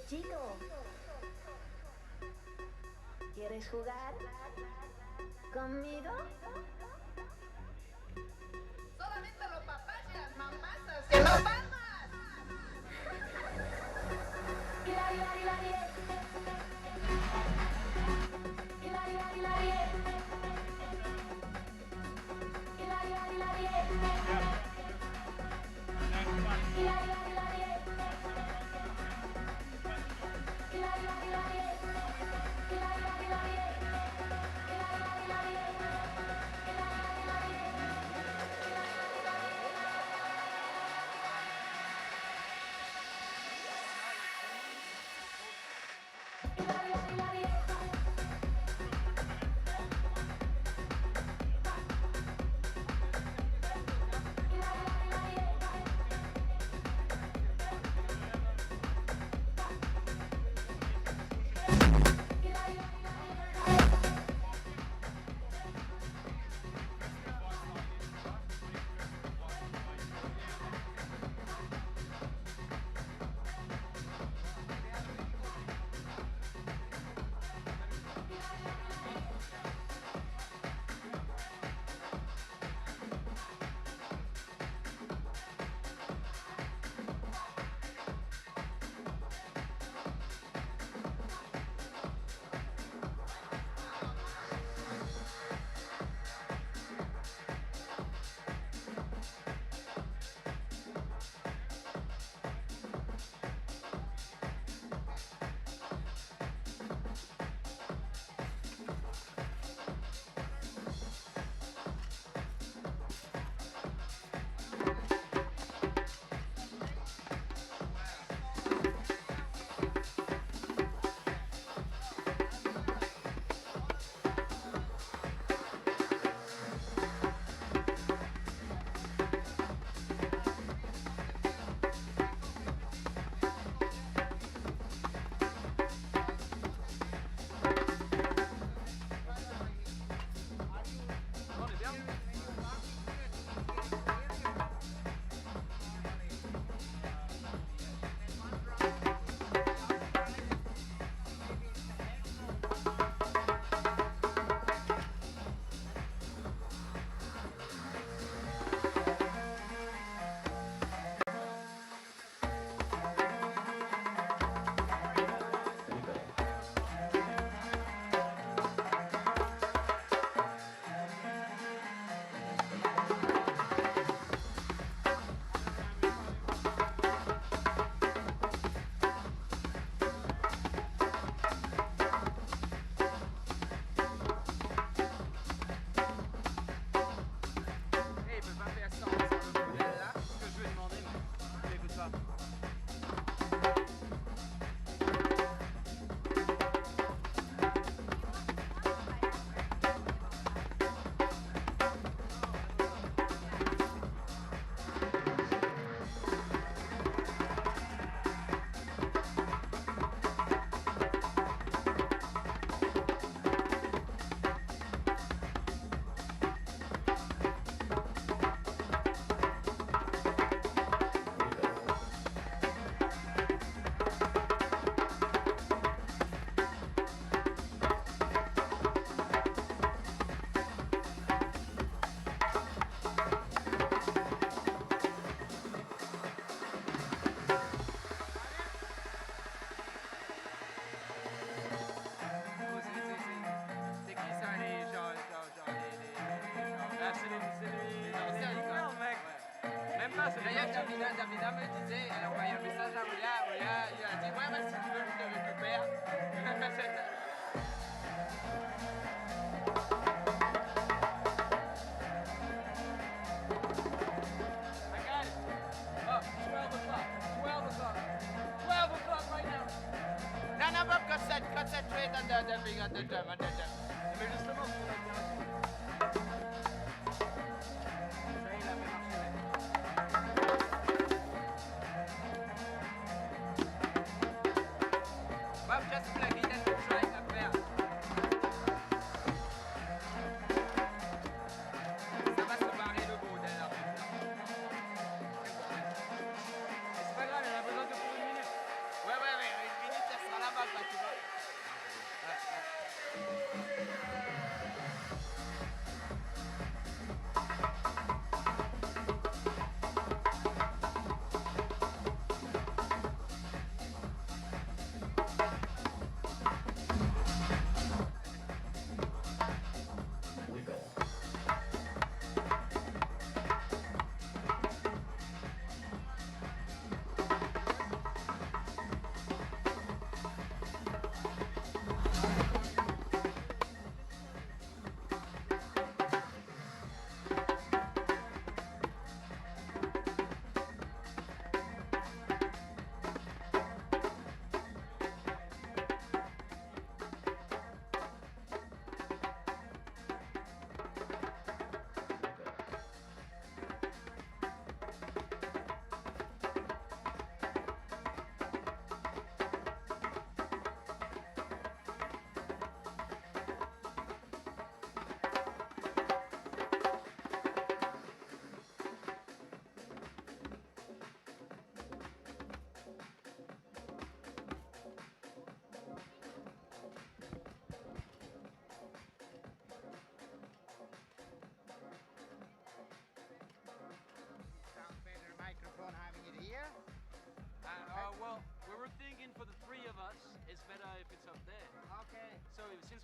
Chico, ¿quieres jugar conmigo? Solamente los papás y las mamás que los palmas. D'ailleurs, Davina me disait, elle a envoyé un message à Oya, il a dit ouais, si tu veux, je te récupère. I got it. Oh, 12 o'clock. 12 o'clock right now. No, Bob, concentrate on the drum. Mais justement,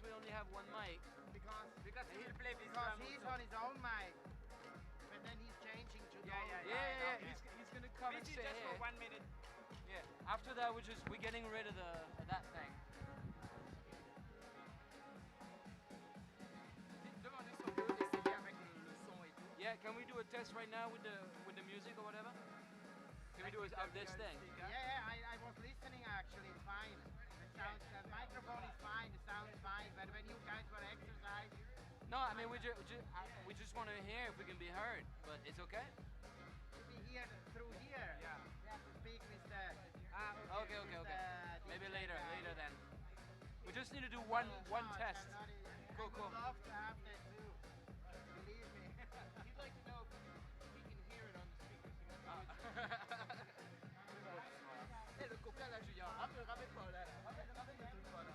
because we only have one mic. Because he will play this Because drum he's also. on his own mic. But then he's changing to the Yeah, other Yeah. mic. He's gonna come and This is sit just here. for 1 minute. Yeah. After that, we're getting rid of that thing. Demandez si on peut essayer avec le son et tout. Yeah. Can we do a test right now with the music or whatever? Can we do it of this thing? Yeah, I was listening actually, it's fine. The microphone is fine, the sound is fine, but when you guys were exercising, No, I mean we just want to hear if we can be heard, but it's okay. to be here through here, Yeah. we have to speak with the... Okay. with the Maybe DJ later guy. then. We just need to do one test. I would Cool. love to have that too, believe me. He'd like to know if he can hear it on the speakers. Hey, le coca là, Julien, ramène pas là. Ramène le truc pas là.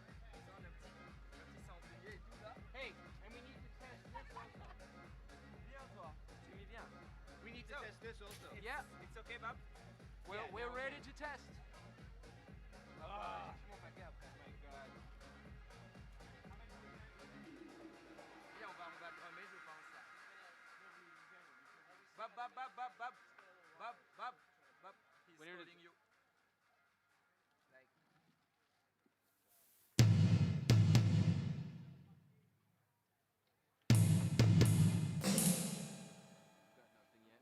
Un petit cendrier et tout là. Hey, and we need to test this also. Viens toi. Tu me viens? We need to test this also. Yeah. It's okay, Bob? We're ready to test. Ah, je m'en paquet après. Oh my god. Et on va drummer, je pense. Bob. He's Where did calling you. Like. Got nothing yet.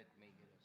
that may get us.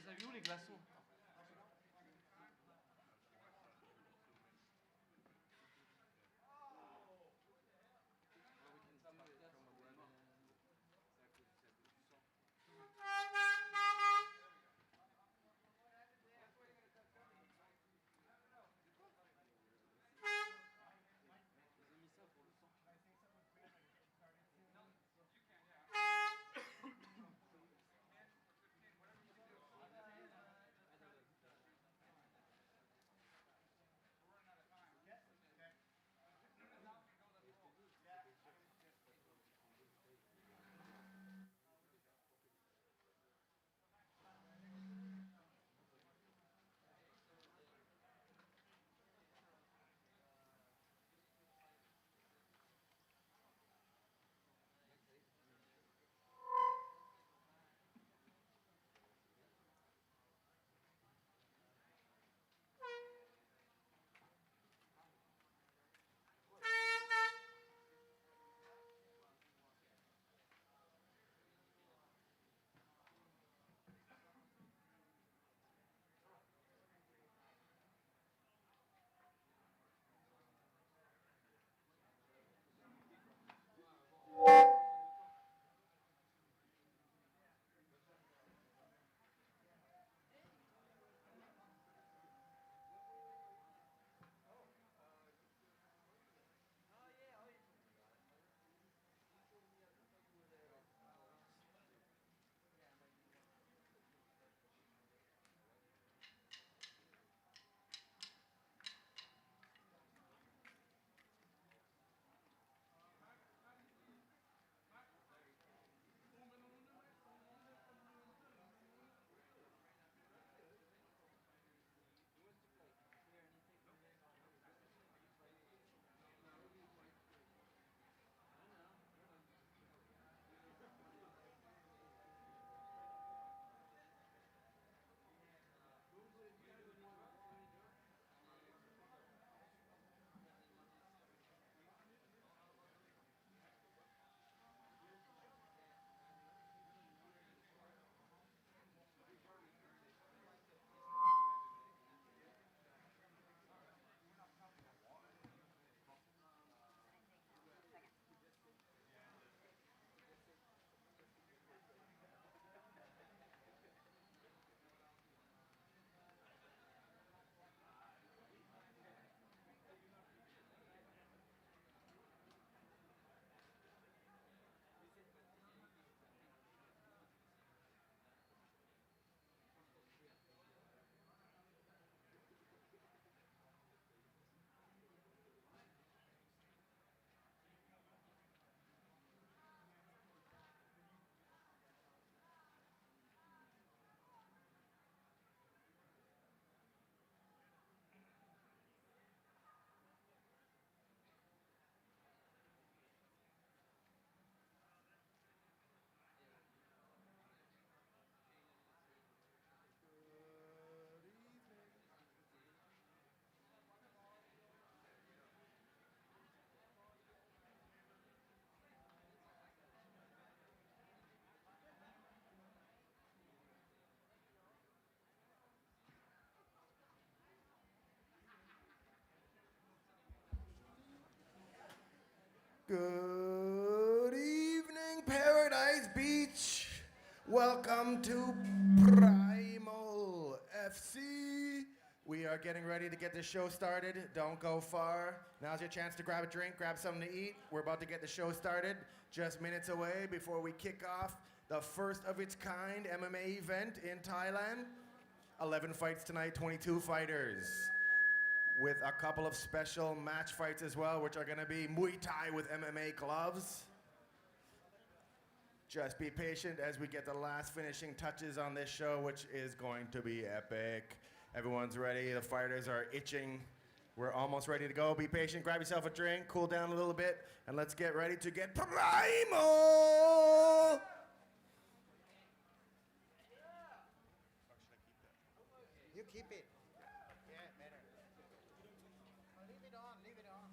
T'as vu où les glaçons? Good evening, Paradise Beach. Welcome to Primal FC. We are getting ready to get the show started. Don't go far. Now's your chance to grab a drink, grab something to eat. We're about to get the show started. Just minutes away before we kick off the first of its kind MMA event in Thailand. 11 fights tonight, 22 fighters. With a couple of special match fights as well, which are going to be Muay Thai with MMA gloves. Just be patient as we get the last finishing touches on this show, which is going to be epic. Everyone's ready. The fighters are itching. We're almost ready to go. Be patient. Grab yourself a drink. Cool down a little bit. And let's get ready to get primal! You keep it. Yeah, better. Leave it on, leave it on.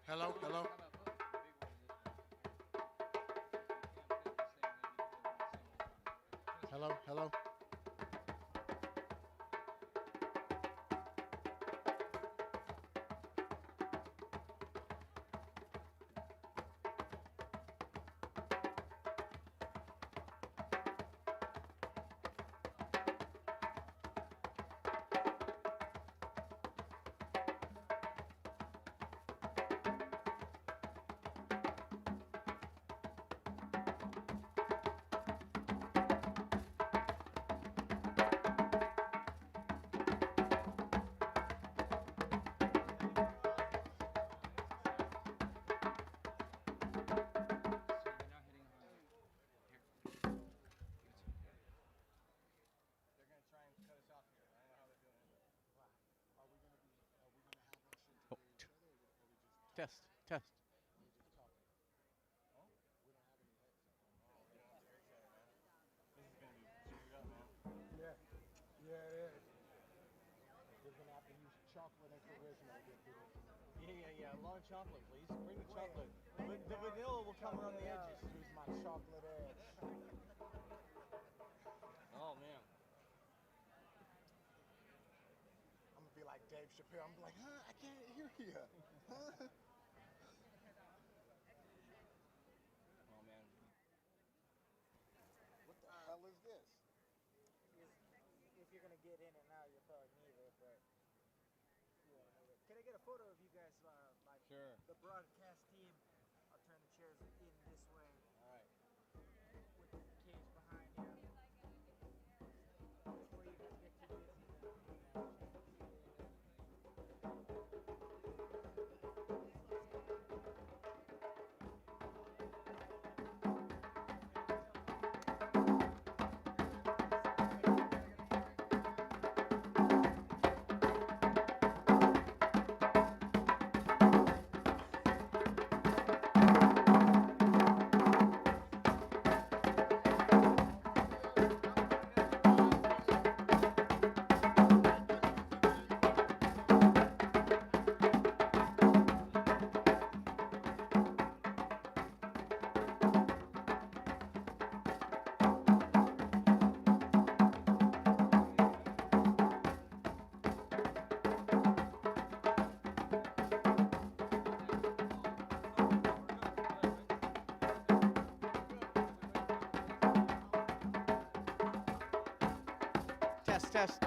Hello, hello. Hello, hello. Test, test. Yeah, yeah, it is. We're gonna have to use chocolate and charisma to get through this. Yeah. A lot of chocolate, please. Bring the chocolate. But the vanilla will come around the edges. Use my chocolate edge. Oh man. I'm gonna be like Dave Chappelle. I'm gonna be like, huh? I can't hear you. Huh? Oh man. What the hell is this? If you're gonna get in and out, you'll probably need it, but you won't need it. Can I get a photo of you guys, like Sure. the broadcast team? I'll turn the chairs in this way All right. with the cage behind you. Before you guys get too busy, then. Test.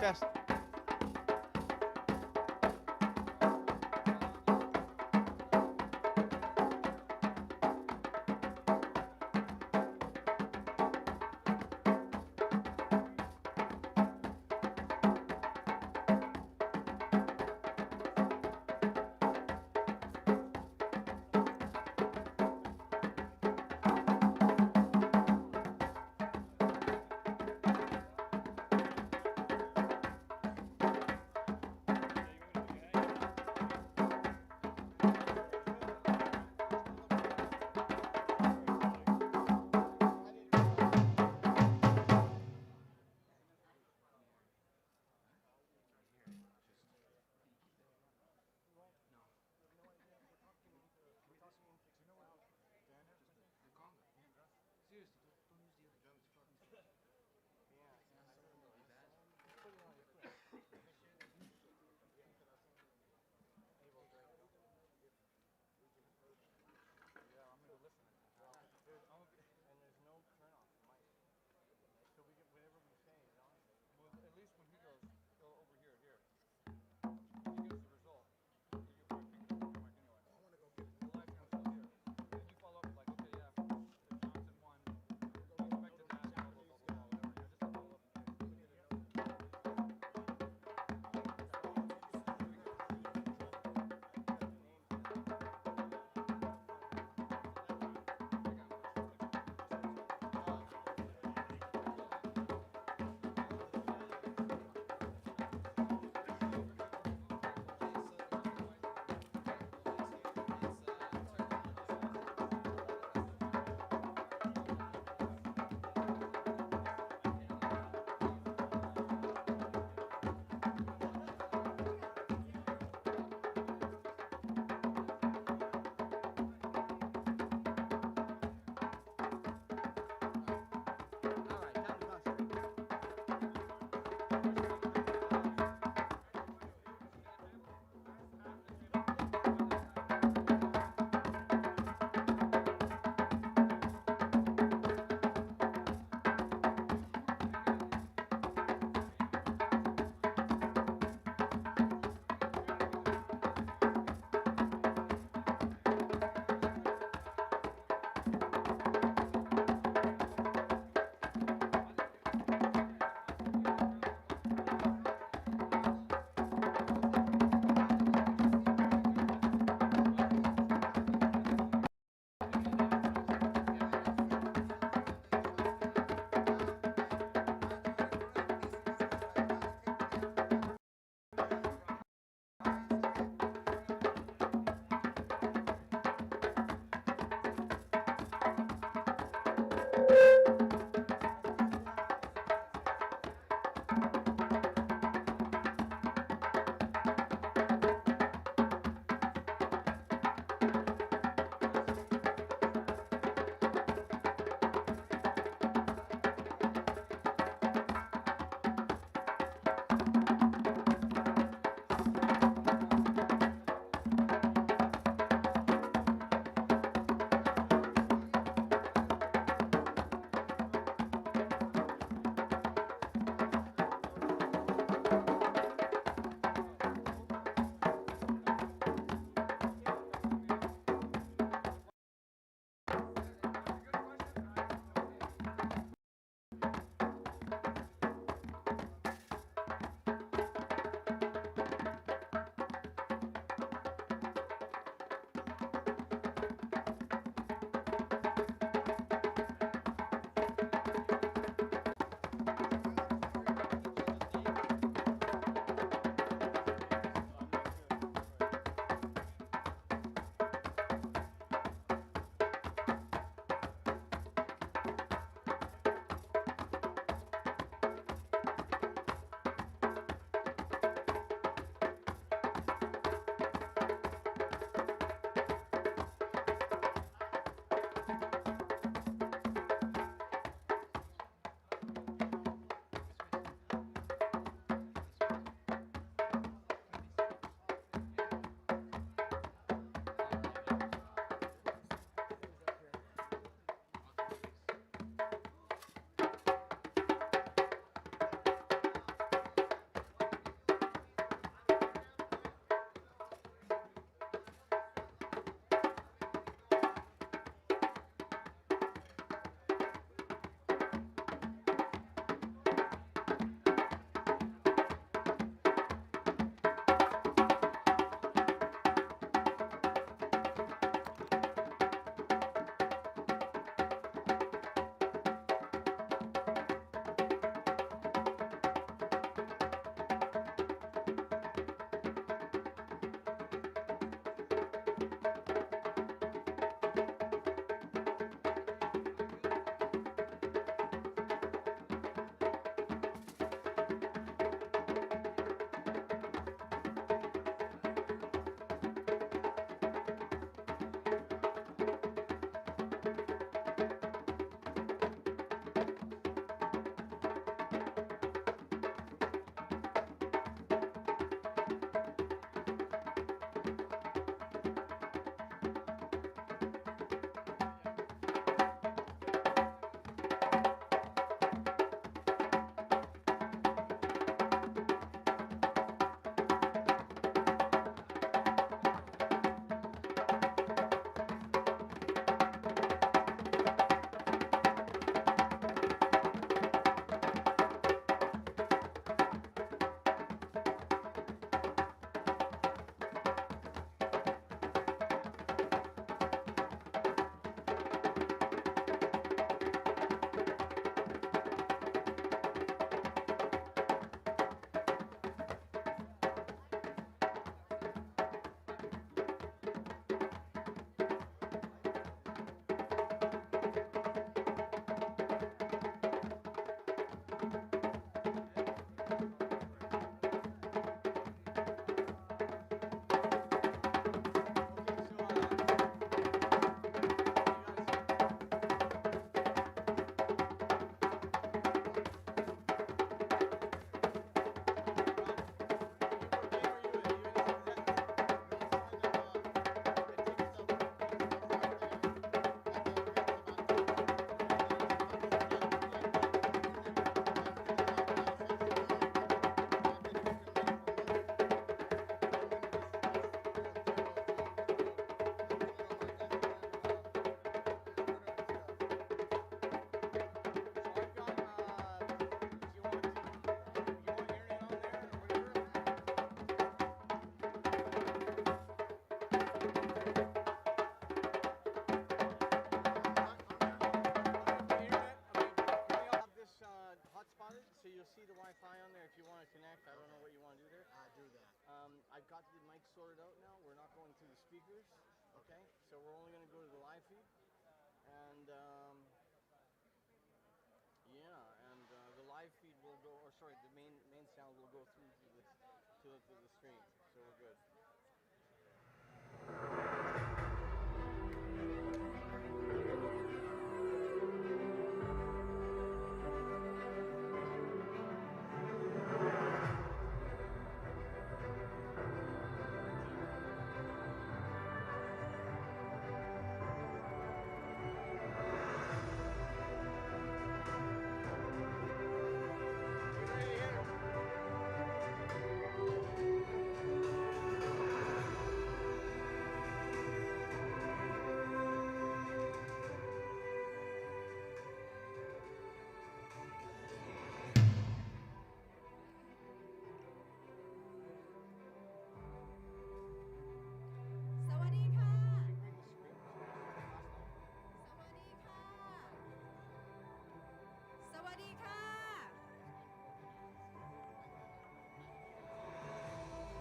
sorry, the main sound will go through to the screen, so we're good.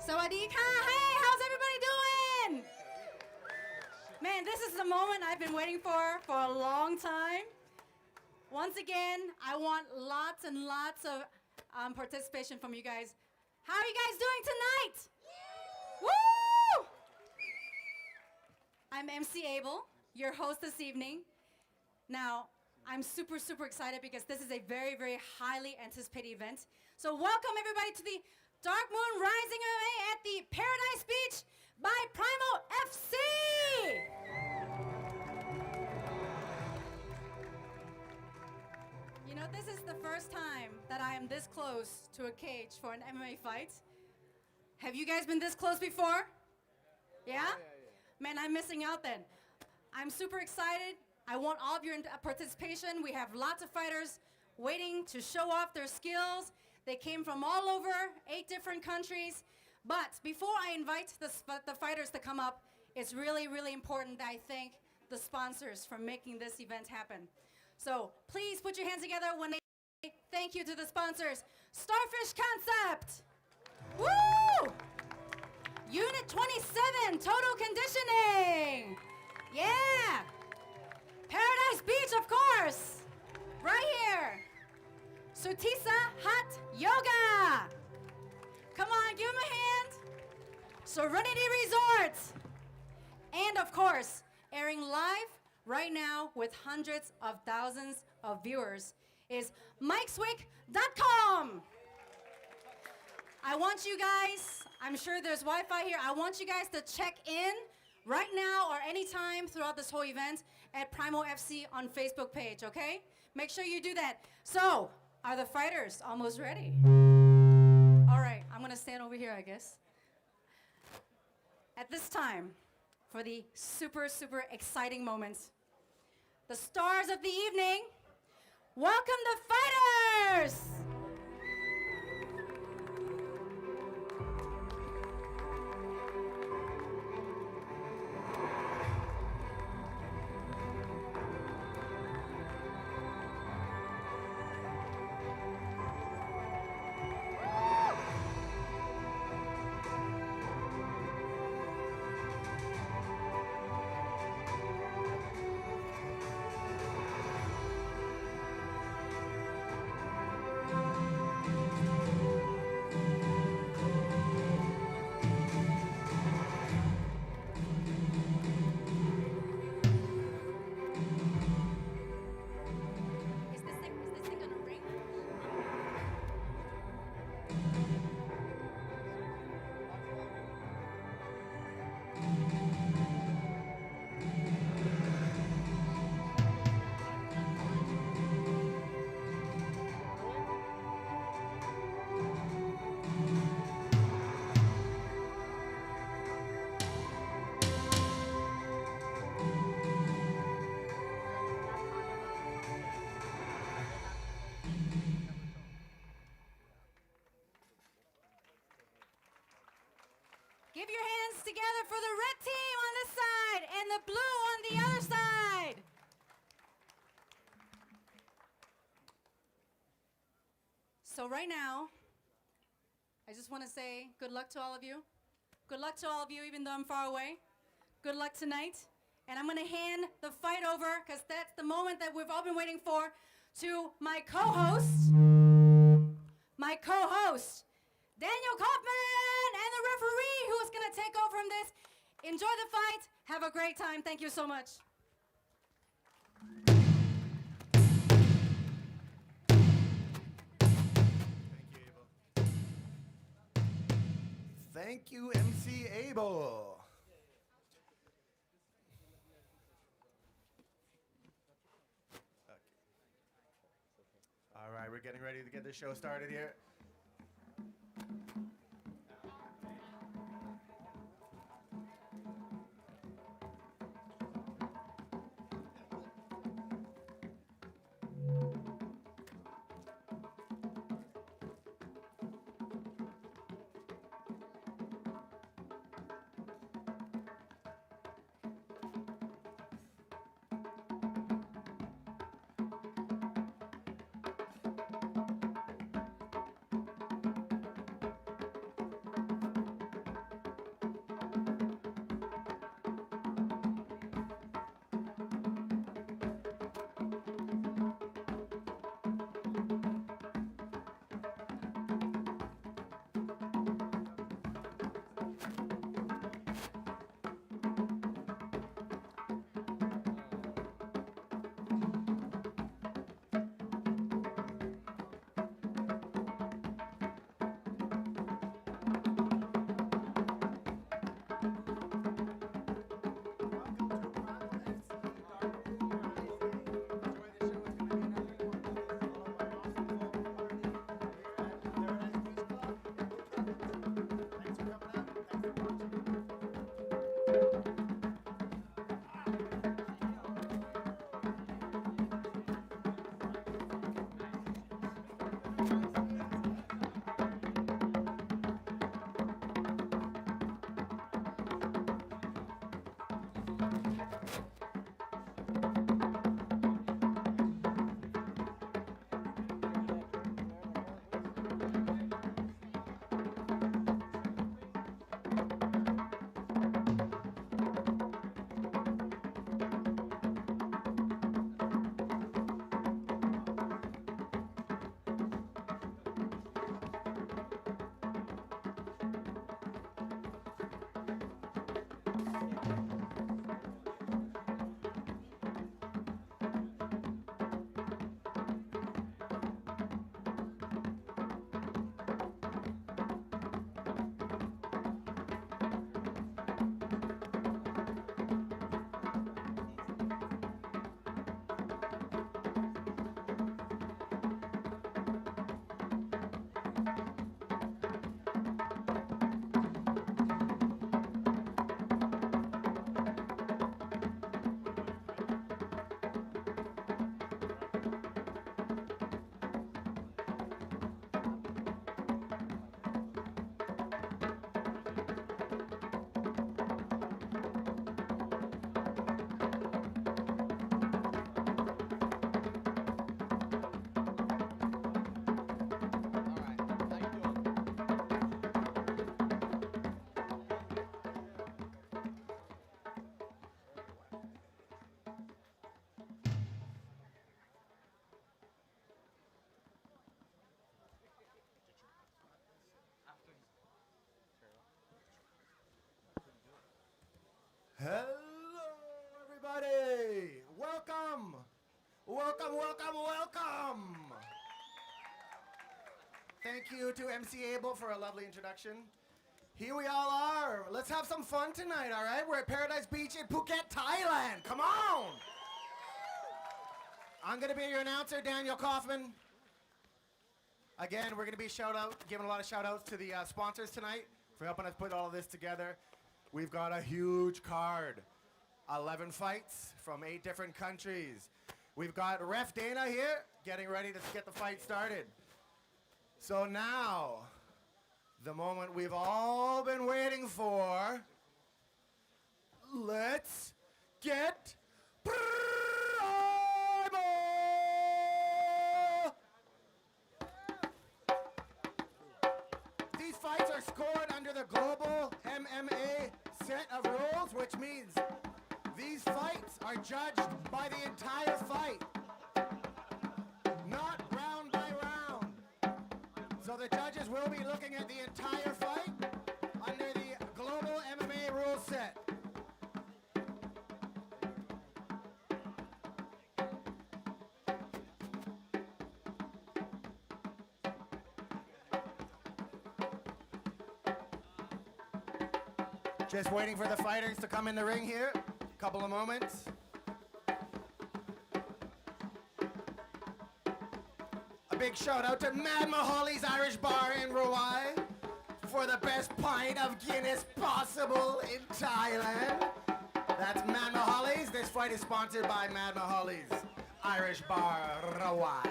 Sawadika! Hey, how's everybody doing? Man, this is the moment I've been waiting for a long time. Once again, I want lots and lots of participation from you guys. How are you guys doing tonight? Woo! I'm MC Abel, your host this evening. Now, I'm super, super excited because this is a very, very highly anticipated event. So welcome everybody to the Dark Moon Rising MMA at the Paradise Beach by Primal FC! You know, this is the first time that I am this close to a cage for an MMA fight. Have you guys been this close before? Yeah? Man, I'm missing out then. I'm super excited. I want all of your participation. We have lots of fighters waiting to show off their skills. They came from all over, 8 different countries. But before I invite the fighters to come up, it's really, really important that I thank the sponsors for making this event happen. So please put your hands together when they thank you to the sponsors. Starfish Concept. Woo! Unit 27, Total Conditioning. Yeah. Paradise Beach, of course. Right here. Sutisa Hot Yoga. Come on, give him a hand. Serenity Resort. And of course, airing live right now with hundreds of thousands of viewers is MikeSwick.com. I want you guys, I'm sure there's Wi-Fi here, I want you guys to check in right now or anytime throughout this whole event at Primal FC on Facebook page, okay? Make sure you do that. So, are the fighters almost ready? All right, I'm gonna stand over here, I guess. At this time, for the super, super exciting moments, the stars of the evening, welcome the fighters! Give your hands together for the red team on this side and the blue on the other side. So right now, I just want to say good luck to all of you. Good luck to all of you, even though I'm far away. Good luck tonight. And I'm going to hand the fight over, because that's the moment that we've all been waiting for, to my co-host, my co-host, Daniel Kaufman, and the referee who is going to take over from this. Enjoy the fight. Have a great time. Thank you so much. Thank you, MC Abel. Okay. All right, we're getting ready to get this show started here. Hello, everybody. Welcome. Welcome, welcome, welcome. Thank you to MC Abel for a lovely introduction. Here we all are. Let's have some fun tonight, all right? We're at Paradise Beach in Phuket, Thailand. Come on. I'm going to be your announcer, Daniel Kaufman. Again, we're going to be giving a lot of shout-outs to the sponsors tonight for helping us put all of this together. We've got a huge card. 11 fights from 8 different countries. We've got Ref Dana here getting ready to get the fight started. So now, the moment we've all been waiting for. Let's get Primal! These fights are scored under the global MMA set of rules, which means these fights are judged by the entire fight, not round by round. So the judges will be looking at the entire fight under the global MMA rule set. Just waiting for the fighters to come in the ring here. Couple of moments. A big shout out to Mad Mahali's Irish Bar in Rawai for the best pint of Guinness possible in Thailand. That's Mad Mahali's. This fight is sponsored by Mad Mahali's Irish Bar Rawai.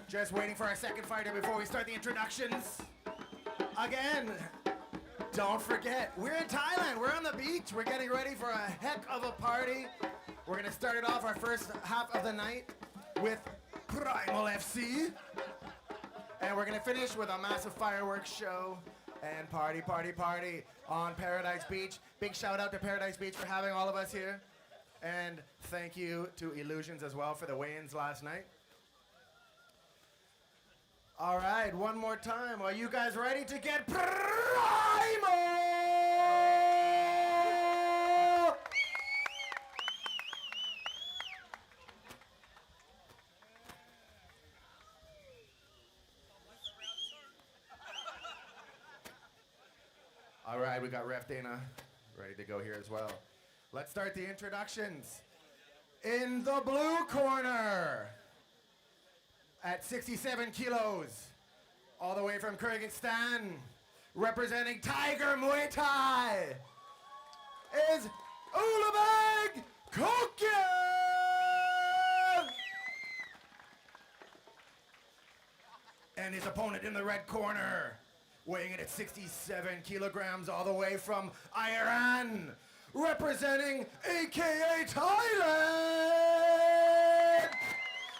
Just waiting for our second fighter before we start the introductions. Again, don't forget, we're in Thailand. We're on the beach. We're getting ready for a heck of a party. We're going to start it off our first half of the night with Primal FC. And we're going to finish with a massive fireworks show and party on Paradise Beach. Big shout out to Paradise Beach for having all of us here. And thank you to Illusions as well for the weigh-ins last night. All right, one more time. Are you guys ready to get Primal? All right, we got Ref Dana ready to go here as well. Let's start the introductions. In the blue corner, at 67 kilos, all the way from Kyrgyzstan, representing Tiger Muay Thai, is Ulubeg Kokiev! And his opponent in the red corner, weighing in at 67 kilograms, all the way from Iran, representing AKA Thailand,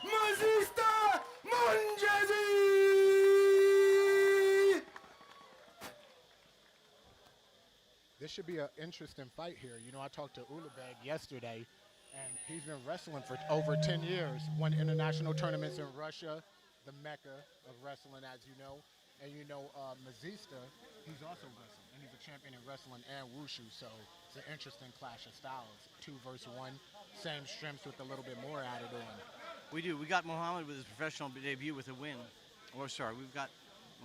Mazista Munjezi! This should be an interesting fight here. You know, I talked to Ulubeg yesterday, and he's been wrestling for over 10 years. Won international tournaments in Russia, the mecca of wrestling, as you know. And you know, Mazista, he's also wrestling, and he's a champion in wrestling and wushu, so it's an interesting clash of styles. 2 versus 1, same strengths with a little bit more added on. We do. We got Mohammed with his professional debut with a win. Or sorry, we've got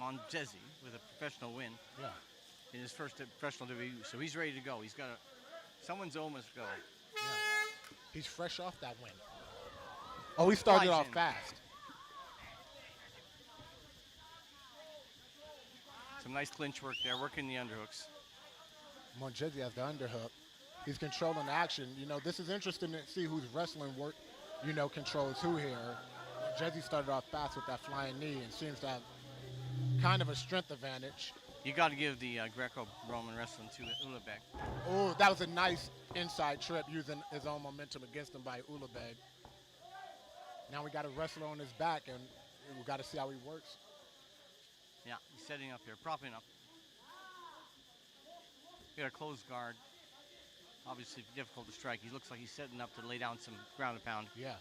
Monjezi with a professional win. Yeah. In his first professional debut, so he's ready to go. He's got someone's almost go. Yeah. He's fresh off that win. Oh, he started off fast. Some nice clinch work there, working the underhooks. Monjezi has the underhook. He's controlling the action. You know, this is interesting to see who's wrestling work, you know, controls who here. Monjezi started off fast with that flying knee and seems to have kind of a strength advantage. You got to give the Greco-Roman wrestling to Ulubeg. Oh, that was a nice inside trip using his own momentum against him by Ulubeg. Now we got a wrestler on his back, and we got to see how he works. Yeah, he's setting up here, propping up. We got a closed guard. Obviously difficult to strike. He looks like he's setting up to lay down some ground and pound. Yeah.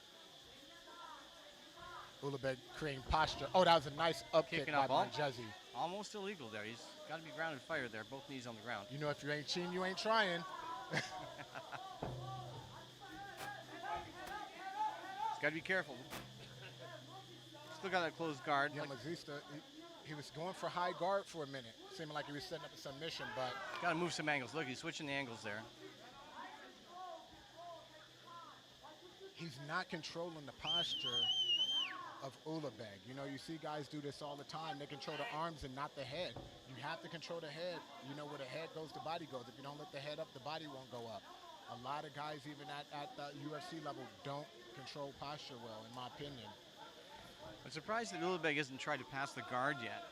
Ulubeg creating posture. Oh, that was a nice up kick by Monjezi. Almost illegal there. He's got to be grounded fire there, both knees on the ground. You know, if you ain't cheating, you ain't trying. He's got to be careful. Still got that closed guard. Yeah, Mazista, he was going for high guard for a minute. Seeming like he was setting up a submission, but... Got to move some angles. Look, he's switching the angles there. He's not controlling the posture of Ulubeg. You know, you see guys do this all the time. They control the arms and not the head. You have to control the head. You know, where the head goes, the body goes. If you don't lift the head up, the body won't go up. A lot of guys, even at the UFC level, don't control posture well, in my opinion. I'm surprised that Ulubeg hasn't tried to pass the guard yet.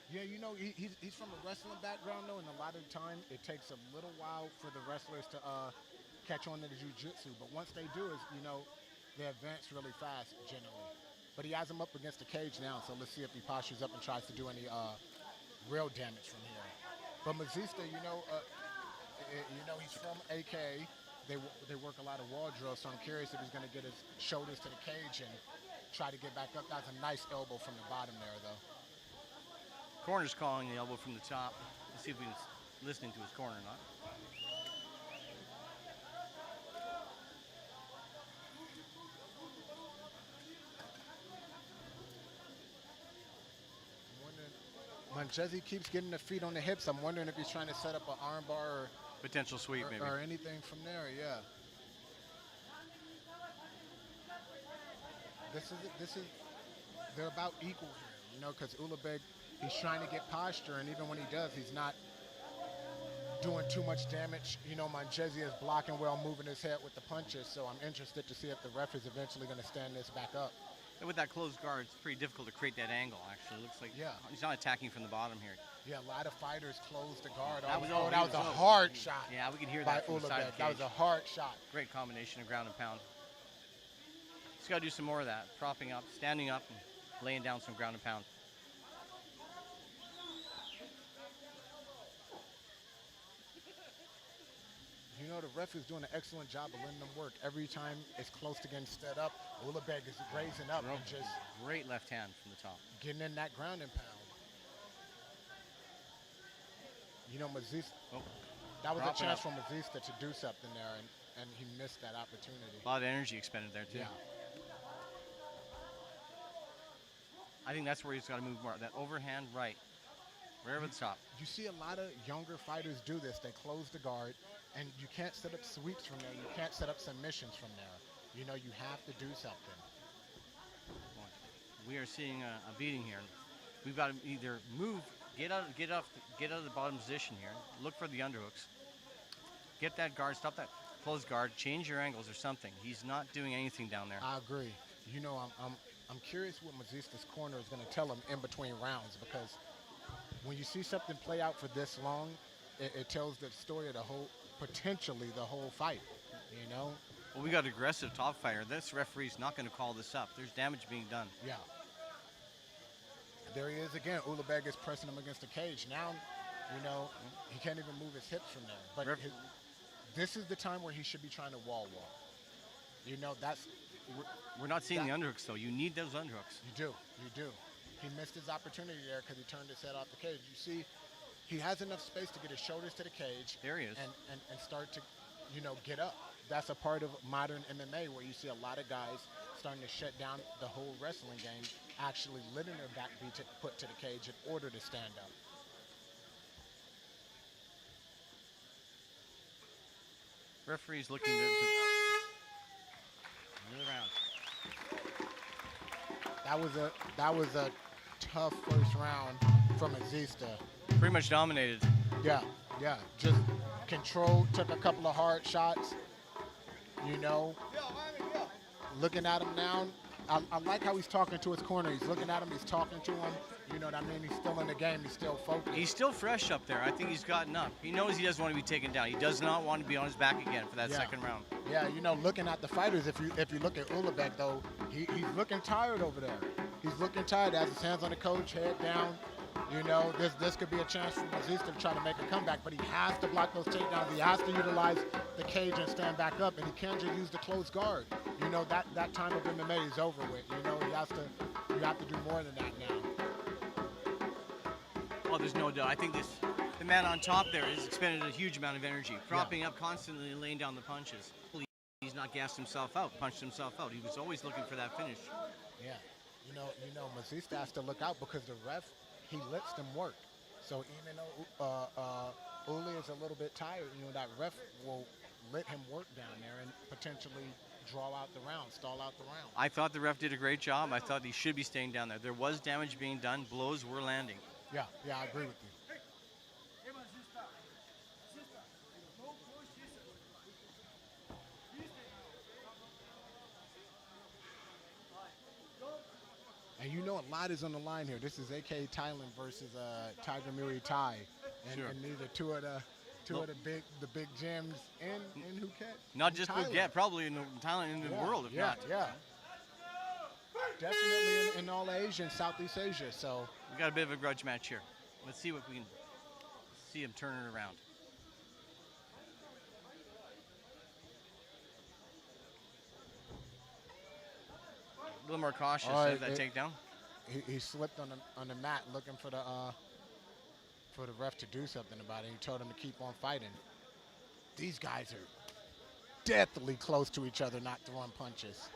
Yeah, you know, he's from a wrestling background, though, and a lot of the time it takes a little while for the wrestlers to catch on to the jiu-jitsu. But once they do, you know, they advance really fast, generally. But he has him up against the cage now, so let's see if he postures up and tries to do any real damage from here. But Mazista, you know, he's from AK. they work a lot of wall drills, so I'm curious if he's going to get his shoulders to the cage and try to get back up. That's a nice elbow from the bottom there, though. Corner's calling the elbow from the top. Let's see if he's listening to his corner or not. Monjezi keeps getting the feet on the hips. I'm wondering if he's trying to set up an arm bar or potential sweep, maybe, or anything from there. Yeah. This is they're about equal here, you know, because Ulabeg, he's trying to get posture, and even when he does, he's not doing too much damage. You know, Monjezi is blocking well, moving his head with the punches. So I'm interested to see if the ref is eventually going to stand this back up. And with that closed guard, it's pretty difficult to create that angle, actually. It looks like he's not attacking from the bottom here. Yeah, a lot of fighters close the guard. That was a hard shot. Yeah, we could hear that from the side of the cage. That was a hard shot. Great combination of ground and pound. Just got to do some more of that. Propping up, standing up, and laying down some ground and pound. You know, the ref is doing an excellent job of letting them work. Every time it's close to getting stood up, Ulabeg is raising up and just great left hand from the top. Getting in that ground and pound. You know, Mazista, that was a chance for Mazista to do something there, and he missed that opportunity. A lot of energy expended there, too. Yeah. I think that's where he's got to move more. That overhand right, right over the top. You see a lot of younger fighters do this. They close the guard, and you can't set up sweeps from there. You can't set up submissions from there. You know, you have to do something. We are seeing a beating here. We've got to either move, get out of the bottom position here, look for the underhooks, get that guard, stop that closed guard, change your angles or something. He's not doing anything down there. I agree. You know, I'm curious what Mazista's corner is going to tell him in between rounds, because when you see something play out for this long, it tells the story of potentially the whole fight, you know? Well, we got an aggressive top fighter. This referee's not going to call this up. There's damage being done. Yeah. There he is again. Ulabeg is pressing him against the cage. Now, you know, he can't even move his hips from there. But this is the time where he should be trying to wall walk. You know, that's... We're not seeing the underhooks, though. You need those underhooks. You do. He missed his opportunity there because he turned his head off the cage. You see, he has enough space to get his shoulders to the cage. There he is. And start to, you know, get up. That's a part of modern MMA where you see a lot of guys starting to shut down the whole wrestling game, actually letting their back be put to the cage in order to stand up. Referee's looking to move around. That was a tough first round from Mazista. Pretty much dominated. Yeah. Just controlled, took a couple of hard shots. You know, looking at him now, I like how he's talking to his corner. He's looking at him, he's talking to him. You know what I mean? He's still in the game. He's still focused. He's still fresh up there. I think he's gotten up. He knows he doesn't want to be taken down. He does not want to be on his back again for that second round. Yeah, you know, looking at the fighters, if you look at Ulabeg, though, he's looking tired over there. He's looking tired. Has his hands on the coach, head down. You know, this could be a chance for Mazista to try to make a comeback, but he has to block those takedowns. He has to utilize the cage and stand back up, and he can't just use the closed guard. You know, that time of MMA is over with. You know, you have to do more than that now. Well, there's no doubt. I think the man on top there has expended a huge amount of energy, propping up constantly and laying down the punches. He's not gassed himself out, punched himself out. He was always looking for that finish. Yeah. You know, Mazista has to look out because the ref, he lets them work. So even though Uli is a little bit tired, you know, that ref will let him work down there and potentially draw out the round, stall out the round. I thought the ref did a great job. I thought he should be staying down there. There was damage being done. Blows were landing. Yeah, I agree with you. And you know a lot is on the line here. This is AK Thailand versus Tiger Muay Thai, and these are two of the big gyms in Phuket. Not just Phuket, probably in Thailand, in the world, if not. Yeah. Definitely in all Asia and Southeast Asia. So we got a bit of a grudge match here. Let's see what we can see him turn it around. little more cautious Oh, of that takedown. He slipped on the mat looking for the ref to do something about it. He told him to keep on fighting. These guys are deathly close to each other, not throwing punches.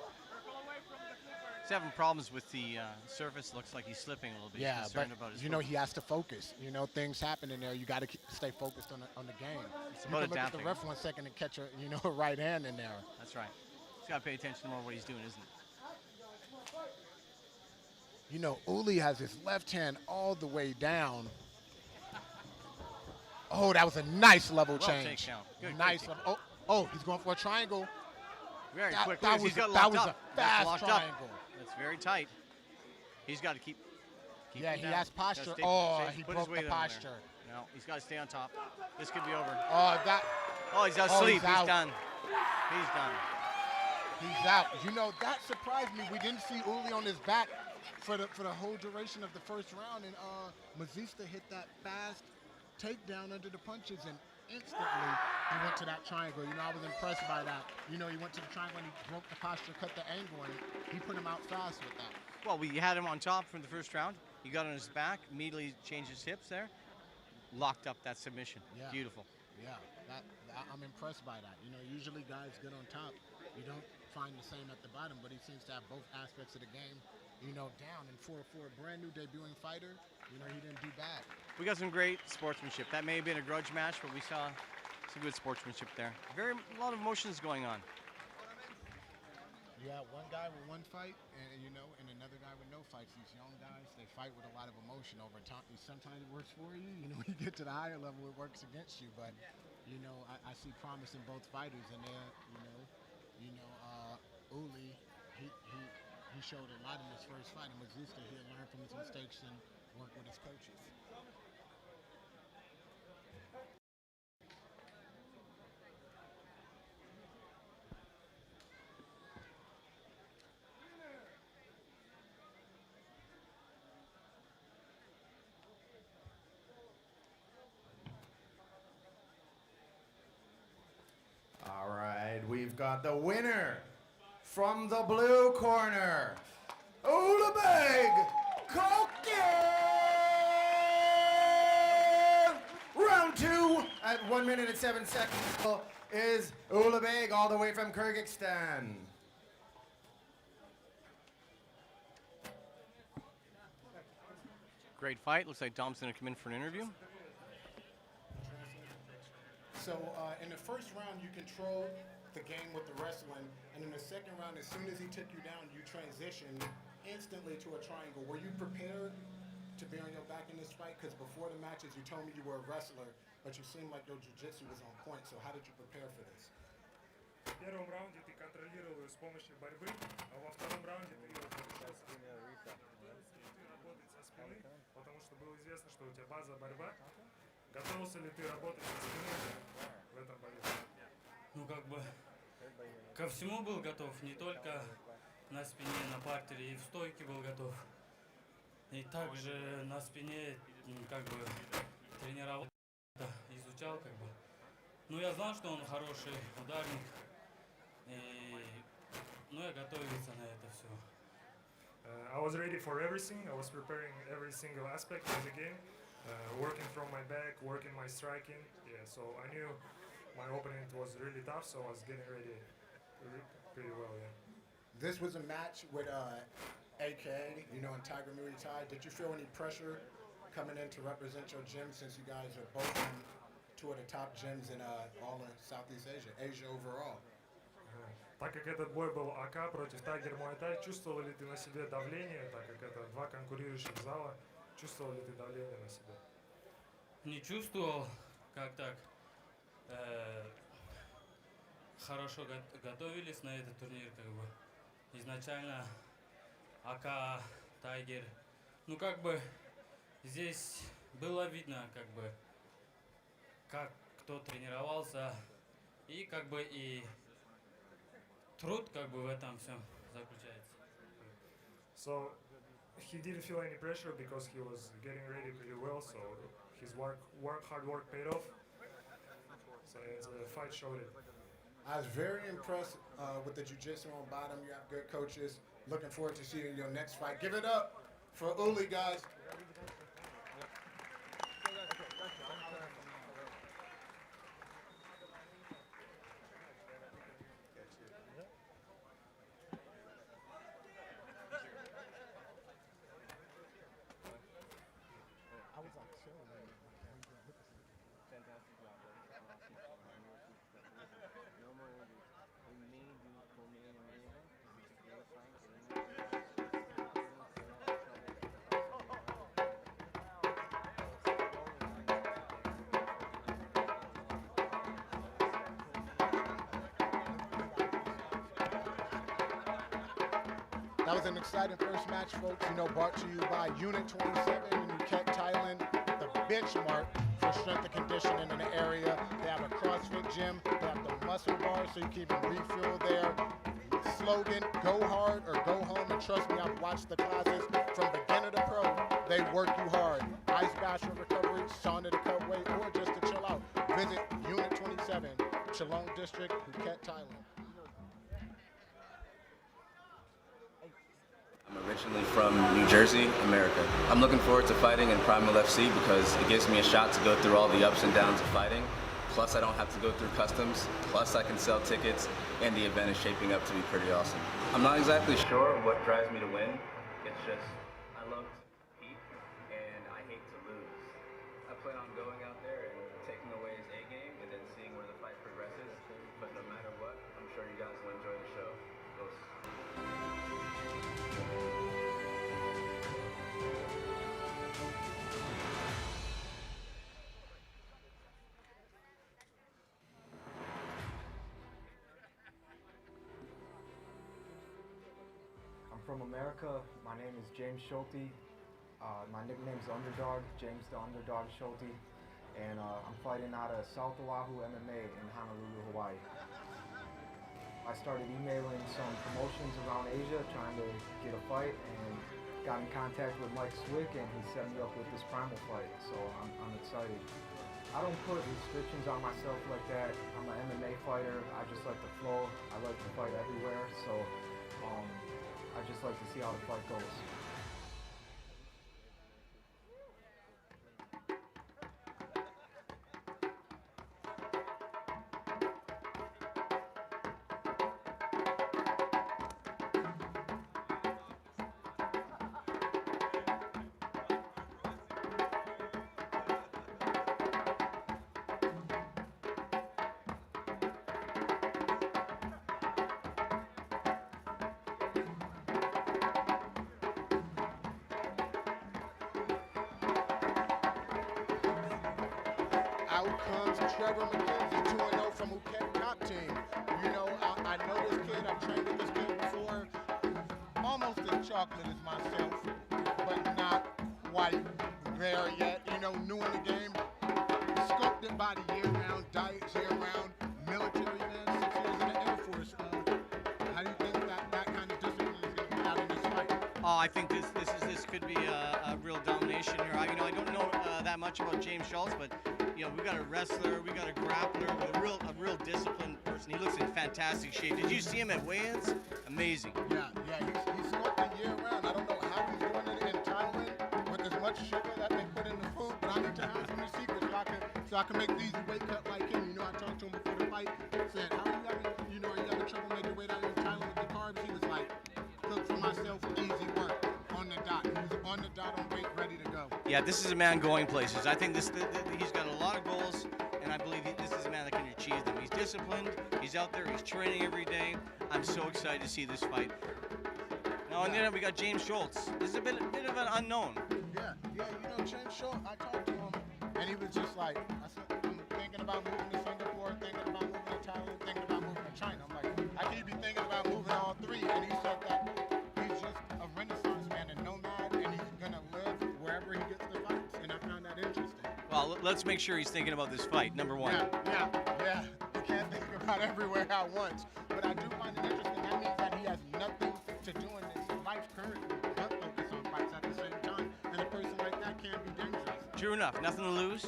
He's having problems with the surface. Looks like he's slipping a little bit. Yeah, he's concerned but about his you know foot. he has to focus. You know things happen in there. You got to stay focused on the game. It's You about can look at the adapting. ref 1 second and catch a right hand in there. That's right. He's got to pay attention more to what he's doing, isn't he? You know, Uli has his left hand all the way down. Oh, that was a nice level Well change. takedown. Good Nice kick. level. Oh, he's going for a triangle. Very That- quick. that He's was got a- it that locked was a up. fast That's locked triangle. up. That's very tight. He's got to keep Yeah, him he down. has Gotta posture. stay- Oh, stay- he put broke his the weight on there. posture. No, he's got to stay on top. This could be over. Oh, that. Oh, he's asleep. Oh, He's out. done. He's done. He's out. You know, that surprised me. We didn't see Uli on his back for the whole duration of the first round, and Mazista hit that fast takedown under the punches, and instantly he went to that triangle. You know, I was impressed by that. You know, he went to the triangle and he broke the posture, cut the angle, and he put him out fast with that. Well, we had him on top from the first round. He got on his back, immediately changed his hips there, locked up that submission. Yeah. Beautiful. Yeah, I'm impressed by that. You know, usually guys get on top. You don't find the same at the bottom, but he seems to have both aspects of the game, you know, down. And for a brand new debuting fighter, you know, he didn't do bad. We got some great sportsmanship. That may have been a grudge match, but we saw some good sportsmanship there. A lot of emotions going on. You have one guy with one fight, and you know, and another guy with no fights. These young guys, they fight with a lot of emotion over time. Sometimes it works for you. You know, when you get to the higher level, it works against you. But you know, I see promise in both fighters, and they're, Uli, he showed a lot in his first fight. And Mazista, he'll learn from his mistakes and work with his coaches. All right, we've got the winner from the blue corner, Ulabeg Kokia! Round 2 at 1 minute and 7 seconds is Ulabeg all the way from Kyrgyzstan. Great fight. Looks like Dom's going to come in for an interview. So in the first round, you controlled the game with the wrestling, and in the second round, as soon as he took you down, you transitioned instantly to a triangle. Were you prepared to be on your back in this fight? Because before the matches, you told me you were a wrestler, but you seemed like your jiu-jitsu was on point. So how did you prepare for this? В первом раунде ты контролировал ее с помощью борьбы, а во втором раунде ты ее работать со спины, потому что было известно, что у тебя база борьба. Готовился ли ты работать со спины в этом бою? Ну, как бы, ко всему был готов, не только на спине, на партере, и в стойке был готов. И также на спине, как бы, тренировал, изучал, как бы. Ну, я знал, что он хороший ударник, и, ну, я готовился на это все. I was ready for everything. I was preparing every single aspect of the game. Working from my back, working my striking. Yeah, so I knew my opponent was really tough, so I was getting ready pretty well, yeah. This was a match with AKA, you know, and Tiger Muay Thai. Did you feel any pressure coming in to represent your gym, since you guys are both in two of the top gyms in all of Southeast Asia, Asia overall? Так как этот бой был АК против Tiger Muay Thai, чувствовал ли ты на себе давление, так как это два конкурирующих зала, чувствовал ли ты давление на себя? Не чувствовал, как так. Хорошо готовились на этот турнир, как бы. Изначально АК, Тайгер. Ну, как бы, здесь было видно, как бы, как кто тренировался, и как бы и труд, как бы, в этом всем заключается. So he didn't feel any pressure because he was getting ready pretty well, so his hard work paid off. So the fight showed it. I was very impressed with the jiu-jitsu on bottom. You have good coaches. Looking forward to seeing your next fight. Give it up for Uli, guys. That was an exciting first match, folks. You know, brought to you by Unit 27 in Phuket, Thailand, the benchmark for strength and conditioning in the area. They have a CrossFit gym. They have the muscle bar, so you can even refuel there. Slogan, go hard or go home. And trust me, I've watched the classes from beginner to pro. They work you hard. Ice bath for recovery, sauna to cut weight, or just to chill out. Visit Unit 27, Chalong District, Phuket, Thailand. I'm originally from New Jersey, America. I'm looking forward to fighting in Primal FC because it gives me a shot to go through all the ups and downs of fighting. Plus I don't have to go through customs. Plus I can sell tickets, and the event is shaping up to be pretty awesome. I'm not exactly sure what drives me to win. It's just I love to compete and I hate to lose. I plan on going out there and taking away his A game and then seeing where the fight progresses. But no matter what, I'm sure you guys will enjoy the show. From America, my name is James Schulte. My nickname is Underdog, James the Underdog Schulte, and I'm fighting out of South Oahu MMA in Honolulu, Hawaii. I started emailing some promotions around Asia trying to get a fight, and got in contact with Mike Swick, and he set me up with this Primal fight, so I'm excited. I don't put restrictions on myself like that. I'm an MMA fighter. I just like to flow. I like to fight everywhere, so I just like to see how the fight goes. Out comes Trevor McKenzie, 2-0 from Phuket top team. You know, I know this kid, I've trained with this kid before. Almost as chocolate as myself, but not quite there yet. You know, new in the game, sculpted by the year-round, diets year-round, military man, 6 years in the Air Force. How do you think that kind of discipline is going to be out in this fight? Oh, I think this could be a real domination here. I don't know that much about James Schultz, but you know, we got a wrestler, we got a grappler, with a real disciplined person. He looks in fantastic shape. Did you see him at weigh-ins? Amazing. Yeah, he's sculpted year-round. I don't know how he's doing it in Thailand with as much sugar that they put in the food, but I need to ask him the secret so I can make these weight cut like him. You know, I talked to him before the fight, said, how are you having trouble making weight out in Thailand with the carbs? He was like, cook for myself, easy work, on the dot. He was on the dot on weight, ready to go. Yeah, this is a man going places. I think he's got a lot of goals, and I believe this is a man that can achieve them. He's disciplined, he's out there, he's training every day. I'm so excited to see this fight. Now, and then we got James Schultz. This is a bit of an unknown. Yeah, you know, James Schultz, I talked to him, and he was just like, I said, I'm thinking about moving to Singapore, thinking about moving to Thailand, thinking about moving to China. I'm like, I can't be thinking about moving all three, and he said that he's just a Renaissance man, a nomad, and he's gonna live wherever he gets the fights, and I found that interesting. Well, let's make sure he's thinking about this fight, number one. Yeah. You can't think about everywhere at once, but I do find it interesting. That means that he has nothing to do in his life currently, but focus on fights at the same time, and a person like that can be dangerous. True enough, nothing to lose.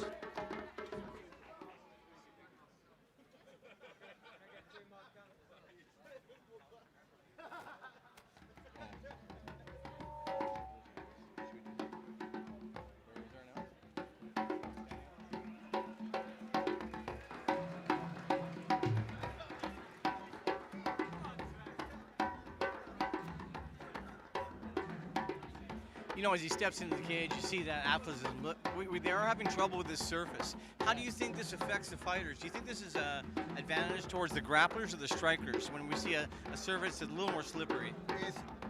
you know, as he steps into the cage, you see that athleticism. But they are having trouble with this surface. How do you think this affects the fighters? Do you think this is an advantage towards the grapplers or the strikers when we see a surface that's a little more slippery?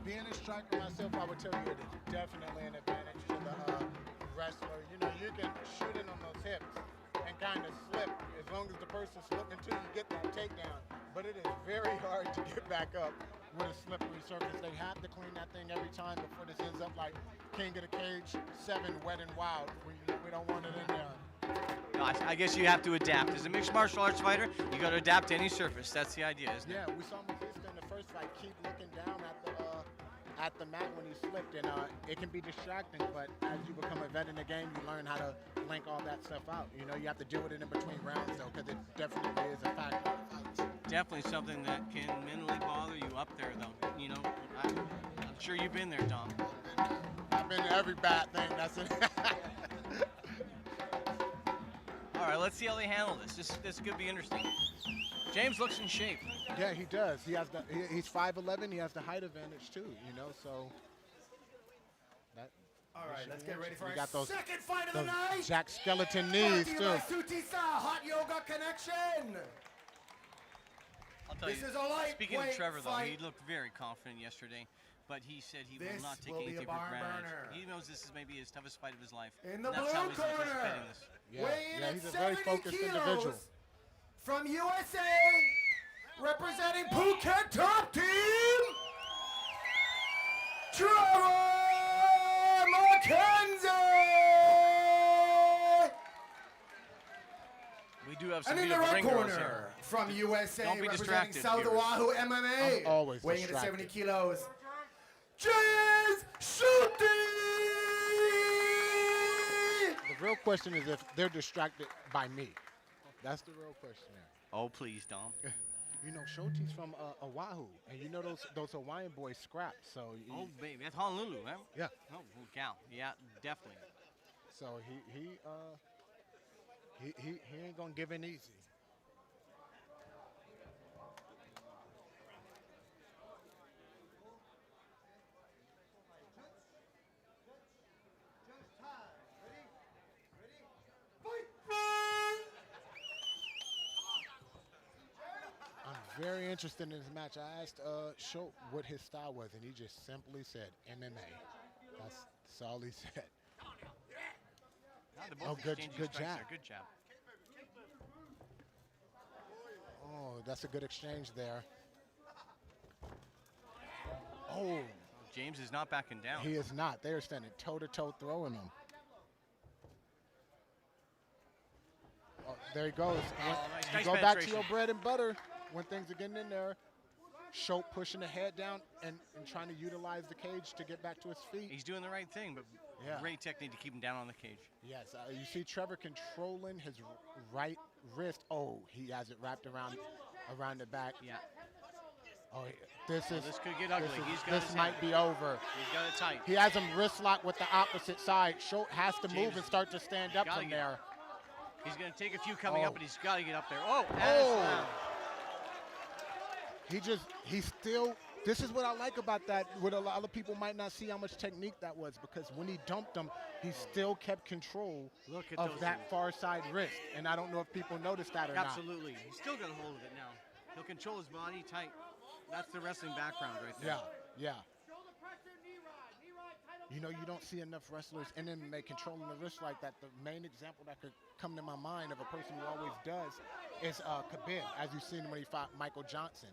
Being a striker myself, I would tell you it is definitely an advantage to the wrestler. You know, you can shoot it on those hips and kind of slip. As long as the person's slipping too, you get that takedown. But it is very hard to get back up with a slippery surface. They have to clean that thing every time before this ends up like King of the Cage 7 Wet and Wild. We don't want it in there. Gosh, I guess you have to adapt. As a mixed martial arts fighter, you got to adapt to any surface. That's the idea, isn't it? Yeah, we saw Mazista in the first fight keep looking down at the mat when he slipped, and it can be distracting, but as you become a vet in the game, you learn how to link all that stuff out. You know, you have to deal with it in between rounds, though, because it definitely is a factor. Definitely something that can mentally bother you up there, though. You know, I'm sure you've been there, Dom. I've been to every bad thing. That's it. All right, let's see how they handle this. This could be interesting. James looks in shape. Yeah, he does. He's 5'11". He has the height advantage too. You know, so. All right, let's get ready for our second fight of the night. Jack Skeleton knees too. Sutisa Hot Yoga Connection. I'll tell This you, is a lightweight speaking of Trevor, though, fight. he looked very confident yesterday, but he said he will This not take will be anything a for barn granted. burner. He knows this is maybe his toughest fight of his life. In the That's blue how he's corner, anticipating this. Yeah, he's a very focused individual. From USA, representing Phuket Top Team, Trevor McKenzie. We do have some And in the beautiful red ring girls here. corner, from USA, Don't be representing distracted, South viewers. Oahu MMA, I'm always weighing in at distracted. 70 kilos, James Schulte. The real question is if they're distracted by me. That's the real question there. Oh, please, Dom. You know, Schulte's from Oahu, and you know those Hawaiian boys scrap. So Oh, baby, that's Honolulu, huh? Yeah. Oh, cow. Yeah, definitely. So he ain't gonna give in easy. I'm very interested in this match. I asked Schultz what his style was, and he just simply said MMA. That's all he said. They're both Oh, good exchanging jab. strikes there. Good jab. Oh, that's a good exchange there. Oh. James is not backing down. He is not. They are standing toe-to-toe throwing him. Oh, there he goes. Nice You go back to penetration. your bread and butter when things are getting in there. Schultz pushing the head down and trying to utilize the cage to get back to his feet. He's doing the right thing, but Yeah. great technique to keep him down on the cage. Yes, you see Trevor controlling his right wrist. Oh, he has it wrapped around the back. Yeah. Oh, this could get ugly. This might be over. He's got it tight. He has him wrist locked with the opposite side. Schultz has to move and start to stand up gotta from get there. up. He's going to take a few coming Oh. up, but he's got to get up there. Oh, This is what I like about that. What a lot of people might not see how much technique that was, because when he dumped him, he still kept control of those that moves. far side wrist. And I don't know if people noticed that or Absolutely. He's still got a hold of it now. He'll control his body tight. That's the wrestling background right there. not. Yeah. You know, you don't see enough wrestlers in MMA controlling the wrist like that. The main example that could come to my mind of a person who always does is Khabib, as you've seen when he fought Michael Johnson.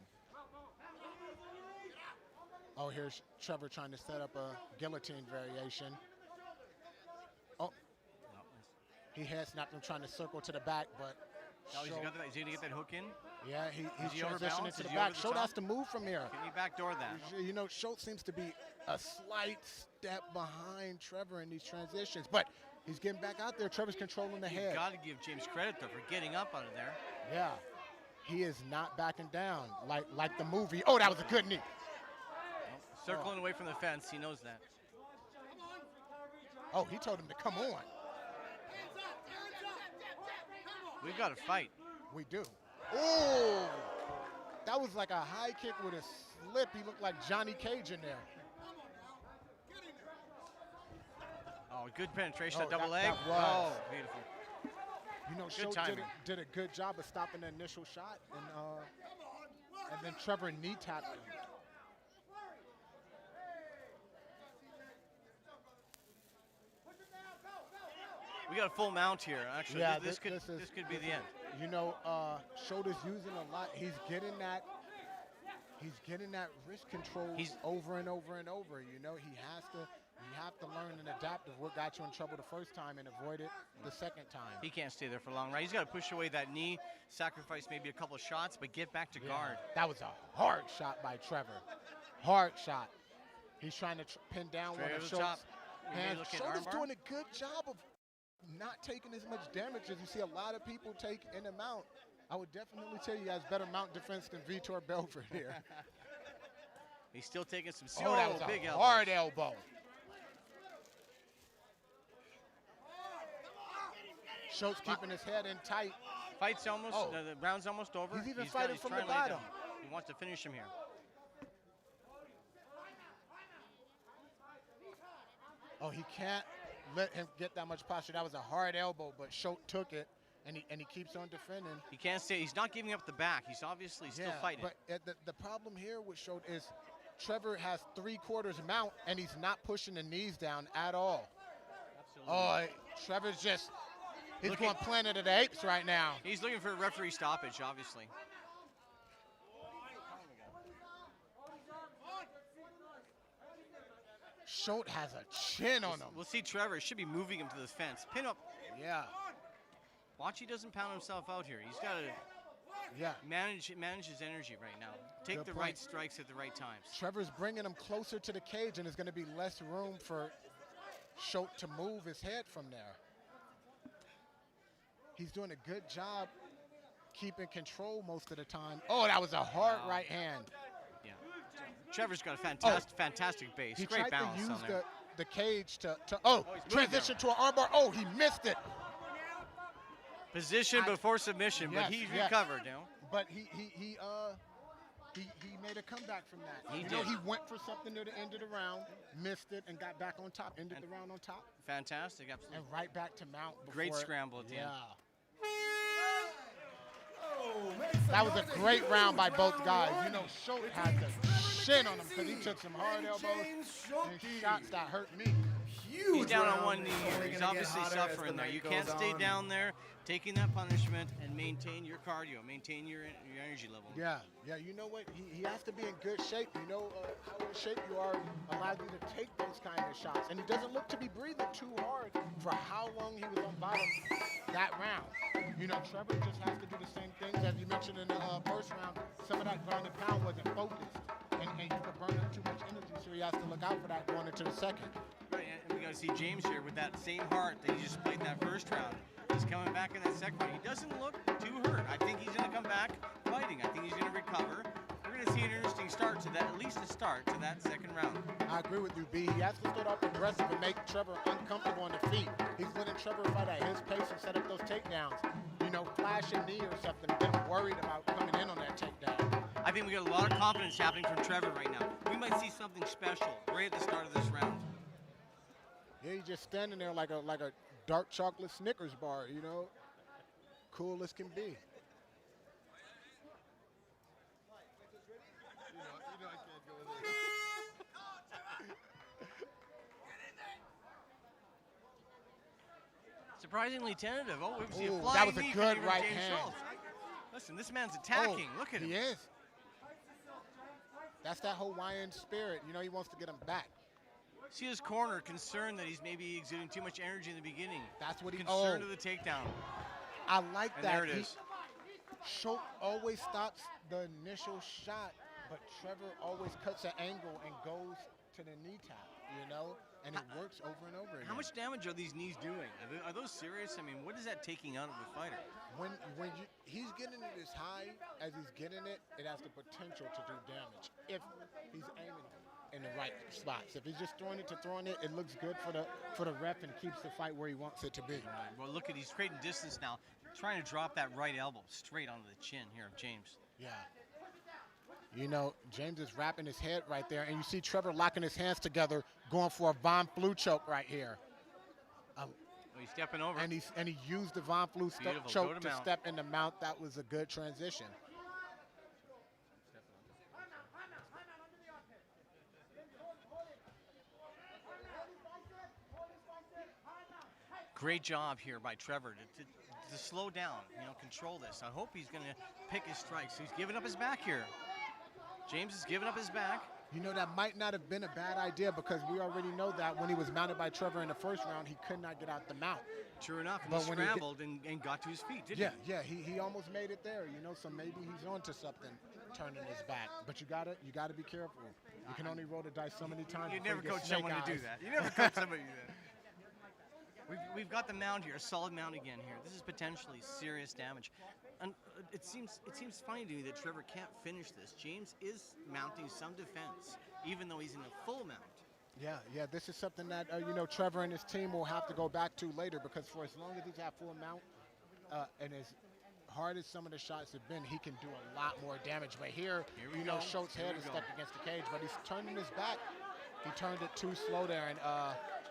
Oh, here's Trevor trying to set up a guillotine variation. Oh, he head snapped him, trying to circle to the back, but Oh, is he going to get that hook in? yeah, Is he's he transitioning overbalanced? to Is the he over back. the Schultz top? has to move from here. Can he backdoor that? You know, Schultz seems to be a slight step behind Trevor in these transitions, but he's getting back out there. Trevor's controlling the You've head. got to give James credit, though, for getting up out of there. Yeah, he is not backing down like the movie. Oh, that was a good knee. Circling away from the fence, he knows that. Oh, he told him to come on. We've got to fight. We do. Oh, that was like a high kick with a slip. He looked like Johnny Cage in there. Oh, good penetration, Oh, double that leg. was. Oh, beautiful. You know, Good Schultz timing. did a good job of stopping the initial shot, and then Trevor knee tapped him. We got a full mount here. Actually, Yeah, this could be the end. You know, Schultz using a lot. He's getting that wrist control over and over and over. You know, you have to learn and adapt of what got you in trouble the first time and avoid it the second time. He can't stay there for long, right? He's got to push away that knee, sacrifice maybe a couple of shots, but get back to guard. That was a hard shot by Trevor. Hard shot. He's trying to pin down Straight one of over the top. Schultz. You may And look at Schultz is armbar. doing a good job of not taking as much damage as you see a lot of people take in a mount. I would definitely tell you he has better mount defense than Vitor Belfort here. He's still taking some That was big a elbows. hard elbow. Schultz keeping his head in tight. Fight's almost, the round's almost over. He's even fighting from the trying to lay bottom. down. He wants to finish him here. Oh, he can't let him get that much posture. That was a hard elbow, but Schultz took it, and he keeps on defending. He can't stay. He's not giving up the back. He's obviously still fighting. But the problem here with Schultz is Trevor has 3/4 mount, and he's not pushing the knees down at all. Absolutely. Oh, Trevor's just, he's going Planet of the Apes right now. He's looking for a referee stoppage, obviously. Schultz has a chin on him. We'll see Trevor should be moving him to the fence. Pin up. Yeah. Watch he doesn't pound himself out here. He's got to manage his energy right now. Take Good the point. right strikes at the right times. Trevor's bringing him closer to the cage, and there's going to be less room for Schultz to move his head from there. He's doing a good job keeping control most of the time. Oh, that was a hard right hand. Yeah. Trevor's got a fantastic base. He Great tried balance to use on there. the cage to he's transition to an armbar. Oh, he missed it. Position before submission, but he's recovered now. But he made a comeback from that. He He went for something near the end of the round, missed it, and got back on top. Ended the round on top. Fantastic, absolutely. And right back to mount. Great scramble at the end. That was a great round by both guys. You know, Schultz had the shin on him because he took some hard elbows and shots that hurt me. He's down on one knee here. He's obviously suffering there. You can't stay down there, taking that punishment, and maintain your cardio, maintain your energy level. Yeah. You know what? He has to be in good shape. You know how in shape you are allows you to take those kind of shots. And he doesn't look to be breathing too hard for how long he was on bottom that round. You know, Trevor just has to do the same things as you mentioned in the first round. Some of that ground and pound wasn't focused, and you could burn up too much energy, so he has to look out for that going into the second. Right, and we got to see James here with that same heart that he just played in that first round. He's coming back in that second round. He doesn't look too hurt. I think he's going to come back fighting. I think he's going to recover. We're going to see an interesting start to that, at least a start to that second round. I agree with you, B. He has to start off aggressive and make Trevor uncomfortable on the feet. He's letting Trevor fight at his pace and set up those takedowns. You know, flash a knee or something, get him worried about coming in on that takedown. I think we got a lot of confidence happening from Trevor right now. We might see something special right at the start of this round. Yeah, he's just standing there like a dark chocolate Snickers bar, you know, cool as can be. Surprisingly tentative. Oh, we see a Ooh, flying that was a knee good from right James hand. Schultz. Listen, this man's attacking. Look at him. He is. That's that Hawaiian spirit. You know, he wants to get him back. See his corner, concerned that he's maybe exuding too much energy in the beginning. That's what he concerned of the takedown. I like and that. There it is. Schultz always stops the initial shot, but Trevor always cuts an angle and goes to the knee tap, you know? And it works over and over again. How much damage are these knees doing? Are those serious? I mean, what is that taking out of the fighter? When he's getting it as high as he's getting it, it has the potential to do damage if he's aiming in the right spots. If he's just throwing it, it looks good for the ref and keeps the fight where he wants it to be. Right. Well, look at he's creating distance now, trying to drop that right elbow straight onto the chin here of James. Yeah. You know, James is wrapping his head right there, and you see Trevor locking his hands together, going for a Von Flue choke right here. Oh, he's stepping over. And he used the Von Flue choke to step in the mount. That was a good transition. Great job here by Trevor to slow down, control this. I hope he's going to pick his strikes. He's giving up his back here. James is giving up his back. That might not have been a bad idea because we already know that when he was mounted by Trevor in the first round, he could not get out the mount. True enough, and he scrambled and got to his feet, didn't he? Yeah, he almost made it there, so maybe he's onto something, turning his back. But you gotta be careful. You can only roll the dice so many times. You never coach someone to do that. You never coach somebody to do that. We've got the mount here, a solid mount again here. This is potentially serious damage. And it seems funny to me that Trevor can't finish this. James is mounting some defense, even though he's in a full mount. Yeah, this is something that, Trevor and his team will have to go back to later because for as long as he's at full mount and as hard as some of the shots have been, he can do a lot more damage. But here Schultz's head is stuck against the cage, but he's turning his back. He turned it too slow there, and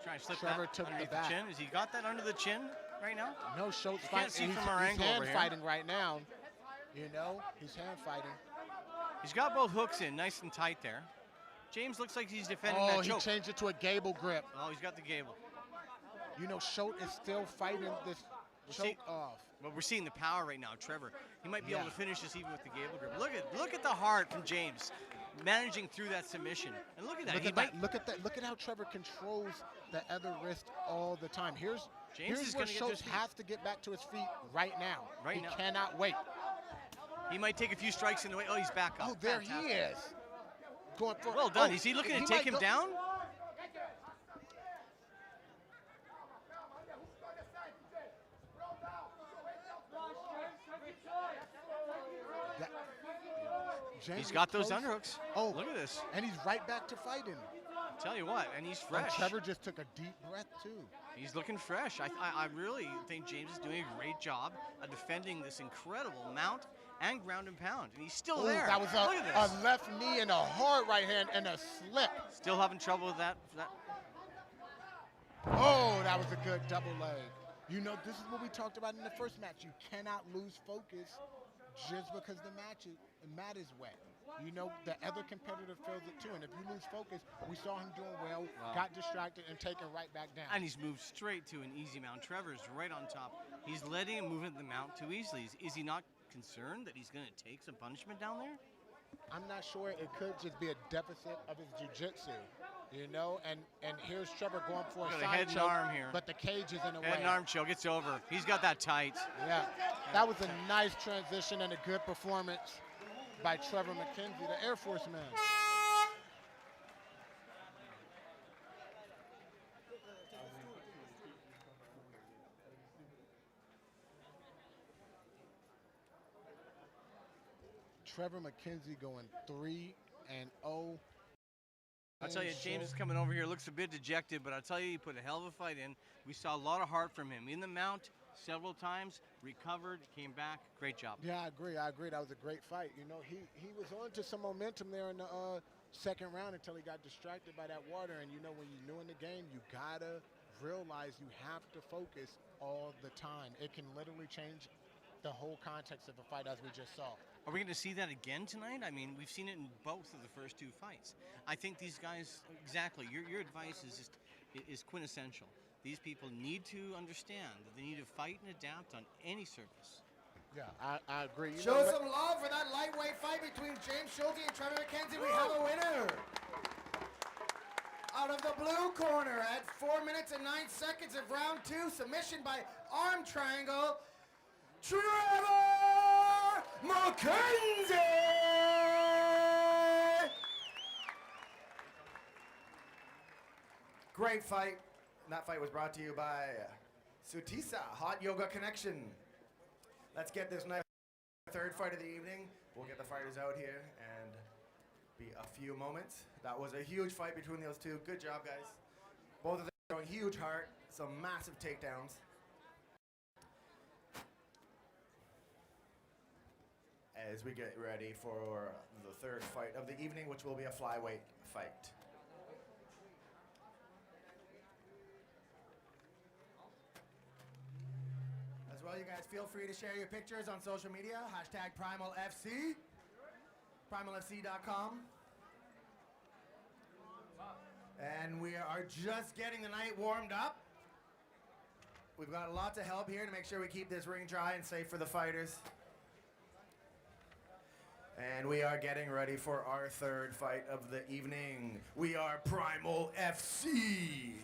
trying to slip Trevor that took underneath the back. chin. Has he got that under the chin right now? No, Schultz can't see from our angle hand over here. fighting right now. He's hand fighting. He's got both hooks in, nice and tight there. James looks like he's defending that choke. He changed it to a gable grip. Oh, he's got the gable. Schultz is still fighting this choke off. But we're seeing the power right now, Trevor. He might be able to finish this even with the gable grip. Look at the heart from James, managing through that submission. And look at that. Look at how Trevor controls the other wrist all the time. Here's where Schultz has to get back to his feet right now. He cannot wait. He might take a few strikes in the way. Oh, he's back up. Oh, there he is. Going for. Well done. Is he looking to take him down? He's got those underhooks. Oh, look at this. And he's right back to fighting. Tell you what, and he's fresh. And Trevor just took a deep breath, too. He's looking fresh. I really think James is doing a great job of defending this incredible mount and ground and pound. And he's still there. That was a left knee and a hard right hand and a slip. Still having trouble with that. Oh, that was a good double leg. This is what we talked about in the first match. You cannot lose focus just because the mat is wet. The other competitor feels it too. And if you lose focus, we saw him doing well, got distracted, and taken right back down. And he's moved straight to an easy mount. Trevor's right on top. He's letting him move into the mount too easily. Is he not concerned that he's going to take some punishment down there? I'm not sure. It could just be a deficit of his jiu-jitsu. And here's Trevor going for a side head and choke, arm here. But the cage is in the way. Head and arm choke, it's over. He's got that tight. Yeah, that was a nice transition and a good performance by Trevor McKenzie, the Air Force man. Trevor McKenzie going 3-0. I'll tell you, James is coming over here, looks a bit dejected, but I'll tell you, he put a hell of a fight in. We saw a lot of heart from him. In the mount, several times, recovered, came back. Great job. Yeah, I agree. That was a great fight. He was on to some momentum there in the second round until he got distracted by that water. And, when you're new in the game, you got to realize you have to focus all the time. It can literally change the whole context of the fight as we just saw. Are we going to see that again tonight? I mean, we've seen it in both of the first two fights. I think these guys, exactly, your advice is quintessential. These people need to understand that they need to fight and adapt on any surface. Yeah, I agree. Show some love for that lightweight fight between James Schulte and Trevor McKenzie. We have a winner. Out of the blue corner at 4 minutes and 9 seconds of round 2, submission by arm triangle, Trevor McKenzie! Great fight. And that fight was brought to you by Sutisa, Hot Yoga Connection. Let's get this nice third fight of the evening. We'll get the fighters out here and be a few moments. That was a huge fight between those two. Good job, guys. Both of them showing huge heart, some massive takedowns. As we get ready for the third fight of the evening, which will be a flyweight fight. well. You guys feel free to share your pictures on social media. Hashtag PrimalFC. PrimalFC.com. And we are just getting the night warmed up. We've got lots of help here to make sure we keep this ring dry and safe for the fighters. And we are getting ready for our third fight of the evening. We are Primal FC.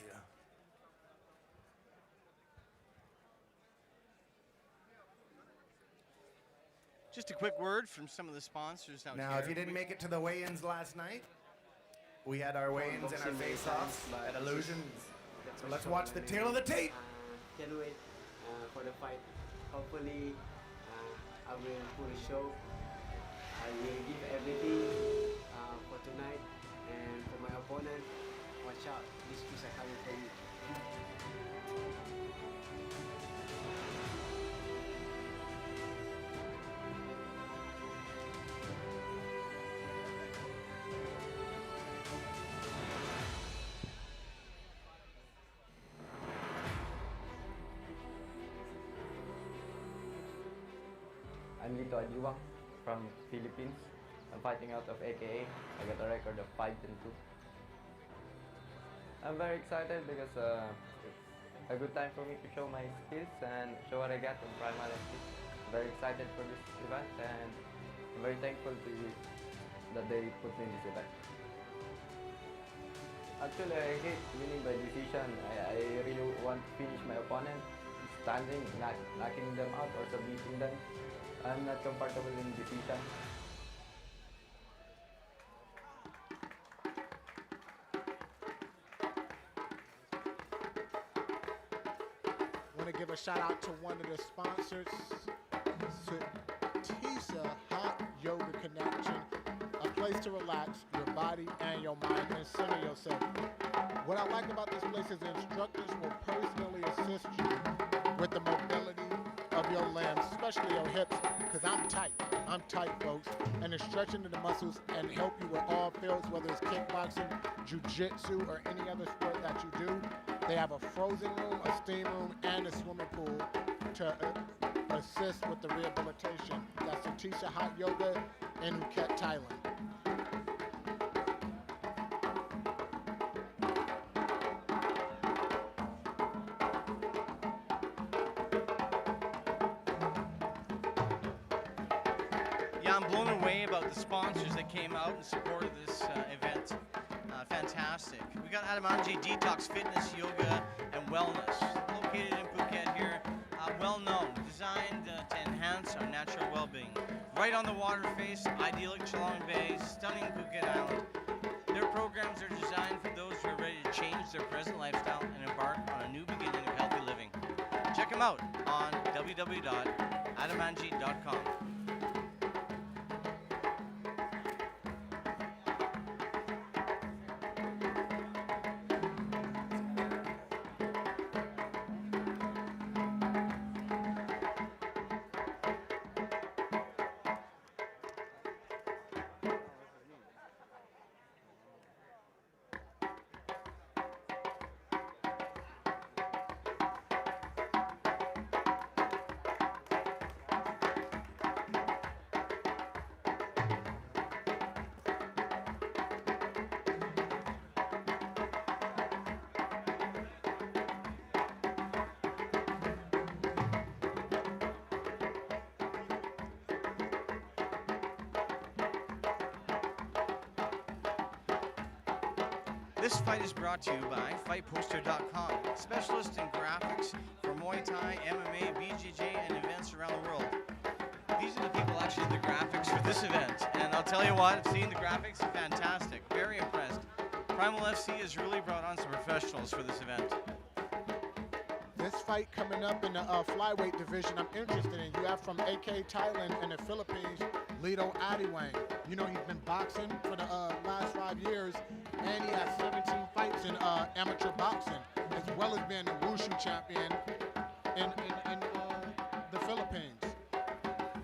Just a quick word from some of the sponsors out Now, here. if you didn't make it to the weigh-ins last night, we had our weigh-ins and our face-offs at Illusions. So let's watch the tail of the tape. Can't wait for the fight. Hopefully, I will pull a show. I will give everything for tonight, and for my opponent, watch out. These two are coming for you. I'm Lito Adiwang from Philippines. I'm fighting out of AKA. I got a record of 5-2. I'm very excited because it's a good time for me to show my skills and show what I got in Primal FC. I'm very excited for this event and I'm very thankful to you that they put me in this event. Actually, I hate winning by decision. I really want to finish my opponent, standing, knocking them out or submitting them. I'm not comfortable in decision. Want to give a shout out to one of the sponsors, Tisa Hot Yoga Connection, a place to relax your body and your mind and center yourself. What I like about this place is the instructors will personally assist you with the mobility of your limbs, especially your hips, because I'm tight, folks, and it's stretching to the muscles and help you with all fields, whether it's kickboxing, jiu-jitsu, or any other sport that you do. They have a frozen room, a steam room, and a swimming pool to assist with the rehabilitation. That's Satisha Hot Yoga in Phuket, Thailand. I'm blown away about the sponsors that came out and supported this event. Fantastic. We got Adamanji Detox Fitness, Yoga, and Wellness, located in Phuket here. Well known, designed to enhance our natural well-being. Right on the water face, idyllic Chalong Bay, stunning Phuket Island. Their programs are designed for those who are ready to change their present lifestyle and embark on a new beginning of healthy living. Check them out on www.adamanji.com. This fight is brought to you by FightPoster.com, specialist in graphics for Muay Thai, MMA, BJJ, and events around the world. These are the people actually did the graphics for this event, and I'll tell you what, seeing the graphics, fantastic, very impressed. Primal FC has really brought on some professionals for this event. This fight coming up in the flyweight division I'm interested in. You have from AK Thailand and the Philippines, Lito Adiwang. You know, he's been boxing for the last 5 years, and he has 17 fights in amateur boxing, as well as being the Wushu champion in the Philippines.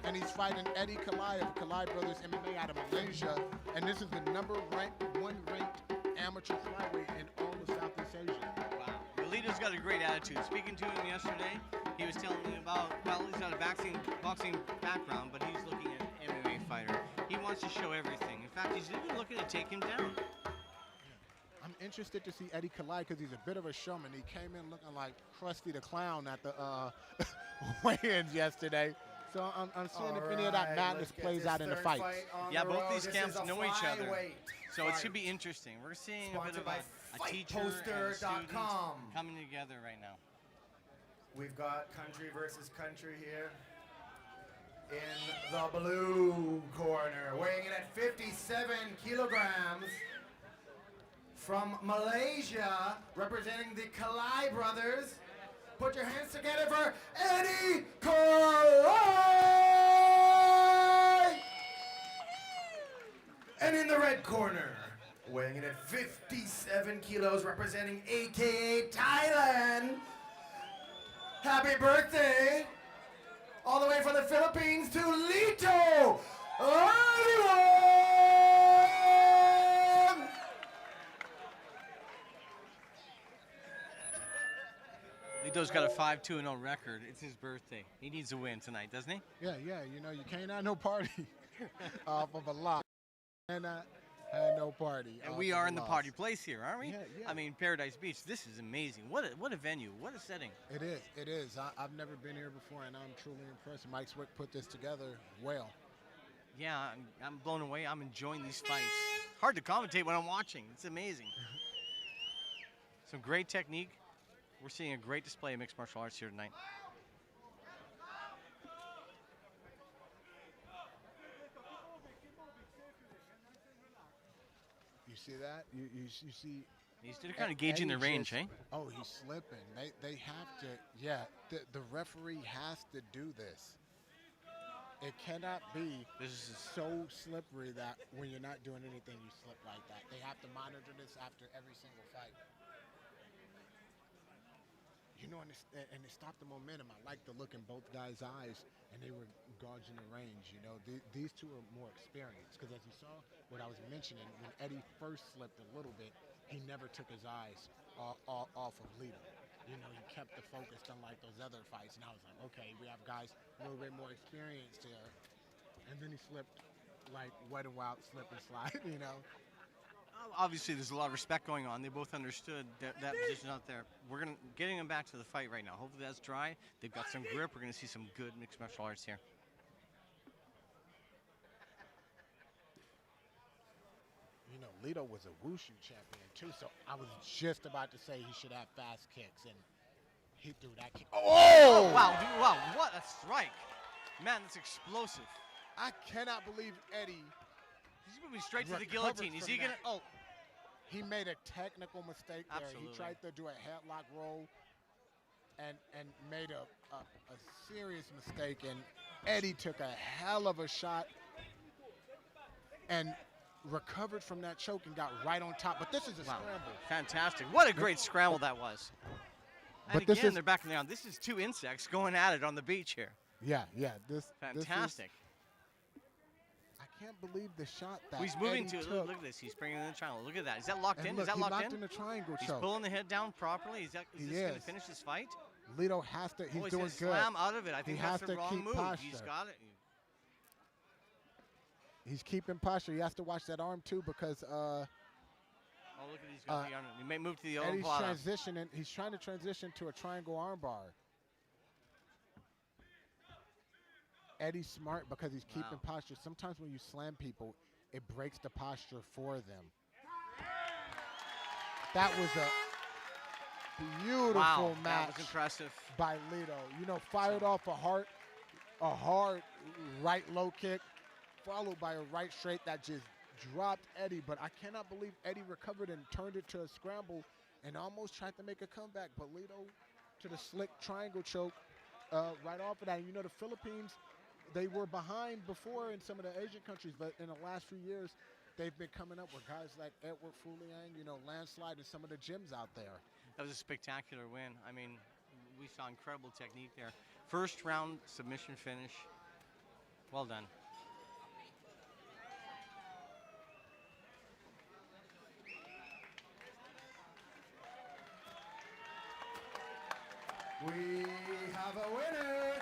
And he's fighting Eddie Kalai of Kalai Brothers MMA out of Malaysia, and this is the one ranked amateur flyweight in all of Southeast Asia. Wow. Lito's got a great attitude. Speaking to him yesterday, He was telling me about, well, he's got a boxing background, but he's looking at MMA fighter. He wants to show everything. In fact, he's even looking to take him down. I'm interested to see Eddie collide because he's a bit of a showman. He came in looking like Krusty the Clown at the weigh-ins yesterday. So I'm seeing if any of that madness plays out in the fight. Yeah, both these camps know each other. So it should be interesting. We're seeing a bit of a teacher and a student coming together right now. We've got country versus country here. In the blue corner, weighing in at 57 kilograms, from Malaysia, representing the Kalai brothers. Put your hands together for Eddie Kalai! And in the red corner, weighing in at 57 kilos, representing AKA Thailand. Happy birthday! All the way from the Philippines to Lito! Lito's got a 5-2-0 record. It's his birthday. He needs a win tonight, doesn't he? Yeah, you know, you can't have no party off of a lot. And had no party. And we are in the party place here, aren't we? Yeah. I mean, Paradise Beach, this is amazing. What a venue, what a setting. It is. I've never been here before, and I'm truly impressed. Mike Swick put this together well. Yeah, I'm blown away. I'm enjoying these fights. Hard to commentate when I'm watching. It's amazing. Some great technique. We're seeing a great display of mixed martial arts here tonight. You see that? You see. He's kind of gauging the range, eh? Oh, he's slipping. They have to. Yeah, the referee has to do this. It cannot be so slippery that when you're not doing anything, you slip like that. They have to monitor this after every single fight. You know, and it stopped the momentum. I like the look in both guys' eyes, and they were gauging the range. You know, these two are more experienced because, as you saw, what I was mentioning, when Eddie first slipped a little bit, he never took his eyes off of Lito. You know, he kept the focus, unlike those other fights. And I was like, okay, we have guys a little bit more experienced here. And then he slipped like Wet n Wild slip and slide. You know. Obviously, there's a lot of respect going on. They both understood that position out there. We're getting them back to the fight right now. Hopefully that's dry. They've got some grip. We're going to see some good mixed martial arts here. You know, Lito was a wushu champion too, so I was just about to say he should have fast kicks, and he threw that kick. Oh! Wow, dude, wow, what a strike. Man, that's explosive. I cannot believe Eddie. He's moving straight to the guillotine. Is he going to? Oh. He made a technical mistake there. Absolutely. He tried to do a headlock roll and made a serious mistake. And Eddie took a hell of a shot and recovered from that choke and got right on top. But this is a scramble. Fantastic. What a great scramble that was. And but again, they're backing down. This is two insects going at it on the beach here. Yeah. Fantastic. I can't believe the shot that he's moving Eddie to. took. Look at this. He's bringing in the triangle. Look at that. Is that locked in? Look, Is that locked in? in the triangle He's choke. pulling the head down properly. Is this going to finish this fight? Lito has to. He's doing good. Slam out of it. I think he that's has the to wrong keep move. posture. He's got it. He's keeping posture. He has to watch that arm too because. Oh, look at these guys. He may move to the Eddie's omoplata. transitioning. He's trying to transition to a triangle armbar. Eddie's smart because he's keeping posture. Sometimes when you slam people, it breaks the posture for them. That was a beautiful match. That was impressive by Lito. You know, fired off a hard right low kick, followed by a right straight that just dropped Eddie. But I cannot believe Eddie recovered and turned it to a scramble and almost tried to make a comeback. But Lito to the slick triangle choke right off of that. And you know, the Philippines, they were behind before in some of the Asian countries, but in the last few years, they've been coming up with guys like Edward Fulian, you know, landslide in some of the gyms out there. That was a spectacular win. I mean, we saw incredible technique there. First round submission finish. Well done. We have a winner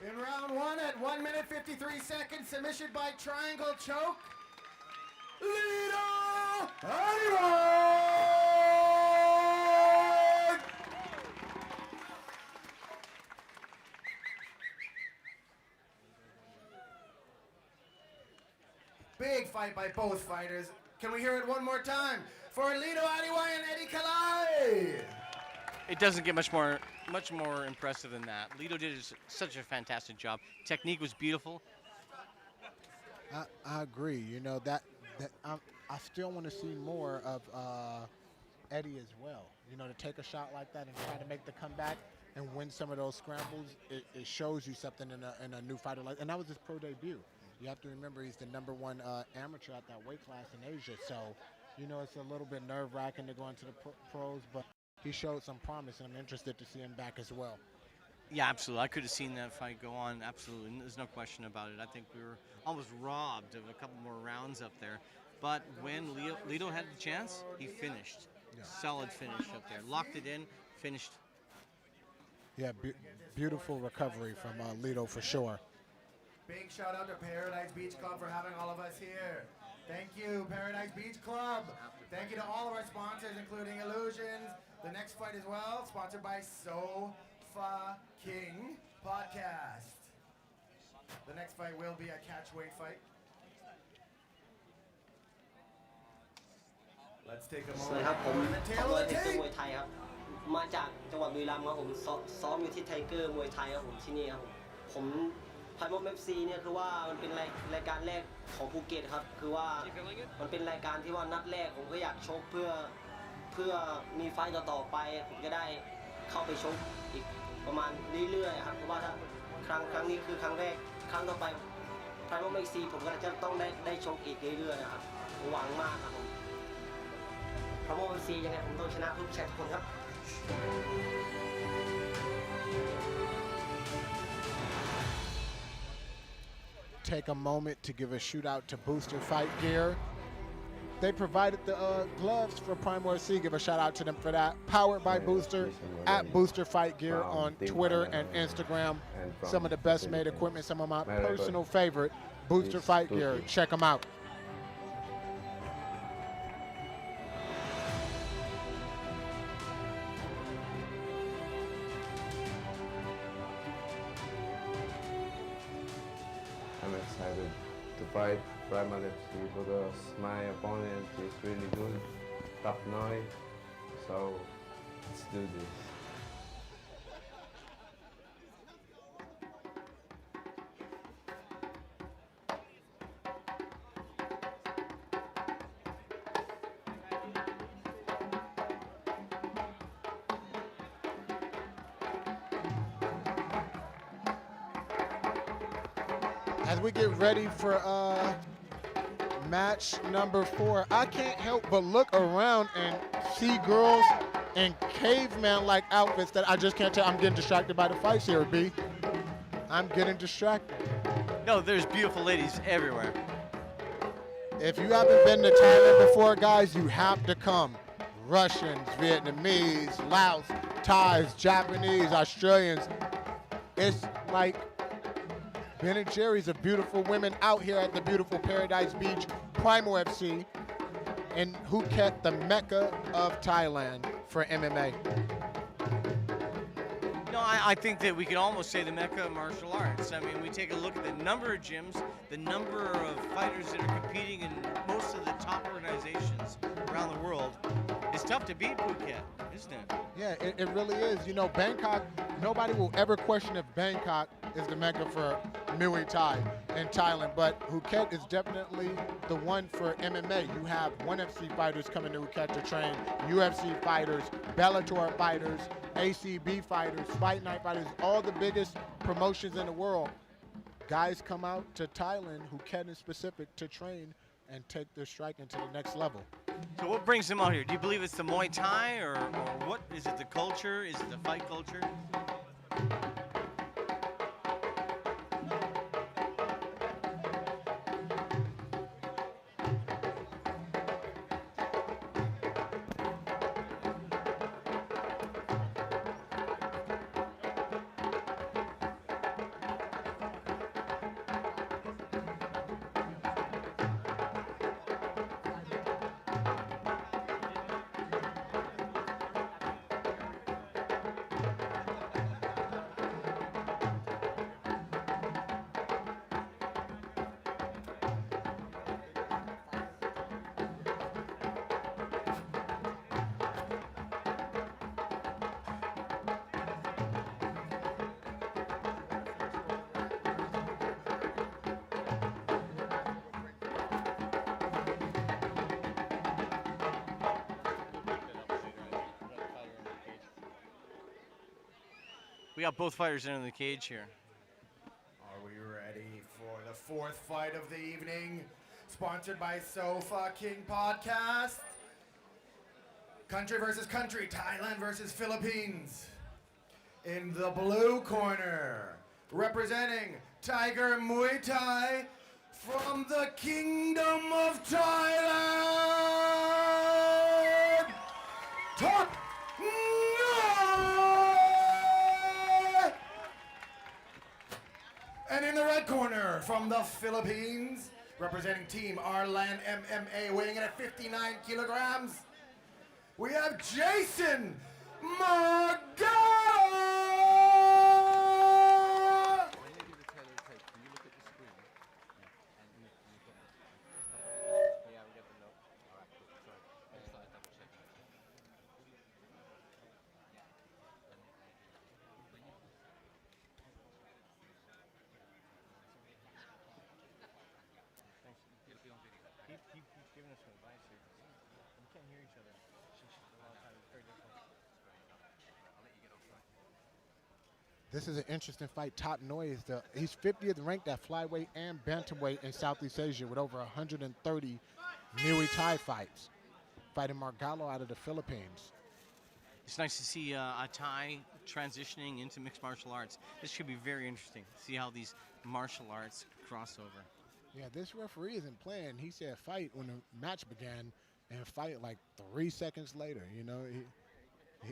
in round 1 at 1 minute 53 seconds. Submission by triangle choke. Lito Adiwan! Big fight by both fighters. Can we hear it one more time for Lito Adiwan and Eddie Kalai? It doesn't get much more impressive than that. Lito did such a fantastic job. Technique was beautiful. I agree. You know that I still want to see more of Eddie as well. You know, to take a shot like that and try to make the comeback and win some of those scrambles, it shows you something in a new fighter like. And that was his pro debut. You have to remember he's the #1 amateur at that weight class in Asia. So, you know, it's a little bit nerve-wracking to go into the pros, but he showed some promise, and I'm interested to see him back as well. Yeah, absolutely. I could have seen that fight go on. Absolutely. There's no question about it. I think we were almost robbed of a couple more rounds up there. But when Lito had the chance, he finished. Yeah. Solid finish up there. Locked it in, finished. Yeah, beautiful recovery from Lito for sure. Big shout out to Paradise Beach Club for having all of us here. Thank you, Paradise Beach Club. Thank you to all of our sponsors, including Illusions. The next fight as well, sponsored by Sofa King Podcast. The next fight will be a catchweight fight. Let's take a สวัสดี moment. ครับผม The ท็อป tail เบอ of ร์ the เทคเกอร์ tape. มวยไทยครับมาจากจังหวัดบุรีรัมย์ครับผมซ้อมอยู่ที่ไทเกอร์มวยไทยครับผมที่นี่ครับผมPrimal FC เนี่ยคือว่ามันเป็นรายการแรกของภูเก็ตครับคือว่ามันเป็นรายการที่ว่านัดแรกผมก็อยากชกเพื่อมีไฟต์ต่อไปผมจะได้เข้าไปชกอีกประมาณเรื่อยๆครับเพราะว่าถ้าครั้งนี้คือครั้งแรกครั้งต่อไป Primal FC ผมก็จะต้องได้ชกอีกเรื่อยๆครับหวังมากครับผม Primal FC ยังไงผมต้องชนะทุกแชททุกคนครับ Take a moment to give a shout out to Booster Fight Gear. They provided the gloves for Primal FC. Give a shout out to them for that. Powered by Booster at Booster Fight Gear on Twitter and Instagram. Some of the best made equipment, some of my personal favorite, Booster Fight Gear. Check them out. I'm excited to fight Primal FC because my opponent is really good, top notch, so let's do this. As we get ready for match number 4, I can't help but look around and see girls in caveman-like outfits that I just can't tell. I'm getting distracted by the fights here, B. I'm getting distracted. No, there's beautiful ladies everywhere. If you haven't been to Thailand before, guys, you have to come. Russians, Vietnamese, Laos, Thais, Japanese, Australians. It's like Ben & Jerry's of beautiful women out here at the beautiful Paradise Beach Primal FC in Phuket, the mecca of Thailand for MMA. No, I think that we could almost say the mecca of martial arts. I mean, we take a look at the number of gyms, the number of fighters that are competing in most of the top organizations around the world. It's tough to beat Phuket, isn't it? Yeah, it really is. You know, Bangkok, nobody will ever question if Bangkok is the mecca for Muay Thai in Thailand, but Phuket is definitely the one for MMA. You have ONE FC fighters coming to Phuket to train, UFC fighters, Bellator fighters, ACB fighters, Fight Night fighters, all the biggest promotions in the world. Guys come out to Thailand, Phuket in specific, to train and take their striking to the next level. So what brings them out here? Do you believe it's the Muay Thai or what? Is it the culture? Is it the fight culture? We got both fighters in the cage here. Are we ready for the fourth fight of the evening? Sponsored by Sofa King Podcast. Country versus country, Thailand versus Philippines. In the blue corner, representing Tiger Muay Thai from the Kingdom of Thailand, Top Noi! And in the red corner, from the Philippines, representing Team Arlan MMA, weighing in at 59 kilograms, we have Jason Margao! Keep giving us some advice here. We can't hear each other. A lot of times it's very difficult. This is an interesting fight. Top Noi is he's 50th ranked at flyweight and bantamweight in Southeast Asia with over 130 Muay Thai fights, fighting Margalo out of the Philippines. It's nice to see a Thai transitioning into mixed martial arts. This should be very interesting. See how these martial arts cross over. Yeah, this referee isn't playing. He said fight when the match began and fight like 3 seconds later. You know,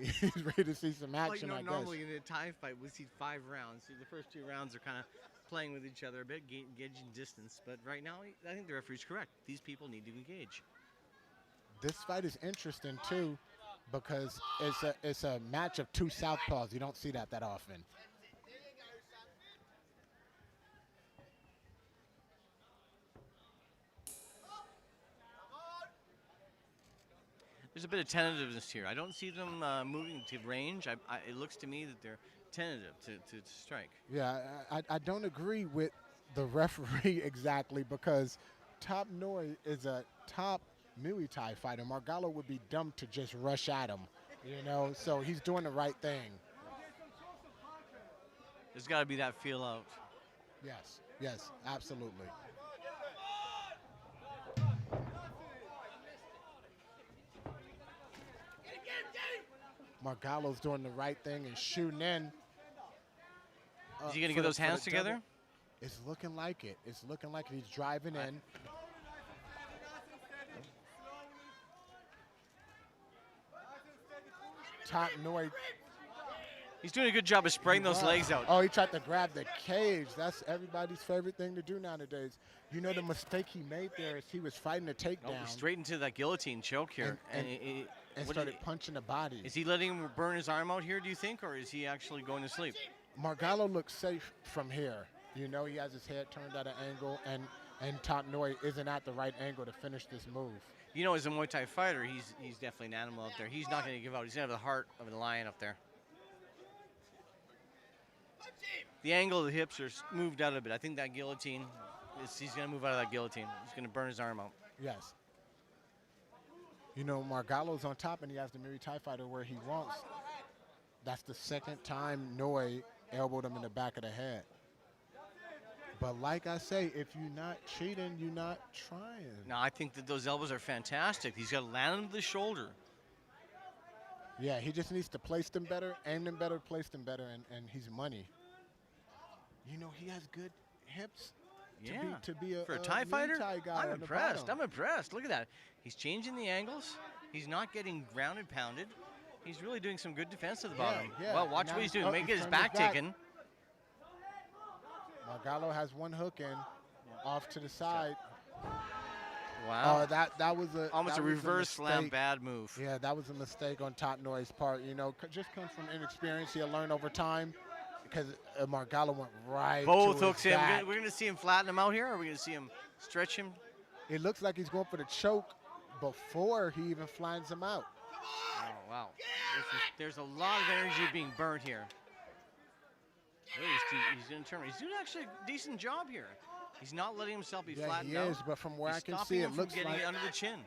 he's ready to see some action, Well, I guess. normally in a Thai fight, we see 5 rounds. So the first 2 rounds are kind of playing with each other a bit, gauging distance. But right now, I think the referee's correct. These people need to engage. This fight is interesting, too, because it's a match of 2 southpaws. You don't see that often. There's a bit of tentativeness here. I don't see them moving to range. It looks to me that they're tentative to strike. Yeah, I don't agree with the referee exactly, because Top Noi is a top Muay Thai fighter. Margalo would be dumb to just rush at him, you know, so he's doing the right thing. There's got to be that feel out. Yes, absolutely. Margalo's doing the right thing and shooting in. Is he going to get those hands together? It's looking like it. It's looking like he's driving in. Top Noi. He's doing a good job of spraying those legs out. Oh, he tried to grab the cage. That's everybody's favorite thing to do nowadays. You know, the mistake he made there is he was fighting a takedown. Straight into that guillotine choke here. And started punching the body. Is he letting him burn his arm out here, do you think, or is he actually going to sleep? Margalo looks safe from here. You know, he has his head turned at an angle, and Top Noi isn't at the right angle to finish this move. You know, as a Muay Thai fighter, he's definitely an animal up there. He's not going to give out. He's going to have the heart of a lion up there. The angle of the hips are moved out a bit. I think that guillotine, he's going to move out of that guillotine. He's going to burn his arm out. Yes. You know, Margalo's on top, and he has the Muay Thai fighter where he wants. That's the second time Noi elbowed him in the back of the head. But like I say, if you're not cheating, you're not trying. No, I think that those elbows are fantastic. He's got to land them to the shoulder. Yeah, he just needs to place them better, aim them better, place them better, and he's money. You know, he has good hips. Yeah, to be a Thai fighter, Thai guy I'm impressed. I'm impressed. Look at that. He's changing the angles. He's not getting ground and pounded. He's really doing some good defense to the bottom. Yeah. Well, watch what he's doing. Make his back taken. Margalo has one hook in, off to the side. Wow. That was almost a reverse slam, bad move. Yeah, that was a mistake on Top Noi's part. You know, just comes from inexperience. He'll learn over time. Because Margalo went right both to hooks his in. back. We're going to see him flatten him out here, or are we going to see him stretch him? It looks like he's going for the choke before he even flattens him out. Oh, wow. There's a lot of energy being burnt here. He's doing actually a decent job here. He's not letting himself be flattened out. He is, but from where I can stopping see, him it looks from getting like it under the chin.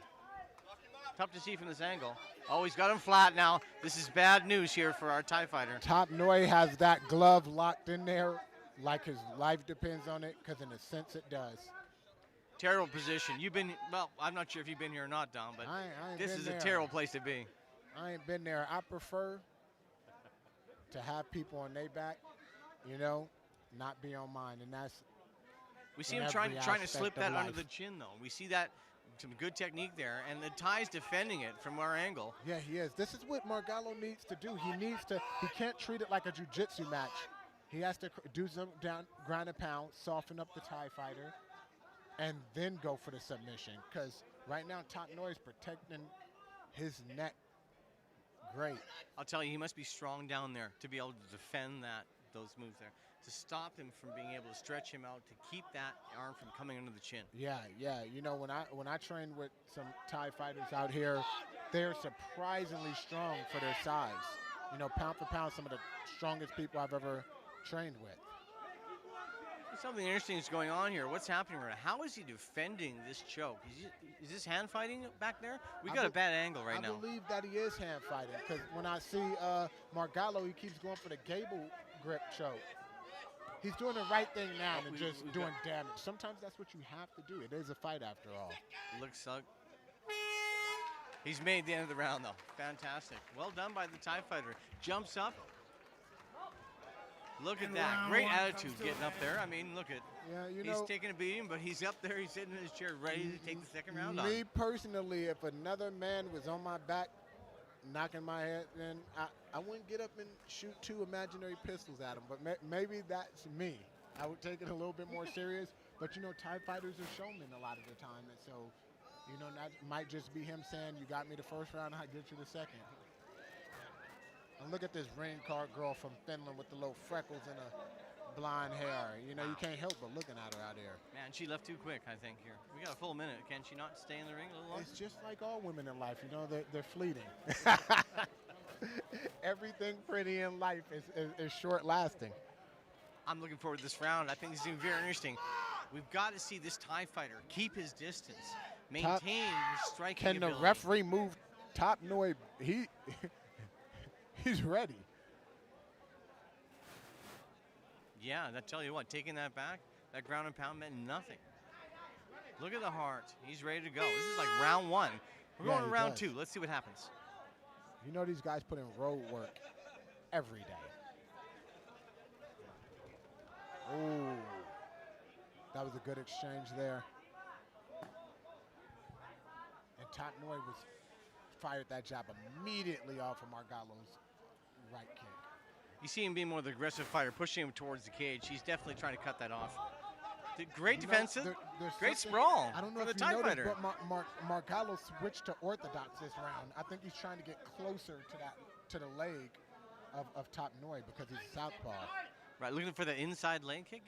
Tough to see from this angle. Oh, he's got him flat now. This is bad news here for our Thai fighter. Top Noi has that glove locked in there like his life depends on it, because in a sense it does. Terrible position. You've been, well, I'm not sure if you've been here or not, Don, but I ain't this been is there. a terrible place to be. I ain't been there. I prefer to have people on their back, you know, not be on mine, and that's. We see him trying to slip that under the chin, though. We see that, some good technique there, and the Thai's defending it from our angle. Yeah, he is. This is what Margallo needs to do. He can't treat it like a jiu-jitsu match. He has to do some ground and pound, soften up the Thai fighter, and then go for the submission. Because right now, Top Noi is protecting his neck great. I'll tell you, he must be strong down there to be able to defend those moves there, to stop him from being able to stretch him out, to keep that arm from coming under the chin. Yeah. You know, when I train with some Thai fighters out here, they're surprisingly strong for their size. You know, pound for pound, some of the strongest people I've ever trained with. Something interesting is going on here. What's happening right now? How is he defending this choke? Is this hand fighting back there? We got a bad angle right now. I believe that he is hand fighting, because when I see Margallo, he keeps going for the gable grip choke. He's doing the right thing now and just doing damage. Sometimes that's what you have to do. It is a fight after all. Looks like he's made the end of the round, though. Fantastic. Well done by the Thai fighter. Jumps up. Look at that. Great attitude getting up there. I mean, look at. Yeah, you he's know, taking a beating, but he's up there. He's sitting in his chair ready to take the second round on. Me personally, if another man was on my back knocking my head, then I wouldn't get up and shoot 2 imaginary pistols at him. But maybe that's me. I would take it a little bit more serious. But, you know, Thai fighters are showmen a lot of the time. And so, you know, that might just be him saying, you got me the first round, I'll get you the second. And look at this ring card girl from Finland with the little freckles and a blonde hair. You know, you can't help but looking at her out here. Man, she left too quick, I think, here. We got a full minute. Can she not stay in the ring a little longer? It's just like all women in life. You know, they're fleeting. Everything pretty in life is short-lasting. I'm looking forward to this round. I think this is going to be very interesting. We've got to see this Thai fighter keep his distance, maintain his striking ability. Can the referee move Top Noi? He's ready. Yeah, I tell you what, taking that back, that ground and pound meant nothing. Look at the heart. He's ready to go. This is like round 1. We're going to round 2. Let's see what happens. You know these guys put in road work every day. Oh, that was a good exchange there. And Top Noi fired that jab immediately off of Margallo's right kick. You see him being more of the aggressive fighter, pushing him towards the cage. He's definitely trying to cut that off. Great defensive, great sprawl I don't know for the if Thai you noticed, fighter. but Margallo switched to orthodox this round. I think he's trying to get closer to the leg of Top Noi because he's a southpaw. Right, looking for the inside leg kick.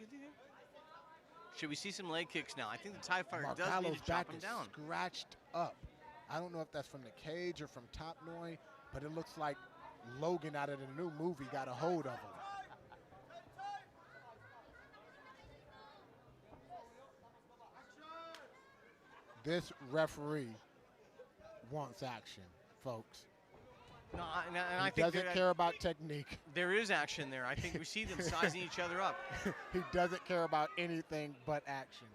Should we see some leg kicks now? I think the Thai fighter does need to chop him down. Scratched up. I don't know if that's from the cage or from Top Noi, but it looks like Logan out of the new movie got a hold of him. This referee wants action, folks. No, and I He think doesn't care about technique. There is action there. I think we see them sizing each other up. He doesn't care about anything but action.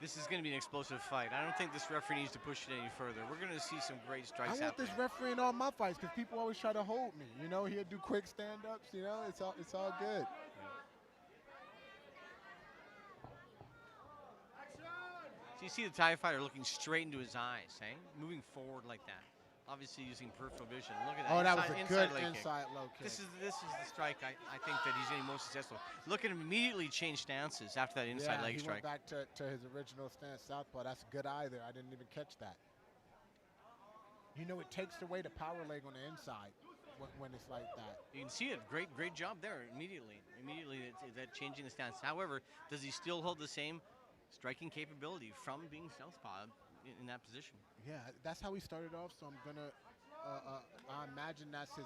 This is going to be an explosive fight. I don't think this referee needs to push it any further. We're going to see some great strikes I want happen. this referee in all my fights because people always try to hold me. You know, he'll do quick stand-ups. You know, it's all good. So you see the Thai fighter looking straight into his eyes, eh? Moving forward like that. Obviously using peripheral vision. Look at that. Oh, that was a good leg inside kick. low kick. This is the strike I think that he's getting most successful. Look at him immediately change stances after that inside leg strike. He went back to his original stance, southpaw. That's a good eye there. I didn't even catch that. You know, it takes away the power leg on the inside when it's like that. You can see it. Great job there immediately. Immediately that changing the stance. However, does he still hold the same striking capability from being southpaw in that position? Yeah, that's how he started off, so I'm going to I imagine that's his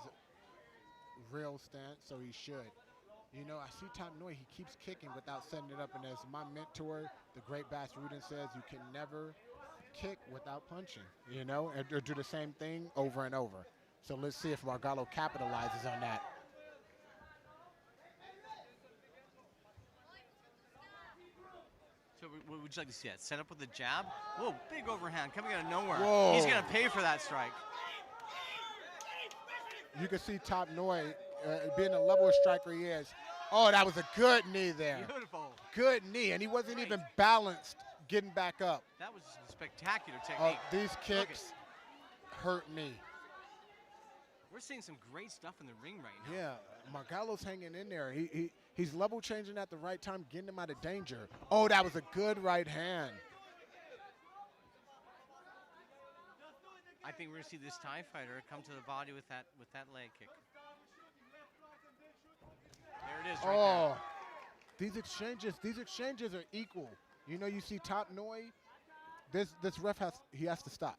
real stance, so he should. You know, I see Top Noi, he keeps kicking without setting it up, and as my mentor, the great Bas Rutten says, you can never kick without punching, you know, or do the same thing over and over. So let's see if Margallo capitalizes on that. So what would you like to see? That set up with the jab? Whoa, big overhand coming out of nowhere. Whoa. He's going to pay for that strike. You can see Top Noi being a level striker he is. Oh, that was a good knee there. Beautiful. Good knee, and he wasn't even balanced getting back up. That was a spectacular Oh, technique. these kicks hurt me. We're seeing some great stuff in the ring right now. Yeah, Margallo's hanging in there. He's level changing at the right time, getting him out of danger. Oh, that was a good right hand. I think we're going to see this Thai fighter come to the body with that leg kick. There it is right there. These exchanges are equal. You know, you see Top Noi, this ref has to stop.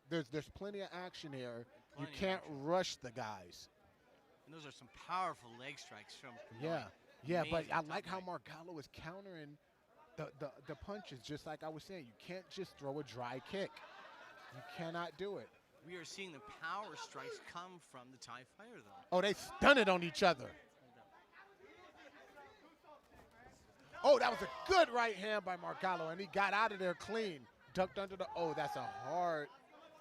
There's plenty of action here. You can't rush the guys. And those are some powerful leg strikes from Yeah, but I like how Margallo is countering the punches, just like I was saying. You can't just throw a dry kick. You cannot do it. We are seeing the power strikes come from the Thai fighter, though. Oh, they stunned on each other. Oh, that was a good right hand by Margallo, and he got out of there clean. Ducked under the, oh, that's a hard.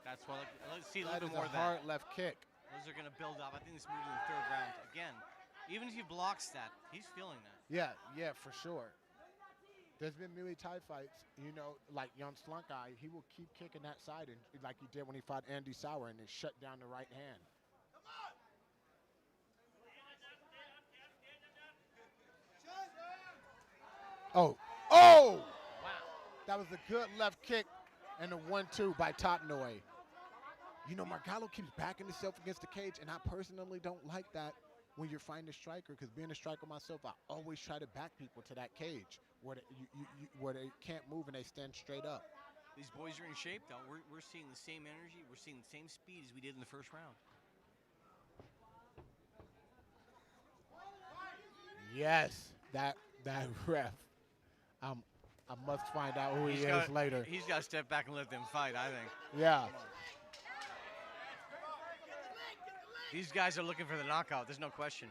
That's what, let's see a That little is bit more a of that. hard left kick. Those are going to build up. I think this moves in the third round. Again, even if he blocks that, he's feeling that. Yeah, for sure. There's been Muay Thai fights, you know, like Jan Slankai, he will keep kicking that side, and like he did when he fought Andy Sauer, and then shut down the right hand. Oh! Wow. That was a good left kick and a 1-2 by Top Noi. You know, Margallo keeps backing himself against the cage, and I personally don't like that when you're fighting a striker, because being a striker myself, I always try to back people to that cage where they can't move and they stand straight up. These boys are in shape, though. We're seeing the same energy. We're seeing the same speed as we did in the first round. Yes, that ref. I must find out who he is later. He's got to step back and let them fight, I think. Yeah. These guys are looking for the knockout. There's no question.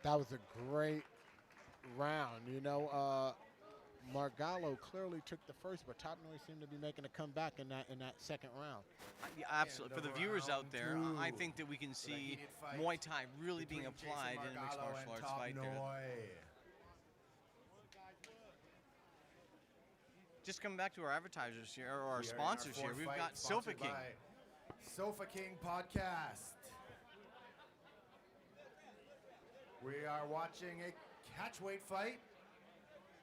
That was a great round. You know, Margallo clearly took the first, but Top Noi seemed to be making a comeback in that second round. Yeah, absolutely. For the viewers out there, I think that we can see Muay Thai really being applied in a mixed martial arts fight there. Just coming back to our advertisers here, or our sponsors here, we've got Sofa King. Sofa King podcast. We are watching a catchweight fight.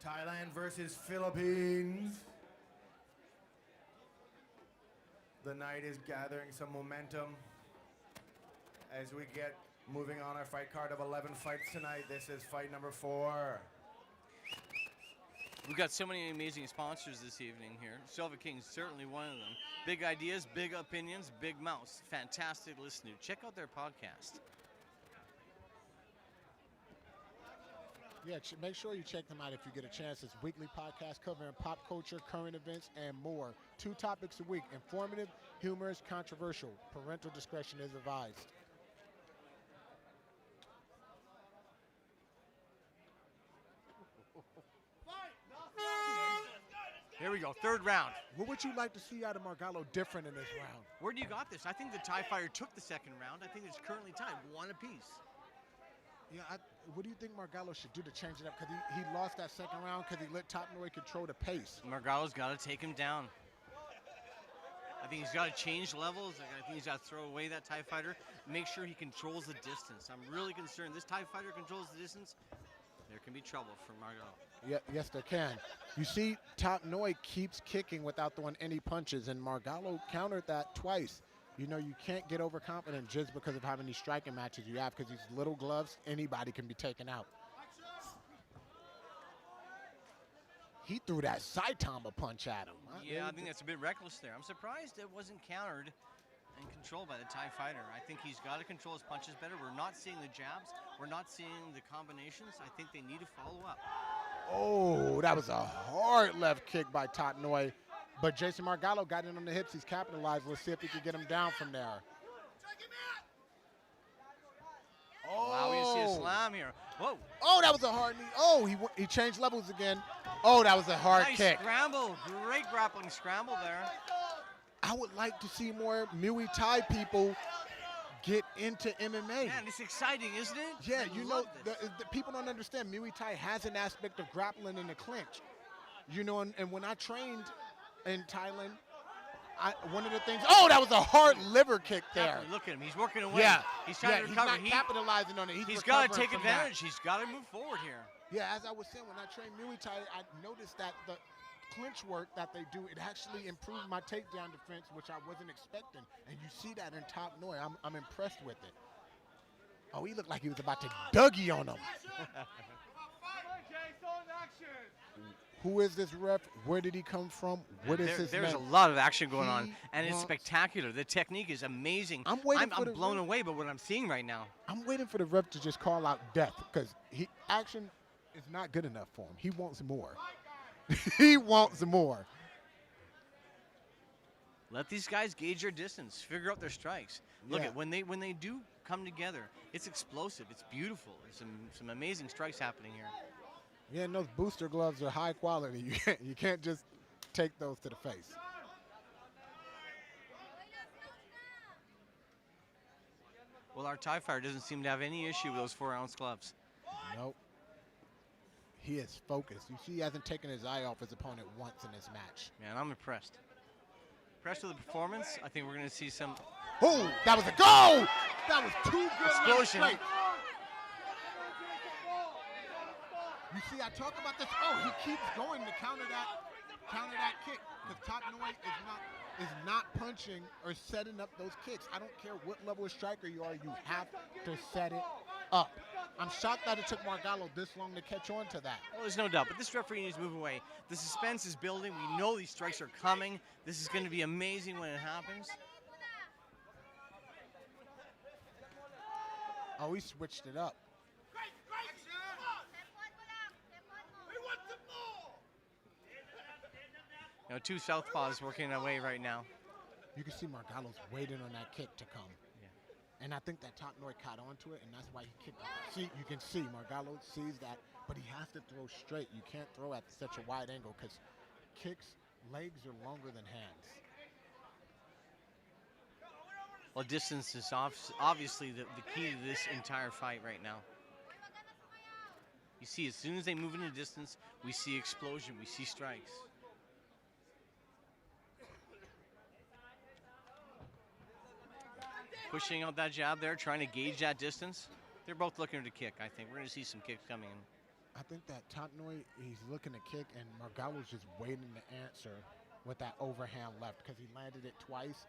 Thailand versus Philippines. The night is gathering some momentum as we get moving on our fight card of 11 fights tonight. This is fight number 4. We've got so many amazing sponsors this evening here. Sofa King is certainly one of them. Big ideas, big opinions, big mouths. Fantastic to listen to. Check out their podcast. Yeah, make sure you check them out if you get a chance. It's a weekly podcast covering pop culture, current events, and more. 2 topics a week: informative, humorous, controversial. Parental discretion is advised. Here we go, third round. What would you like to see out of Margallo different in this round? Where do you got this? I think the Thai fighter took the second round. I think it's currently tied 1 apiece. Yeah, what do you think Margallo should do to change it up? Because he lost that second round because he let Top Noi control the pace. Margallo's got to take him down. I think he's got to change levels. I think he's got to throw away that Thai fighter, make sure he controls the distance. I'm really concerned. This Thai fighter controls the distance, there can be trouble for Margallo. Yeah, yes, there can. You see, Top Noi keeps kicking without throwing any punches, and Margallo countered that twice. You know, you can't get overconfident just because of how many striking matches you have, because these little gloves, anybody can be taken out. He threw that Saitama punch at him. Yeah, I think that's a bit reckless there. I'm surprised it wasn't countered and controlled by the Thai fighter. I think he's got to control his punches better. We're not seeing the jabs. We're not seeing the combinations. I think they need to follow up. Oh, that was a hard left kick by Tatnoi. But Jason Margallo got in on the hips. He's capitalized. Let's see if he can get him down from there. Oh, wow, we see a slam here. Whoa. Oh, that was a hard knee. Oh, he changed levels again. Oh, that was a hard nice kick. Scramble. Great grappling scramble there. I would like to see more Muay Thai people get into MMA. Man, it's exciting, isn't it? Yeah, I you know, love this. the people don't understand. Muay Thai has an aspect of grappling in the clinch. You know, and when I trained in Thailand, one of the things, oh, that was a hard liver kick there. Definitely. Look at him. He's working away. Yeah. He's trying to recover. He's not capitalizing on it. He's got to take advantage. He's got to move forward here. Yeah, as I was saying, when I trained Muay Thai, I noticed that the clinch work that they do, it actually improved my takedown defense, which I wasn't expecting. And you see that in Top Noi. I'm impressed with it. Oh, he looked like he was about to Dougie on him. Who is this ref? Where did he come from? What is his There's name? a lot of action going on, and it's spectacular. The technique is amazing. I'm blown away by what I'm seeing right now. I'm waiting for the ref to just call out death, because action is not good enough for him. He wants more. He wants more. Let these guys gauge their distance, figure out their strikes. Look at when they do come together, it's explosive. It's beautiful. There's some amazing strikes happening here. Yeah, and those booster gloves are high quality. You can't just take those to the face. Well, our Thai fighter doesn't seem to have any issue with those 4-ounce gloves. Nope. He is focused. You see, he hasn't taken his eye off his opponent once in this match. Man, I'm impressed. Impressed with the performance. I think we're going to see some. Oh, that was a goal! That was two good explosion. Straight. You see, I talk about this. Oh, he keeps going to counter that kick, because Top Noi is not punching or setting up those kicks. I don't care what level of striker you are, you have to set it up. I'm shocked that it took Margallo this long to catch on to that. Well, there's no doubt, but this referee needs to move away. The suspense is building. We know these strikes are coming. This is going to be amazing when it happens. Oh, he switched it up. You know, two southpaws working away right now. You can see Margallo's waiting on that kick to come. Yeah. And I think that Top Noi caught onto it, and that's why he kicked it. See, you can see Margallo sees that, but he has to throw straight. You can't throw at such a wide angle, because legs are longer than hands. Well, distance is obviously the key to this entire fight right now. You see, as soon as they move into distance, we see explosion, we see strikes. Pushing out that jab there, trying to gauge that distance. They're both looking to kick, I think. We're going to see some kicks coming in. I think that Top Noi, he's looking to kick, and Margallo's just waiting to answer with that overhand left, because he landed it twice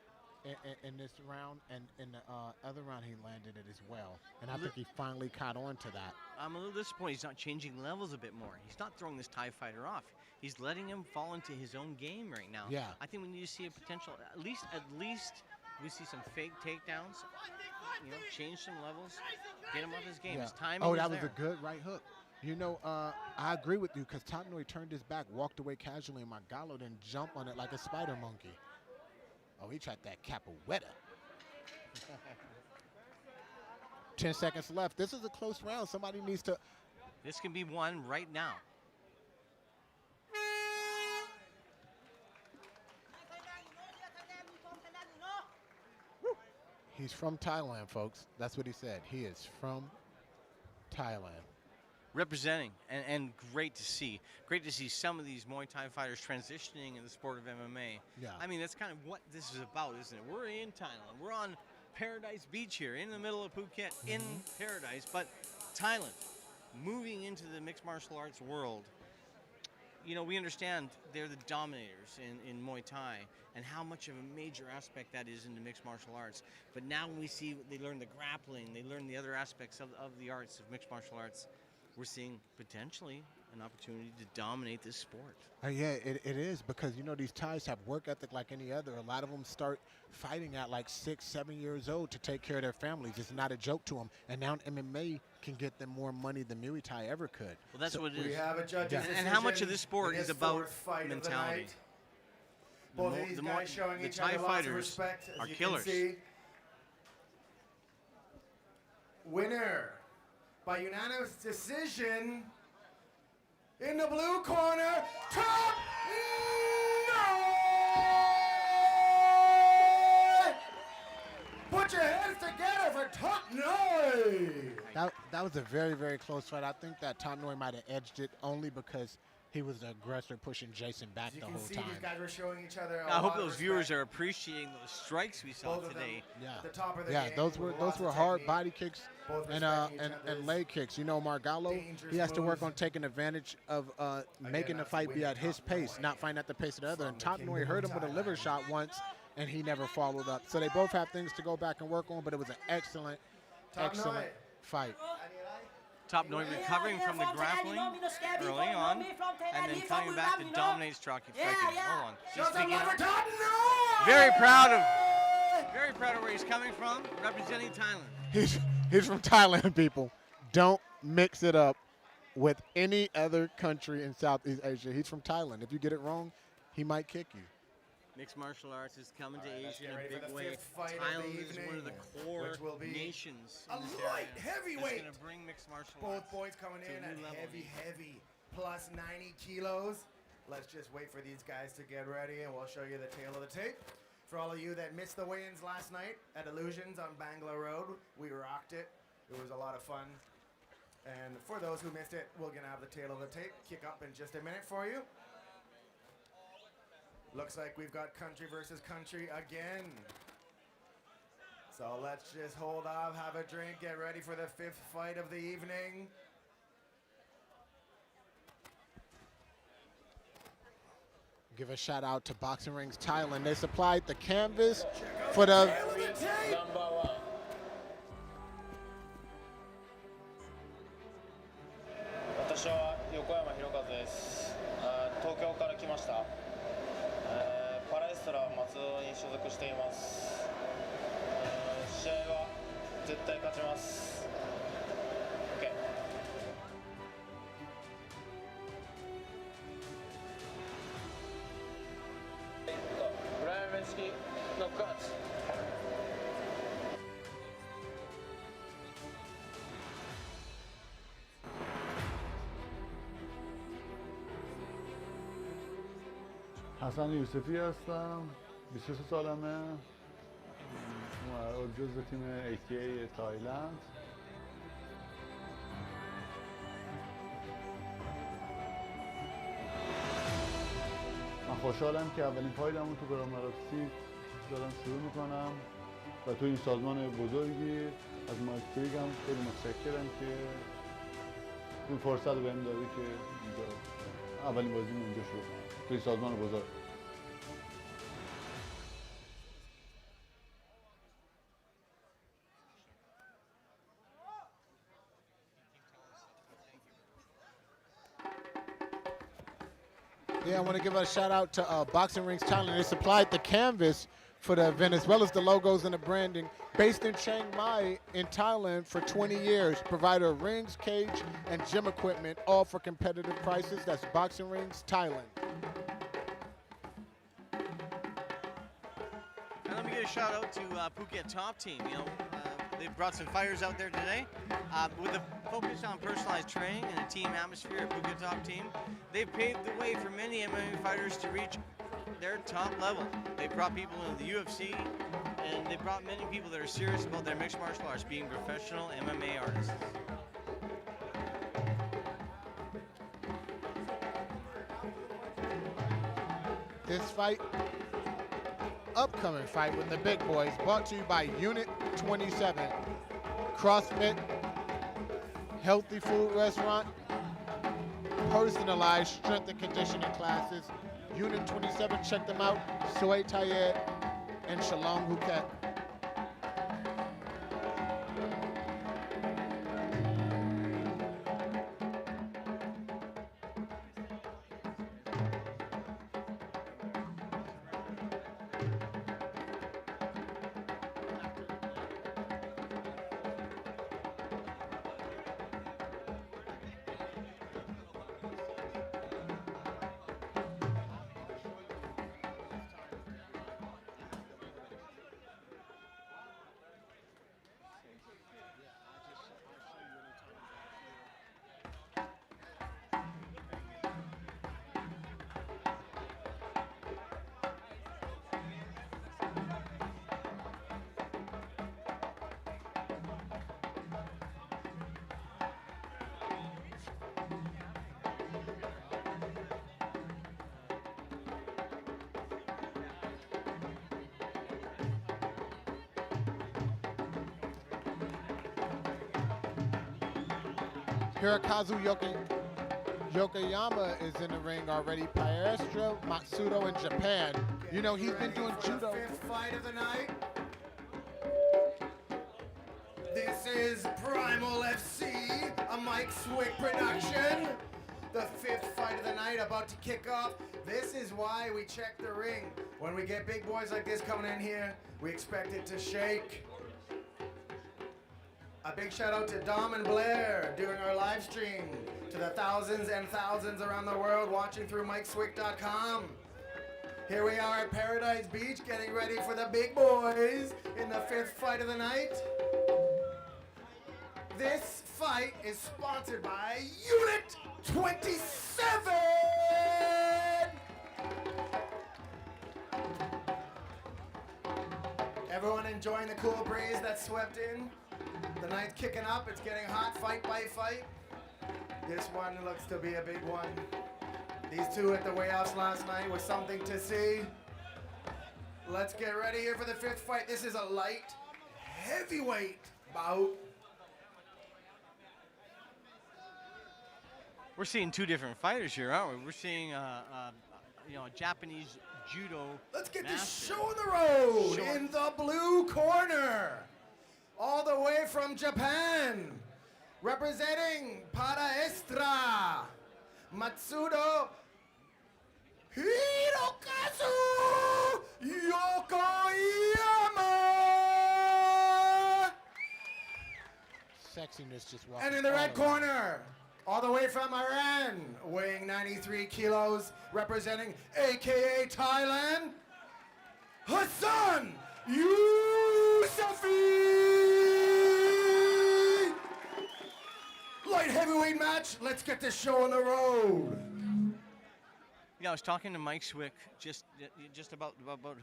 in this round, and in the other round he landed it as well. And I think he finally caught on to that. I'm a little disappointed he's not changing levels a bit more. He's not throwing this Thai fighter off. He's letting him fall into his own game right now. Yeah. I think we need to see a potential, at least we see some fake takedowns, you know, change some levels, get him off his game. Yeah. His timing Oh, is that was there. a good right hook. You know, I agree with you, because Top Noi turned his back, walked away casually, and Margallo didn't jump on it like a spider monkey. Oh, he tried that capoeira. 10 seconds left. This is a close round. Somebody needs to. This can be won right now. He's from Thailand, folks. That's what he said. He is from Thailand. Representing, and great to see. Great to see some of these Muay Thai fighters transitioning in the sport of MMA. Yeah. I mean, that's kind of what this is about, isn't it? We're in Thailand. We're on Paradise Beach here, in the middle of Phuket, in paradise. But Thailand, moving into the mixed martial arts world. You know, we understand they're the dominators in Muay Thai, and how much of a major aspect that is in the mixed martial arts. But now when we see they learn the grappling, they learn the other aspects of the arts of mixed martial arts, we're seeing potentially an opportunity to dominate this sport. Yeah, it is, because, you know, these Thais have work ethic like any other. A lot of them start fighting at like 6, 7 years old to take care of their families. It's not a joke to them. And now MMA can get them more money than Muay Thai ever could. Well, that's what it is. We have a judge's decision. And how much of this sport in is his about fourth fight of the mentality? night. Both of these guys showing the each Thai other lots of fighters respect, as are you killers. can see. Winner by unanimous decision in the blue corner, Top Noi! Put your hands together for Top Noi! That was a very, very close fight. I think that Top Noi might have edged it only because he was the aggressor pushing Jason back the whole time. You can see these guys were showing each other a I hope lot of those viewers respect. are appreciating those strikes we saw Both of them today. at the top of the Yeah, game those with were lots of hard technique. body kicks Both and respecting each other's leg kicks. You know, Margallo, he dangerous has to work moves. on taking advantage of making the that's fight be winning at his Top pace, Noi not fighting at the pace of the other. from And the Top Noi Kingdom hurt of him with a liver Thailand. shot once, and he never followed up. So they both have things to go back and work on, but it was an excellent, Top excellent Noi. fight. Top Noi recovering from the grappling early on, and then coming back to dominate striking. Hold on. He's speaking up. Very proud of where he's coming from, representing Thailand. He's from Thailand, people. Don't mix it up with any other country in Southeast Asia. He's from Thailand. If you get it wrong, he might kick you. Mixed martial arts is coming to let's Asia get in a ready for big the way. fifth fight of the Thailand is one of the evening, core which will be nations a in this light area. heavyweight. It's going to bring mixed martial Both arts boys coming to in a at new level. heavy, plus 90 kilos. Let's just wait for these guys to get ready, and we'll show you the tail of the tape. For all of you that missed the weigh-ins last night at Illusions on Bangla Road, we rocked it. It was a lot of fun. And for those who missed it, we're going to have the tail of the tape kick up in just a minute for you. Looks like we've got country versus country again. So let's just hold off, have a drink, get ready for the fifth fight of the evening. Give a shout out to Boxing Rings Thailand. They supplied the canvas for the Number one. 私は横山弘和です。東京から来ました。パラエストラ松戸に所属しています。試合は絶対勝ちます。OK。プライム式ノックアウト。حسن یوسفی هستم 23 سالمه جزو تیم ATA تایلند من خوشحالم که اولین فایلمو تو پرایمال FC دارم شروع میکنم و تو این سازمان بزرگی از مایک هم خیلی متشکرم که این فرصت رو بهم داده که اینجا اولین بازیمو اینجا شروع کنم تو این سازمان بزرگ. Yeah, I want to give a shout out to Boxing Rings Thailand. They supplied the canvas for the event as well as the logos and the branding. Based in Chiang Mai in Thailand for 20 years. Provider of rings, cage, and gym equipment, all for competitive prices. That's Boxing Rings Thailand. And let me give a shout out to Phuket Top Team. You know, they brought some fighters out there today. With the focus on personalized training and a team atmosphere at Phuket Top Team, they've paved the way for many MMA fighters to reach their top level. They brought people into the UFC, and they brought many people that are serious about their mixed martial arts, being professional MMA artists. This fight, upcoming fight with the big boys, brought to you by Unit 27, CrossFit, healthy food restaurant, personalized strength and conditioning classes. Unit 27, check them out, Soy Tayed and Shalom Phuket. Hirokazu Yokoyama is in the ring already. Maestro Matsudo in Japan. You know, he's been doing judo. Fifth fight of the night. This is Primal FC, a Mike Swick production. The fifth fight of the night about to kick off. This is why we check the ring. When we get big boys like this coming in here, we expect it to shake. A big shout out to Dom and Blair doing our live stream. To the thousands and thousands around the world watching through MikeSwick.com. Here we are at Paradise Beach getting ready for the big boys in the fifth fight of the night. This fight is sponsored by Unit 27! Everyone enjoying the cool breeze that swept in? The night's kicking up, it's getting hot, fight by fight. This one looks to be a big one. These two at the weigh-offs last night was something to see. Let's get ready here for the fifth fight. This is a light heavyweight bout. We're seeing two different fighters here, aren't we? We're seeing a Japanese judo. Let's get master. this show on the road in the blue corner. All the way from Japan, representing Para Estra, Matsudo Hirokazu Yokoyama. Sexiness just walking. And in the red corner, all the way from Iran, weighing 93 kilos, representing AKA Thailand, Hassan Yousafi. Light heavyweight match. Let's get this show on the road. Yeah, I was talking to Mike Swick just about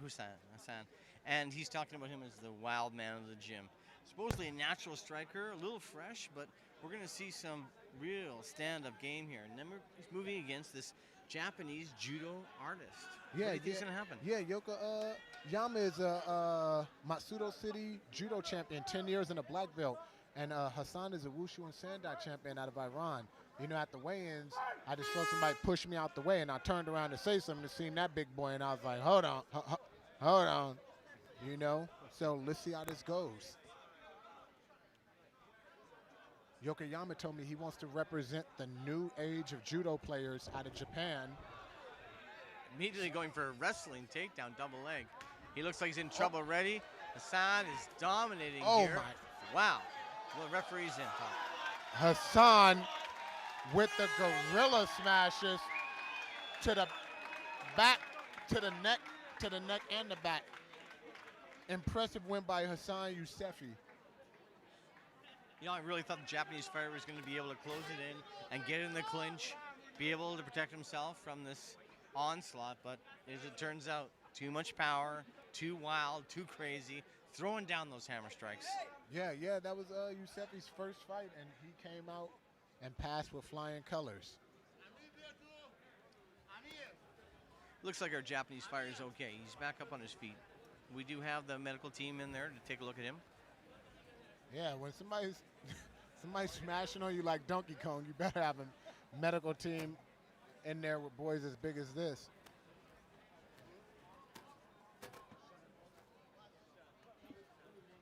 Hassan, and he's talking about him as the wild man of the gym. Supposedly a natural striker, a little fresh, but we're going to see some real stand-up game here. And then he's moving against this Japanese judo artist. Yeah, what do you think's going to happen? Yeah, Yokoyama is a Matsudo City judo champion, 10 years in a black belt. And Hassan is a Wushu and Sandai champion out of Iran. You know, at the weigh-ins, I just felt somebody push me out the way, and I turned around to say something to see that big boy, and I was like, hold on. You know? So let's see how this goes. Yokoyama told me he wants to represent the new age of judo players out of Japan. Immediately going for a wrestling takedown, double leg. He looks like he's in trouble already. Hassan is dominating here. Wow. Well, the referee's in. Hassan with the gorilla smashes to the back, to the neck and the back. Impressive win by Hassan Yousafi. You know, I really thought the Japanese fighter was going to be able to close it in and get in the clinch, be able to protect himself from this onslaught, but as it turns out, too much power, too wild, too crazy, throwing down those hammer strikes. Yeah, that was Yousafi's first fight, and he came out and passed with flying colors. Looks like our Japanese fighter is okay. He's back up on his feet. We do have the medical team in there to take a look at him. Yeah, when somebody's smashing on you like Donkey Kong, you better have a medical team in there with boys as big as this.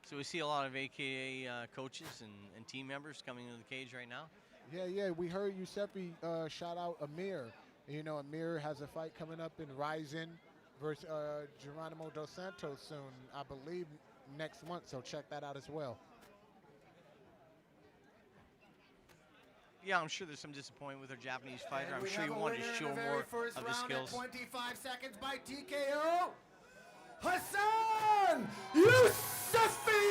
So we see a lot of AKA coaches and team members coming into the cage right now. Yeah, we heard Yousafi shout out Amir. You know, Amir has a fight coming up in Ryzen versus Geronimo Dos Santos soon, I believe next month, so check that out as well. Yeah, I'm sure there's some disappointment with our Japanese fighter. I'm sure he wanted to show more of his skills. 25 seconds by TKO. Hassan Yousafi!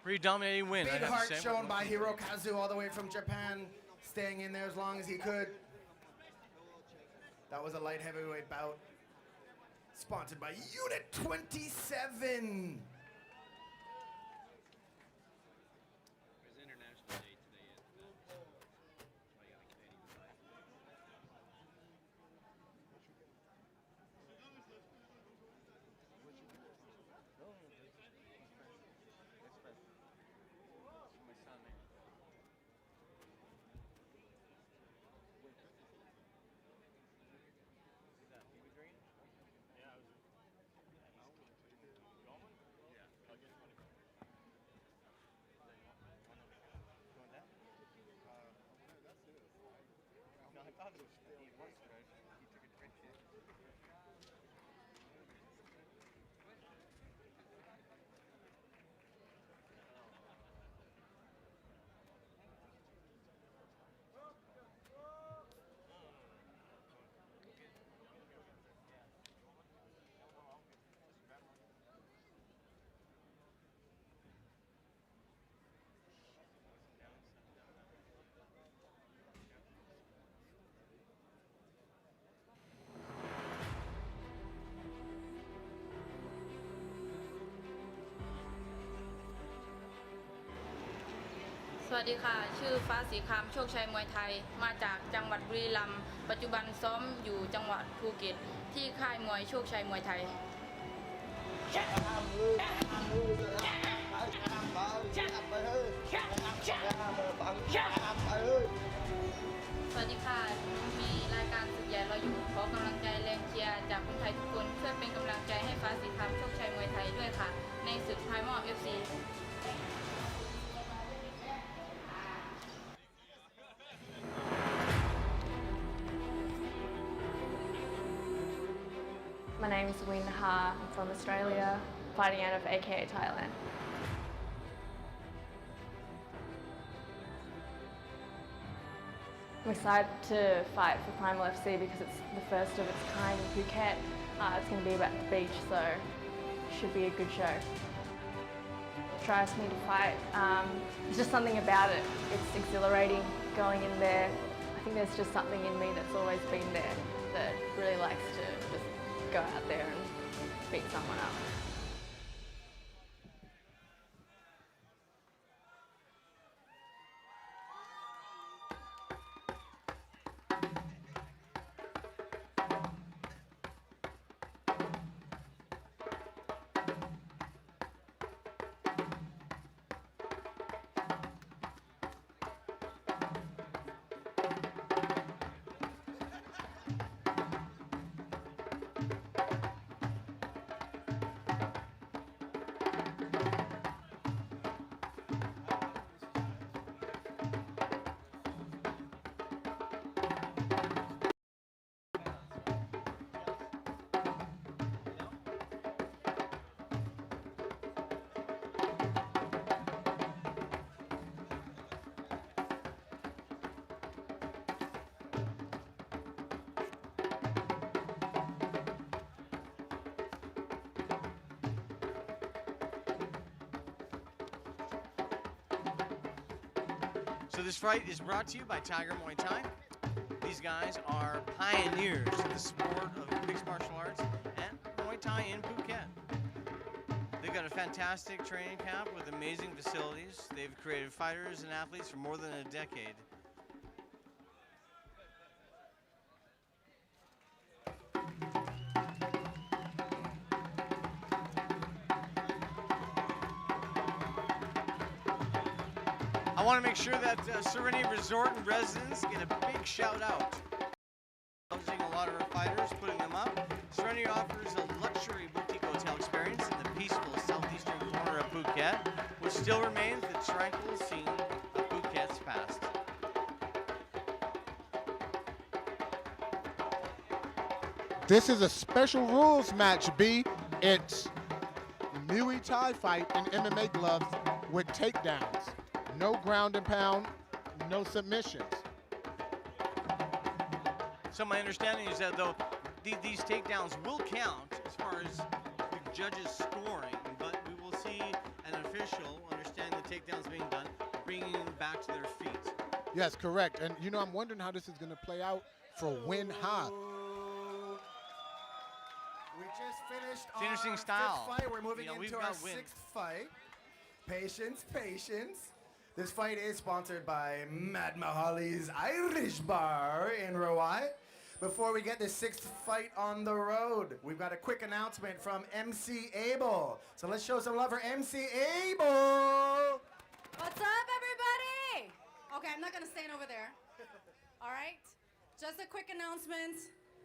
Pretty dominating win. Big heart shown by Hirokazu all the way from Japan, staying in there as long as he could. That was a light heavyweight bout, sponsored by Unit 27. วัสดีค่ะชื่อฟ้าสีคำโชคชัยมวยไทยมาจากจังหวัดบุรีรัมย์ปัจจุบันซ้อมอยู่จังหวัดภูเก็ตที่ค่ายมวยโชคชัยมวยไทยสวัสดีค่ะมีรายการสุดใหญ่เราอยู่ขอกำลังใจแรงเชียร์จากคนไทยทุกคนช่วยเป็นกำลังใจให้ฟ้าสีคำโชคชัยมวยไทยด้วยค่ะในศึก Primal FC My name is Win Ha. I'm from Australia, fighting out of AKA Thailand. I'm excited to fight for Primal FC because it's the first of its kind in Phuket. It's going to be about the beach, so it should be a good show. What drives me to fight? There's just something about it. It's exhilarating going in there. I think there's just something in me that's always been there that really likes to just go out there and beat someone up. So this fight is brought to you by Tiger Muay Thai. These guys are pioneers of the sport of mixed martial arts and Muay Thai in Phuket. They've got a fantastic training camp with amazing facilities. They've created fighters and athletes for more than a decade. I want to make sure that Serenity Resort and residents get a big shout out. Housing a lot of our fighters, putting them up. Serenity offers a luxury boutique hotel experience in the peaceful southeastern corner of Phuket, which still remains the tranquil scene of Phuket's past. This is a special rules match, B. It's Muay Thai fight in MMA gloves with takedowns. No ground and pound, no submissions. So my understanding is that though these takedowns will count as far as the judges scoring, but we will see an official understanding the takedowns being done, bringing them back to their feet. Yes, correct. And you know, I'm wondering how this is going to play out for Win Ha. We just finished It's interesting our style. fifth fight. We're moving we've into got our Win. sixth fight. Patience, patience. This fight is sponsored by Mad Mahali's Irish Bar in Rawai. Before we get the sixth fight on the road, we've got a quick announcement from MC Abel. So let's show some love for MC Abel. What's up, everybody? Okay, I'm not gonna stand over there. All right, just a quick announcement.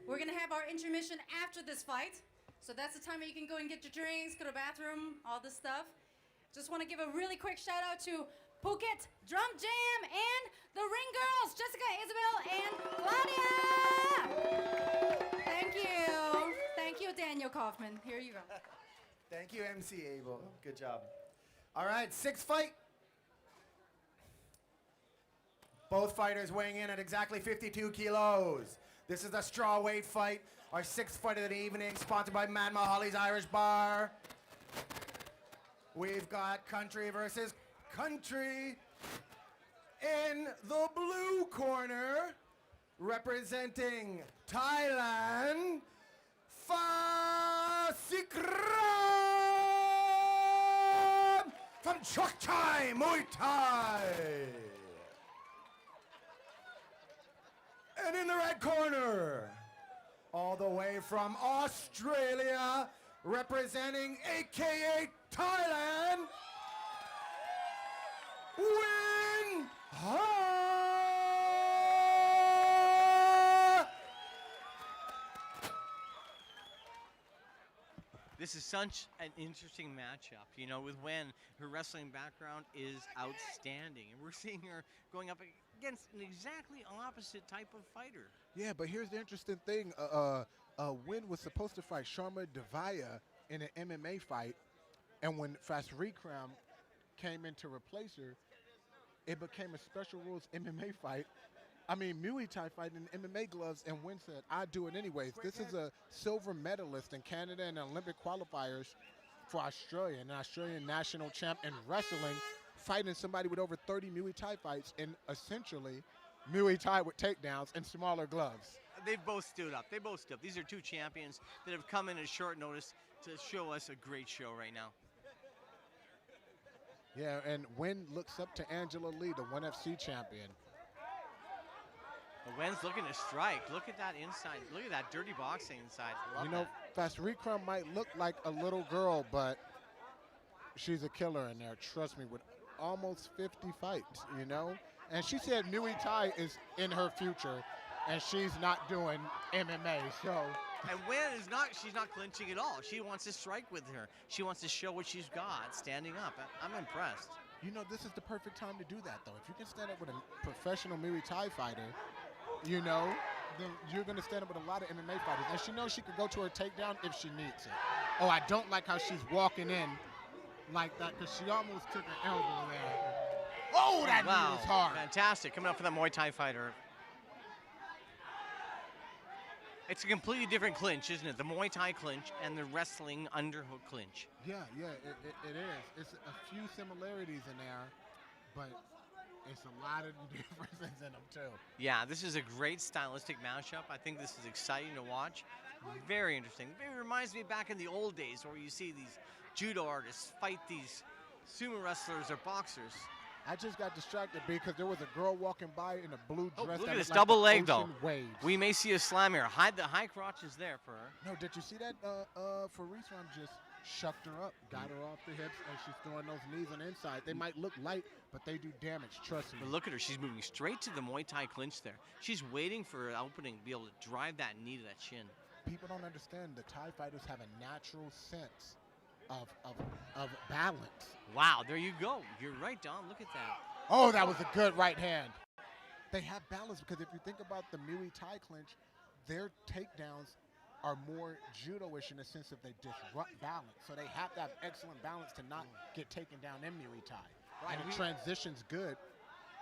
We're gonna have our intermission after this fight. So that's the time where you can go and get your drinks, go to the bathroom, all this stuff. Just wanna give a really quick shout out to Phuket Drum Jam and the Ring Girls, Jessica, Isabel, and Claudia. Thank you. Thank you, Daniel Kaufman. Here you go. Thank you, MC Abel. Good job. All right, sixth fight. Both fighters weighing in at exactly 52 kilos. This is a straw weight fight. Our sixth fight of the evening, sponsored by Mad Mahali's Irish Bar. We've got country versus country. In the blue corner, representing Thailand, Fasikram from Swick Thai, Muay Thai. And in the red corner, all the way from Australia, representing AKA Thailand, Win Ha! This is such an interesting matchup, you know, with Wen. Her wrestling background is outstanding, and we're seeing her going up against an exactly opposite type of fighter. Yeah, but here's the interesting thing. Wen was supposed to fight Sharma Devaya in an MMA fight, and when Fasrikram came in to replace her, it became a special rules MMA fight. I mean, Muay Thai fight in MMA gloves, and Wen said, "I'd do it anyways." This is a silver medalist in Canada and Olympic qualifiers for Australia, an Australian national champ in wrestling, fighting somebody with over 30 Muay Thai fights in essentially Muay Thai with takedowns and smaller gloves. They've both stood up. They both stood up. These are two champions that have come in at short notice to show us a great show right now. Yeah, and Wen looks up to Angela Lee, the ONE FC champion. Wen's looking to strike. Look at that inside. Look at that dirty boxing inside. Love You know, that. Fasrikram might look like a little girl, but she's a killer in there. Trust me, with almost 50 fights, you know? And she said Muay Thai is in her future, and she's not doing MMA, so. And Wen is not, she's not clinching at all. She wants to strike with her. She wants to show what she's got standing up. I'm impressed. You know, this is the perfect time to do that, though. If you can stand up with a professional Muay Thai fighter, you know, then you're going to stand up with a lot of MMA fighters. And she knows she could go to her takedown if she needs it. Oh, I don't like how she's walking in like that, because she almost took an elbow there. Oh, that knee was hard. Fantastic. Coming up for that Muay Thai fighter. It's a completely different clinch, isn't it? The Muay Thai clinch and the wrestling underhook clinch. Yeah, it is. It's a few similarities in there, but it's a lot of differences in them, too. Yeah, this is a great stylistic matchup. I think this is exciting to watch. Very interesting. It reminds me back in the old days where you see these judo artists fight these sumo wrestlers or boxers. I just got distracted because there was a girl walking by in a blue dress. Look that at this looked like double the leg, though. ocean waves. We may see a slam here. The high crotch is there for her. No, did you see that? Farisram just shucked her up, got her off the hips, and she's throwing those knees on the inside. They might look light, but they do damage, trust me. But look at her. She's moving straight to the Muay Thai clinch there. She's waiting for an opening to be able to drive that knee to that shin. People don't understand the Thai fighters have a natural sense of balance. Wow, there you go. You're right, Dom. Look at that. Oh, that was a good right hand. They have balance because if you think about the Muay Thai clinch, their takedowns are more judo-ish in the sense that they disrupt balance. So they have to have excellent balance to not get taken down in Muay Thai. Right, And it transitions good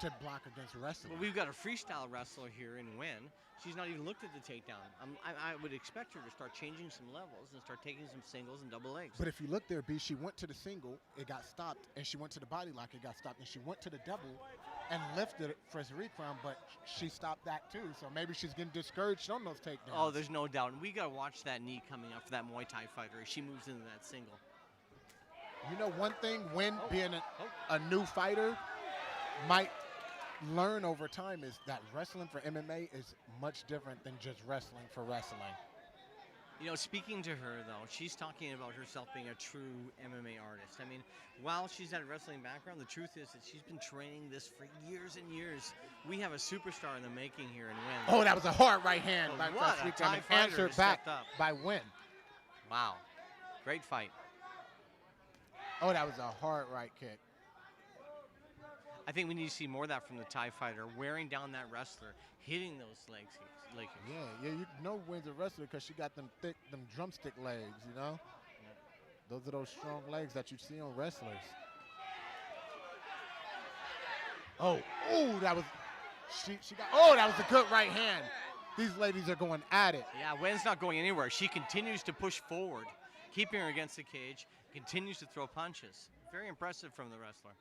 to block against wrestling. Well, we've got a freestyle wrestler here in Wen. She's not even looked at the takedown. I would expect her to start changing some levels and start taking some singles and double legs. But if you look there, B, she went to the single, it got stopped, and she went to the body lock, it got stopped, and she went to the double and lifted it for Sarikram, but she stopped that too. So maybe she's getting discouraged on those takedowns. Oh, there's no doubt. And we got to watch that knee coming up for that Muay Thai fighter as she moves into that single. You know, one thing, Wen being a new fighter might learn over time is that wrestling for MMA is much different than just wrestling for wrestling. You know, speaking to her, though, she's talking about herself being a true MMA artist. I mean, while she's had a wrestling background, the truth is that she's been training this for years and years. We have a superstar in the making here in Wen. Oh, that was a hard right hand by what a Fasrikram, Thai and fighter answered has back stepped up. by Wen. Wow. Great fight. Oh, that was a hard right kick. I think we need to see more of that from the Thai fighter, wearing down that wrestler, hitting those leg kicks. Yeah, you know Wen's a wrestler because she got them thick, them drumstick legs, you know? Those are those strong legs that you see on wrestlers. Oh, that was, that was a good right hand. These ladies are going at it. Yeah, Wen's not going anywhere. She continues to push forward, keeping her against the cage, continues to throw punches. Very impressive from the wrestler.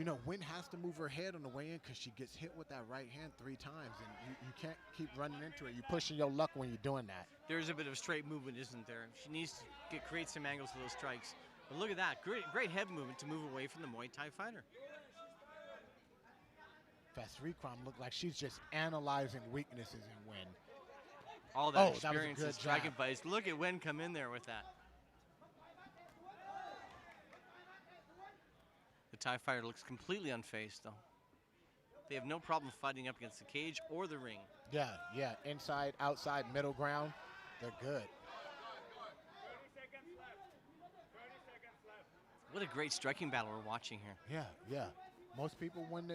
You know, Wynn has to move her head on the way in because she gets hit with that right hand 3 times, and you can't keep running into it. You're pushing your luck when you're doing that. There's a bit of straight movement, isn't there? She needs to create some angles for those strikes. But look at that, great head movement to move away from the Muay Thai fighter. Fasrikram looked like she's just analyzing weaknesses in Wynn. All that that experience was a in good striking jab. fights. Look at Wynn come in there with that. The Thai fighter looks completely unfazed, though. They have no problem fighting up against the cage or the ring. Yeah, yeah. Inside, outside, middle ground, they're good. What a great striking battle we're watching here. Yeah, yeah. Most people, when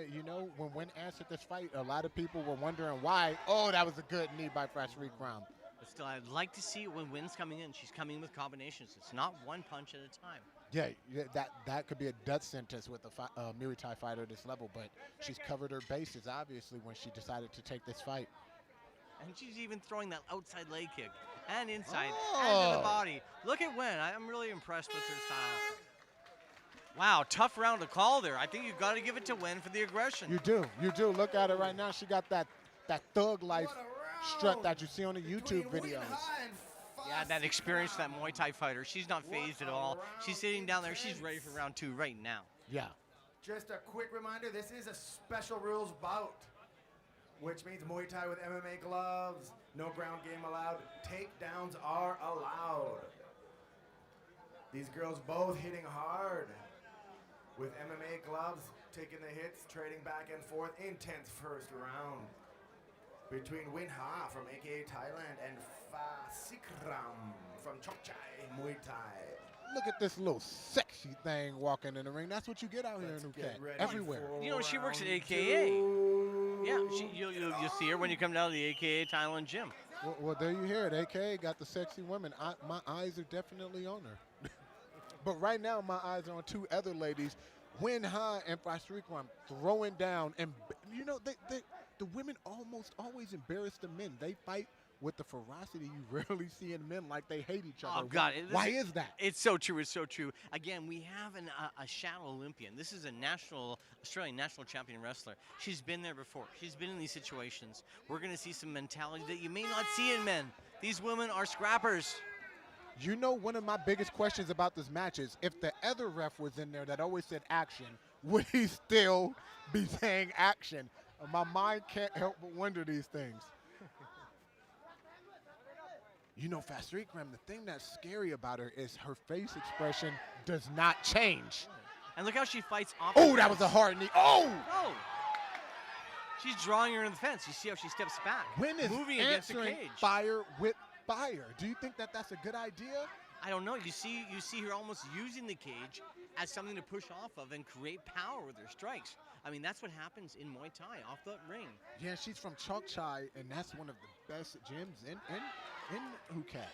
Wynn answered this fight, a lot of people were wondering why. Oh, that was a good knee by Fasrikram. But still, I'd like to see when Wynn's coming in. She's coming in with combinations. It's not one punch at a time. Yeah, that could be a death sentence with a Muay Thai fighter at this level, but she's covered her bases, obviously, when she decided to take this fight. And she's even throwing that outside leg kick and inside and to the body. Look at Wynn. I'm really impressed with her style. Wow, tough round to call there. I think you've got to give it to Wynn for the aggression. You do. Look at it right now. She got that thug life strut that you see on the YouTube videos. Yeah, that experience, that Muay Thai fighter. She's not phased at all. She's sitting down there. She's ready for round 2 right now. Yeah. Just a quick reminder, this is a special rules bout, which means Muay Thai with MMA gloves, no ground game allowed, takedowns are allowed. These girls both hitting hard with MMA gloves, taking the hits, trading back and forth. Intense first round between Win Ha from AKA Thailand and Fasrikram from Chok Chai Muay Thai. Look at this little sexy thing walking in the ring. That's what you get out here in Phuket. Everywhere. You know, she works at AKA. Yeah, you'll see her when you come down to the AKA Thailand gym. Well, there you hear it. AKA got the sexy women. My eyes are definitely on her. But right now, my eyes are on 2 other ladies, Win Ha and Fasrikram, throwing down. And, you know, the women almost always embarrass the men. They fight with the ferocity you rarely see in men, like they hate each other. Oh, God. Why is that? It's so true. It's so true. Again, we have a shadow Olympian. This is a Australian national champion wrestler. She's been there before. She's been in these situations. We're going to see some mentality that you may not see in men. These women are scrappers. You know, one of my biggest questions about this match is if the other ref was in there that always said action, would he still be saying action? My mind can't help but wonder these things. You know, Fasrikram, the thing that's scary about her is her face expression does not change. And look how she fights off. Oh, that was a hard knee. Oh! She's drawing her in the fence. You see how she steps back. Wynn is moving against the answering cage. fire with fire. Do you think that that's a good idea? I don't know. You see her almost using the cage as something to push off of and create power with her strikes. I mean, that's what happens in Muay Thai, off the ring. Yeah, she's from Chok Chai, and that's one of the best gyms in Phuket.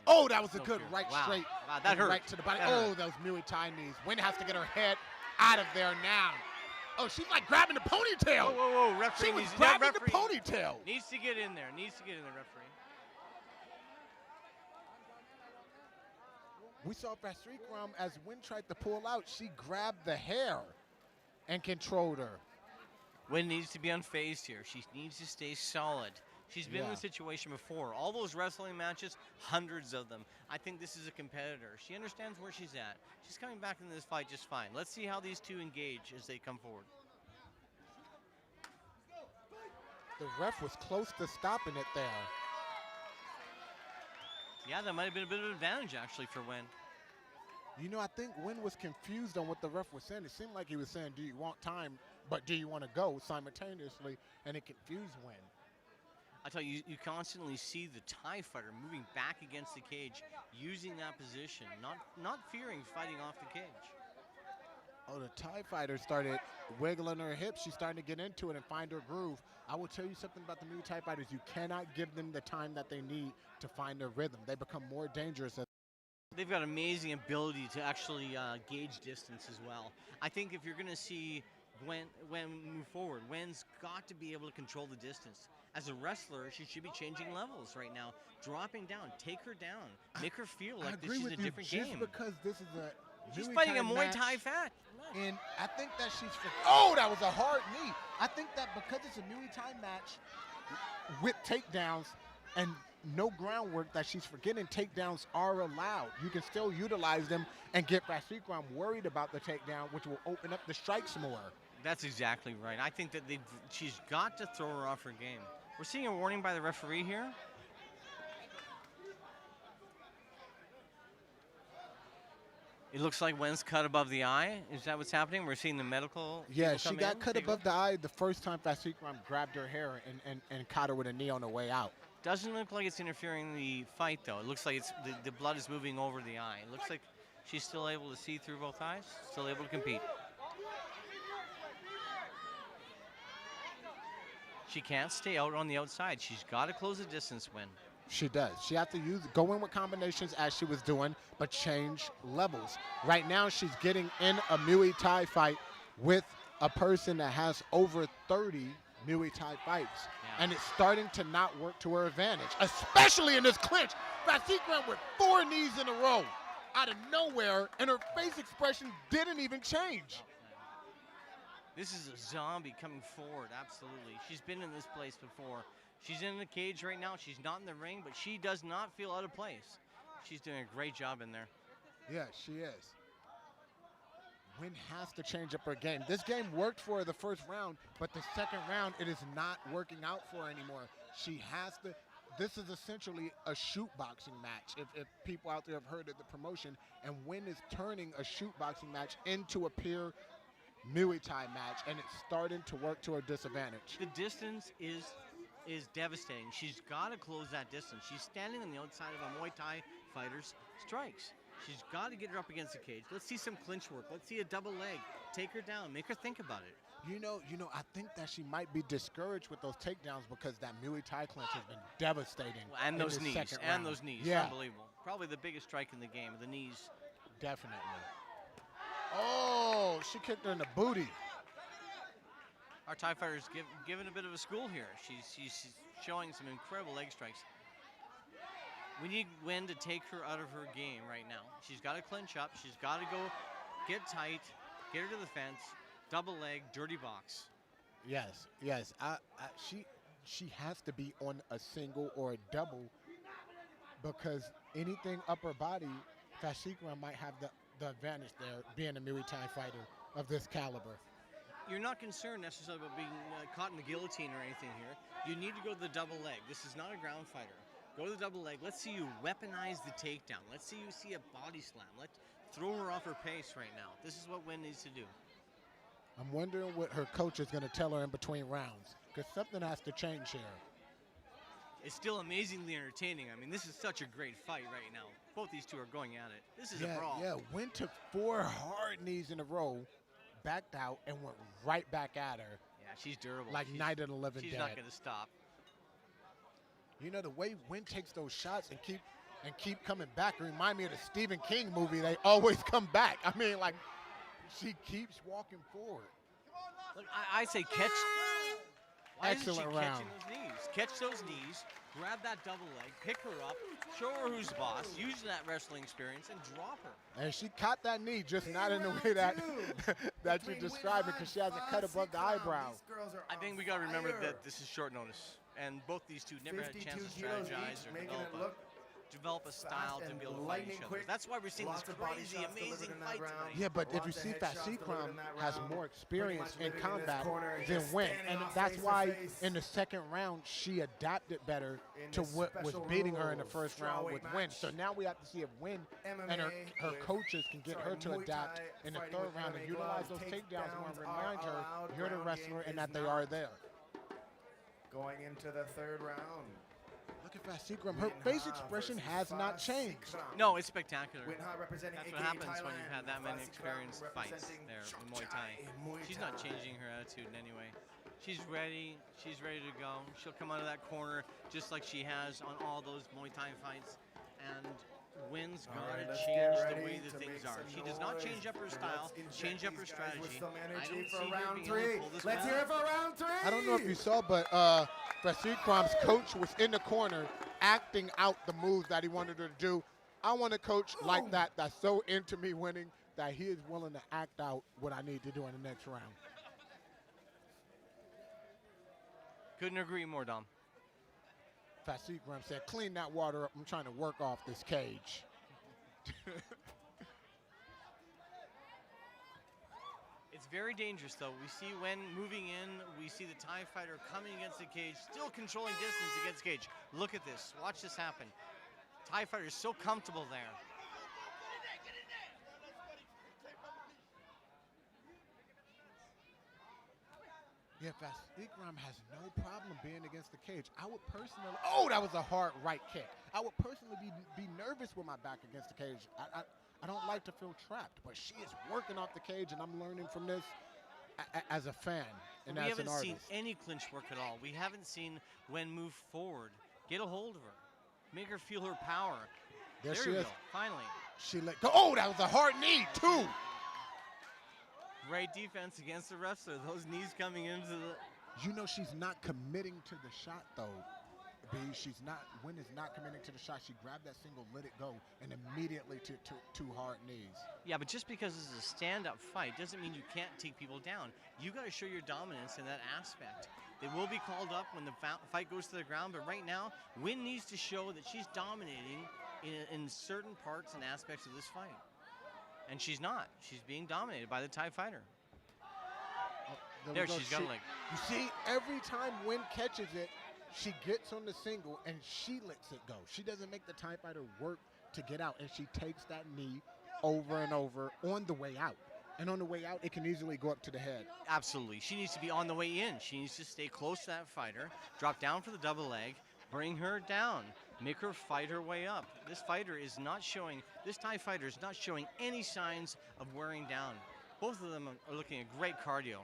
Oh, that was a good right straight. Wow, that hurt. Right to the body. That hurt. Those Muay Thai knees. Wynn has to get her head out of there now. Oh, she's like grabbing the ponytail. Whoa, referee. She was grabbing the ponytail. Needs to get in there. Referee. We saw Fasrikram, as Wynn tried to pull out, she grabbed the hair and controlled her. Wynn needs to be unfazed here. She needs to stay solid. She's been in this situation before. All those wrestling matches, hundreds of them. I think this is a competitor. She understands where she's at. She's coming back into this fight just fine. Let's see how these two engage as they come forward. The ref was close to stopping it there. Yeah, that might have been a bit of an advantage, actually, for Wynn. You know, I think Wynn was confused on what the ref was saying. It seemed like he was saying, do you want time, but do you want to go simultaneously? And it confused Wynn. I tell you, you constantly see the Thai fighter moving back against the cage, using that position, not fearing fighting off the cage. Oh, the Thai fighter started wiggling her hips. She's starting to get into it and find her groove. I will tell you something about the new Thai fighters. You cannot give them the time that they need to find their rhythm. They become more dangerous. They've got amazing ability to actually gauge distance as well. I think if you're going to see Gwen move forward, Gwen's got to be able to control the distance. As a wrestler, she should be changing levels right now, dropping down, take her down, make her feel like this is a different game. Just because this is a She's Muay fighting Thai a Muay match, Thai fat. and I think that she's oh, that was a hard knee. I think that because it's a Muay Thai match with takedowns and no groundwork, that she's forgetting takedowns are allowed. You can still utilize them and get Vasikram worried about the takedown, which will open up the strikes more. That's exactly right. I think that she's got to throw her off her game. We're seeing a warning by the referee here. It looks like Wen's cut above the eye. Is that what's happening? We're seeing the medical. Yeah, people she come got in. cut Take a above the eye the first time Vasikram grabbed her hair and caught her with a knee on the way out. Doesn't look like it's interfering in the fight, though. It looks like it's the blood is moving over the eye. It looks like she's still able to see through both eyes, still able to compete. She can't stay out on the outside. She's got to close the distance, Wen. She does. She has to go in with combinations as she was doing, but change levels. Right now, she's getting in a Muay Thai fight with a person that has over 30 Muay Thai fights. Yeah. And it's starting to not work to her advantage, especially in this clinch. Vasikram with 4 knees in a row out of nowhere, and her face expression didn't even change. This is a zombie coming forward, absolutely. She's been in this place before. She's in the cage right now. She's not in the ring, but she does not feel out of place. She's doing a great job in there. Yeah, she is. Wynn has to change up her game. This game worked for her the first round, but the second round, it is not working out for her anymore. She has to. This is essentially a shoot boxing match, if people out there have heard of the promotion, and Wynn is turning a shoot boxing match into a pure Muay Thai match, and it's starting to work to her disadvantage. The distance is devastating. She's got to close that distance. She's standing on the outside of a Muay Thai fighter's strikes. She's got to get her up against the cage. Let's see some clinch work. Let's see a double leg. Take her down. Make her think about it. You know, I think that she might be discouraged with those takedowns because that Muay Thai clinch has been devastating. And those knees. And those knees. Yeah. Unbelievable. Probably the biggest strike in the game, the knees. Definitely. Oh, she kicked her in the booty. Our Thai fighter's given a bit of a school here. She's showing some incredible leg strikes. We need Wen to take her out of her game right now. She's got to clinch up. She's got to go get tight, get her to the fence, double leg, dirty box. Yes. She has to be on a single or a double because anything upper body, Vasikram might have the advantage there, being a Muay Thai fighter of this caliber. You're not concerned necessarily about being caught in the guillotine or anything here. You need to go to the double leg. This is not a ground fighter. Go to the double leg. Let's see you weaponize the takedown. Let's see you see a body slam. Let's throw her off her pace right now. This is what Wen needs to do. I'm wondering what her coach is going to tell her in between rounds because something has to change here. It's still amazingly entertaining. I mean, this is such a great fight right now. Both these two are going at it. This is a brawl. Yeah, Wen took 4 hard knees in a row, backed out, and went right back at her. Yeah, she's durable. Like Night of the Living Dead. She's not going to stop. You know, the way Wen takes those shots and keep coming back, it remind me of the Stephen King movie. They always come back. I mean, like, she keeps walking forward. Look, I say catch. Why Excellent isn't she round. catching those knees? Catch those knees, grab that double leg, pick her up, show her who's boss, use that wrestling experience, and drop her. And she caught that knee, just not in the way that that you described it, because she has a cut above the eyebrow. I think we got to remember that this is short notice, and both these two never had a chance to strategize or develop a style to be able to fight each other. That's why we're seeing this crazy, amazing fight tonight. Yeah, but if you see Vasikram has more experience in combat than Wen, and that's why in the second round she adapted better to what was beating her in the first round with Wen. So now we have to see if Wen and her coaches can get her to adapt in the third round and utilize those takedowns and remind her you're the wrestler and that they are there. Going into the third round. Look at Vasikram. Her face expression has not changed. No, it's spectacular. That's what happens when you've had that many experienced fights there in Muay Thai. She's not changing her attitude in any way. She's ready. She's ready to go. She'll come out of that corner just like she has on all those Muay Thai fights. And Wen's got to change the way that things are. She does not change up her style, change up her strategy. I don't see her being able to pull this Let's hear it for round 3. I don't know if you saw, but Vasikram's coach was in the corner acting out the moves that he wanted her to do. I want a coach like that, that's so into me winning, that he is willing to act out what I need to do in the next round. Couldn't agree more, Dom. Fasikram said, clean that water up. I'm trying to work off this cage. It's very dangerous, though. We see when moving in, we see the Thai fighter coming against the cage, still controlling distance against the cage. Look at this. Watch this happen. Thai fighter is so comfortable there. Yeah, Fasikram has no problem being against the cage. I would personally, oh, that was a hard right kick. I would personally be nervous with my back against the cage. I don't like to feel trapped, but she is working off the cage, and I'm learning from this as a fan and as an artist. We haven't seen any clinch work at all. We haven't seen Wen move forward. Get a hold of her. Make her feel her power. There she we is. go. Finally. She let go. Oh, that was a hard knee, too. Great defense against the wrestler. Those knees coming into the... You know she's not committing to the shot, though, B. Wen is not committing to the shot. She grabbed that single, let it go, and immediately to two hard knees. Yeah, but just because this is a stand-up fight doesn't mean you can't take people down. You got to show your dominance in that aspect. They will be called up when the fight goes to the ground, but right now, Wen needs to show that she's dominating in certain parts and aspects of this fight. And she's not. She's being dominated by the Thai fighter. There, she's got a leg. You see, every time Wen catches it, she gets on the single and she lets it go. She doesn't make the Thai fighter work to get out, and she takes that knee over and over on the way out. And on the way out, it can easily go up to the head. Absolutely. She needs to be on the way in. She needs to stay close to that fighter, drop down for the double leg, bring her down, make her fight her way up. This Thai fighter is not showing any signs of wearing down. Both of them are looking at great cardio.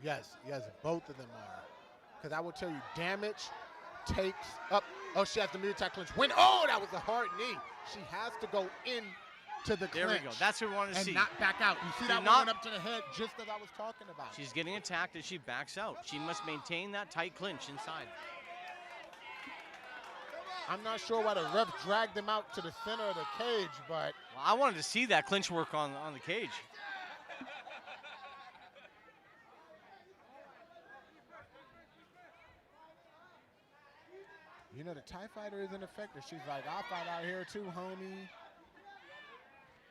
Yes, both of them are. Because I will tell you, damage takes up. Oh, she has the Muay Thai clinch. Oh, that was a hard knee. She has to go in to the clinch. There we go. That's what we want to see. And not back out. You see that one went up to the head just as I was talking about. She's getting attacked as she backs out. She must maintain that tight clinch inside. I'm not sure why the ref dragged him out to the center of the cage, but... Well, I wanted to see that clinch work on the cage. You know, the Thai fighter isn't effective. She's like, I'll fight out here too, homie.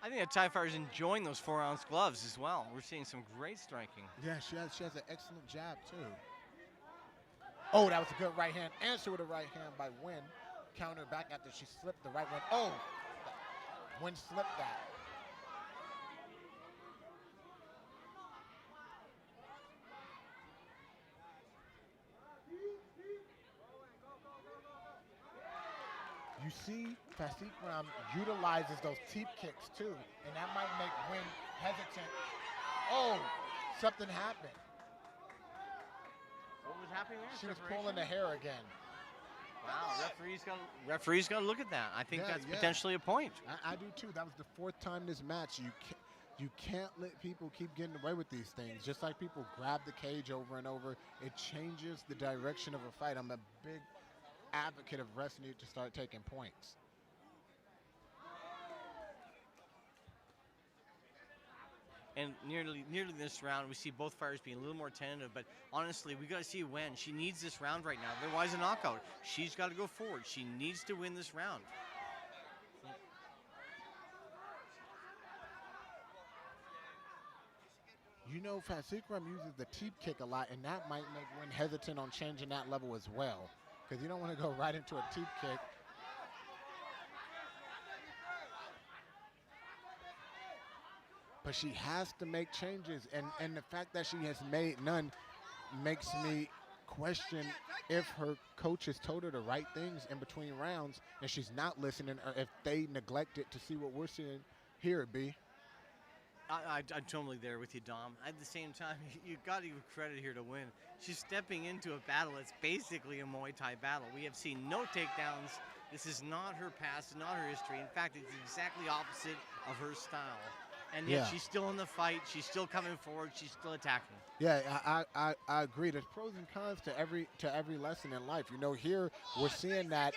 I think the Thai fighter is enjoying those 4-ounce gloves as well. We're seeing some great striking. Yeah, she has an excellent jab, too. Oh, that was a good right hand. Answer with a right hand by Wen. Counter back after she slipped the right one. Oh, Wen slipped that. You see, Fasikram utilizes those teep kicks too, and that might make Wen hesitant. Oh, something happened. What was happening there? She was pulling the hair again. Wow, referee's got to look at that. I think that's potentially a point. I do too. That was the fourth time this match. You can't let people keep getting away with these things. Just like people grab the cage over and over, it changes the direction of a fight. I'm a big advocate of refs need to start taking points. And nearly this round, we see both fighters being a little more tentative. But honestly, we got to see Wen. She needs this round right now. Otherwise, a knockout. She's got to go forward. She needs to win this round. You know, Fasikram uses the teep kick a lot, and that might make Wen hesitant on changing that level as well. Because you don't want to go right into a teep kick. But she has to make changes, and the fact that she has made none makes me question if her coach has told her the right things in between rounds and she's not listening, or if they neglected to see what we're seeing here, B. I'm totally there with you, Dom. At the same time, you got to give credit here to Wen. She's stepping into a battle that's basically a Muay Thai battle. We have seen no takedowns. This is not her past, not her history. In fact, it's exactly opposite of her style. And yet she's still in the fight. She's still coming forward. She's still attacking. Yeah, I agree. There's pros and cons to every lesson in life. You know, here we're seeing that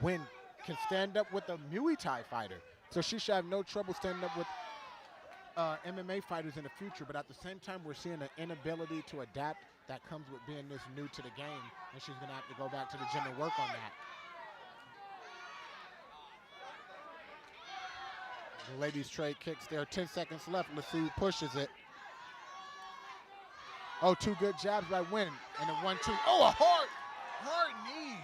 Wen can stand up with a Muay Thai fighter. So she should have no trouble standing up with MMA fighters in the future, but at the same time, we're seeing an inability to adapt that comes with being this new to the game, and she's going to have to go back to the gym and work on that. The ladies trade kicks there. 10 seconds left. Let's see who pushes it. Oh, 2 good jabs by Wynn. And a 1-2. Oh, a hard knees.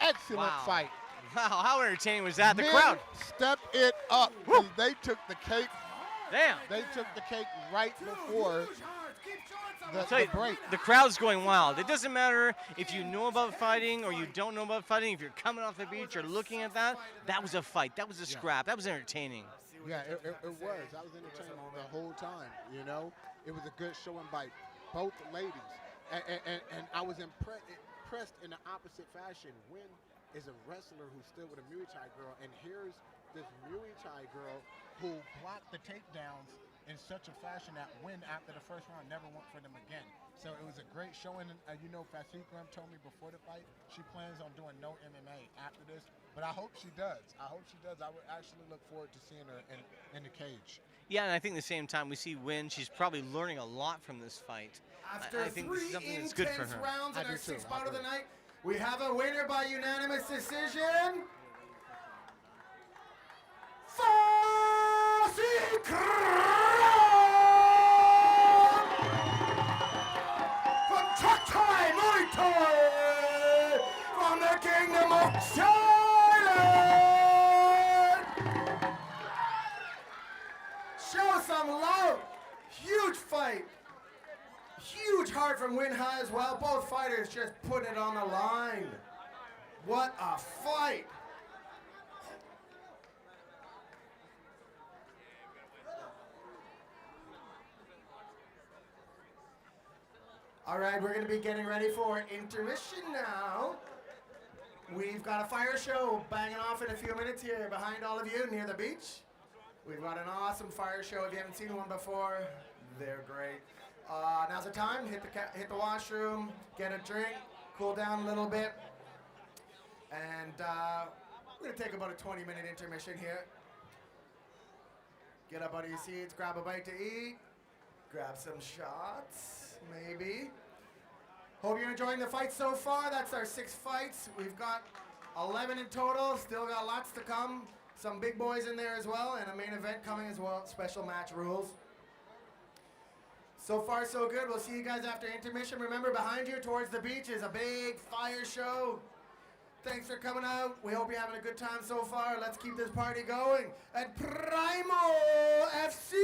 Excellent fight. Wow, how entertaining was that? The crowd. Step it up. 'Cause they took the cake. Damn. They took the cake right before I'll tell you, the break. the crowd's going wild. It doesn't matter if you know about fighting or you don't know about fighting. If you're coming off the beach or looking at that, that was a fight. That was a scrap. That was entertaining. Yeah, it was. I was entertained the whole time, you know. It was a good showing by both ladies. And I was impressed in the opposite fashion. Wynn is a wrestler who stood with a Muay Thai girl, and here's this Muay Thai girl who blocked the takedowns in such a fashion that Wynn, after the first round, never went for them again. So it was a great showing. You know, Fasikram told me before the fight she plans on doing no MMA after this, but I hope she does. I hope she does. I would actually look forward to seeing her in the cage. Yeah, and I think at the same time we see Wynn. She's probably learning a lot from this fight. After I think this is 3 something that's good for intense her. rounds in our 6th bout of the night, we have a winner by unanimous decision. From Thai Muay Thai, from the Kingdom of Thailand. Show some love. Huge fight. Huge heart from Wynn Hai as well. Both fighters just put it on the line. What a fight. All right, we're going to be getting ready for intermission now. We've got a fire show banging off in a few minutes here behind all of you near the beach. We've got an awesome fire show. If you haven't seen one before, they're great. Now's the time. Hit the washroom, get a drink, cool down a little bit. And we're going to take about a 20-minute intermission here. Get up out of your seats, grab a bite to eat, grab some shots, maybe. Hope you're enjoying the fight so far. That's our 6 fights. We've got 11 in total. Still got lots to come. Some big boys in there as well, and a main event coming as well. Special match rules. So far, so good. We'll see you guys after intermission. Remember, behind you towards the beach is a big fire show. Thanks for coming out. We hope you're having a good time so far. Let's keep this party going at Primal FC.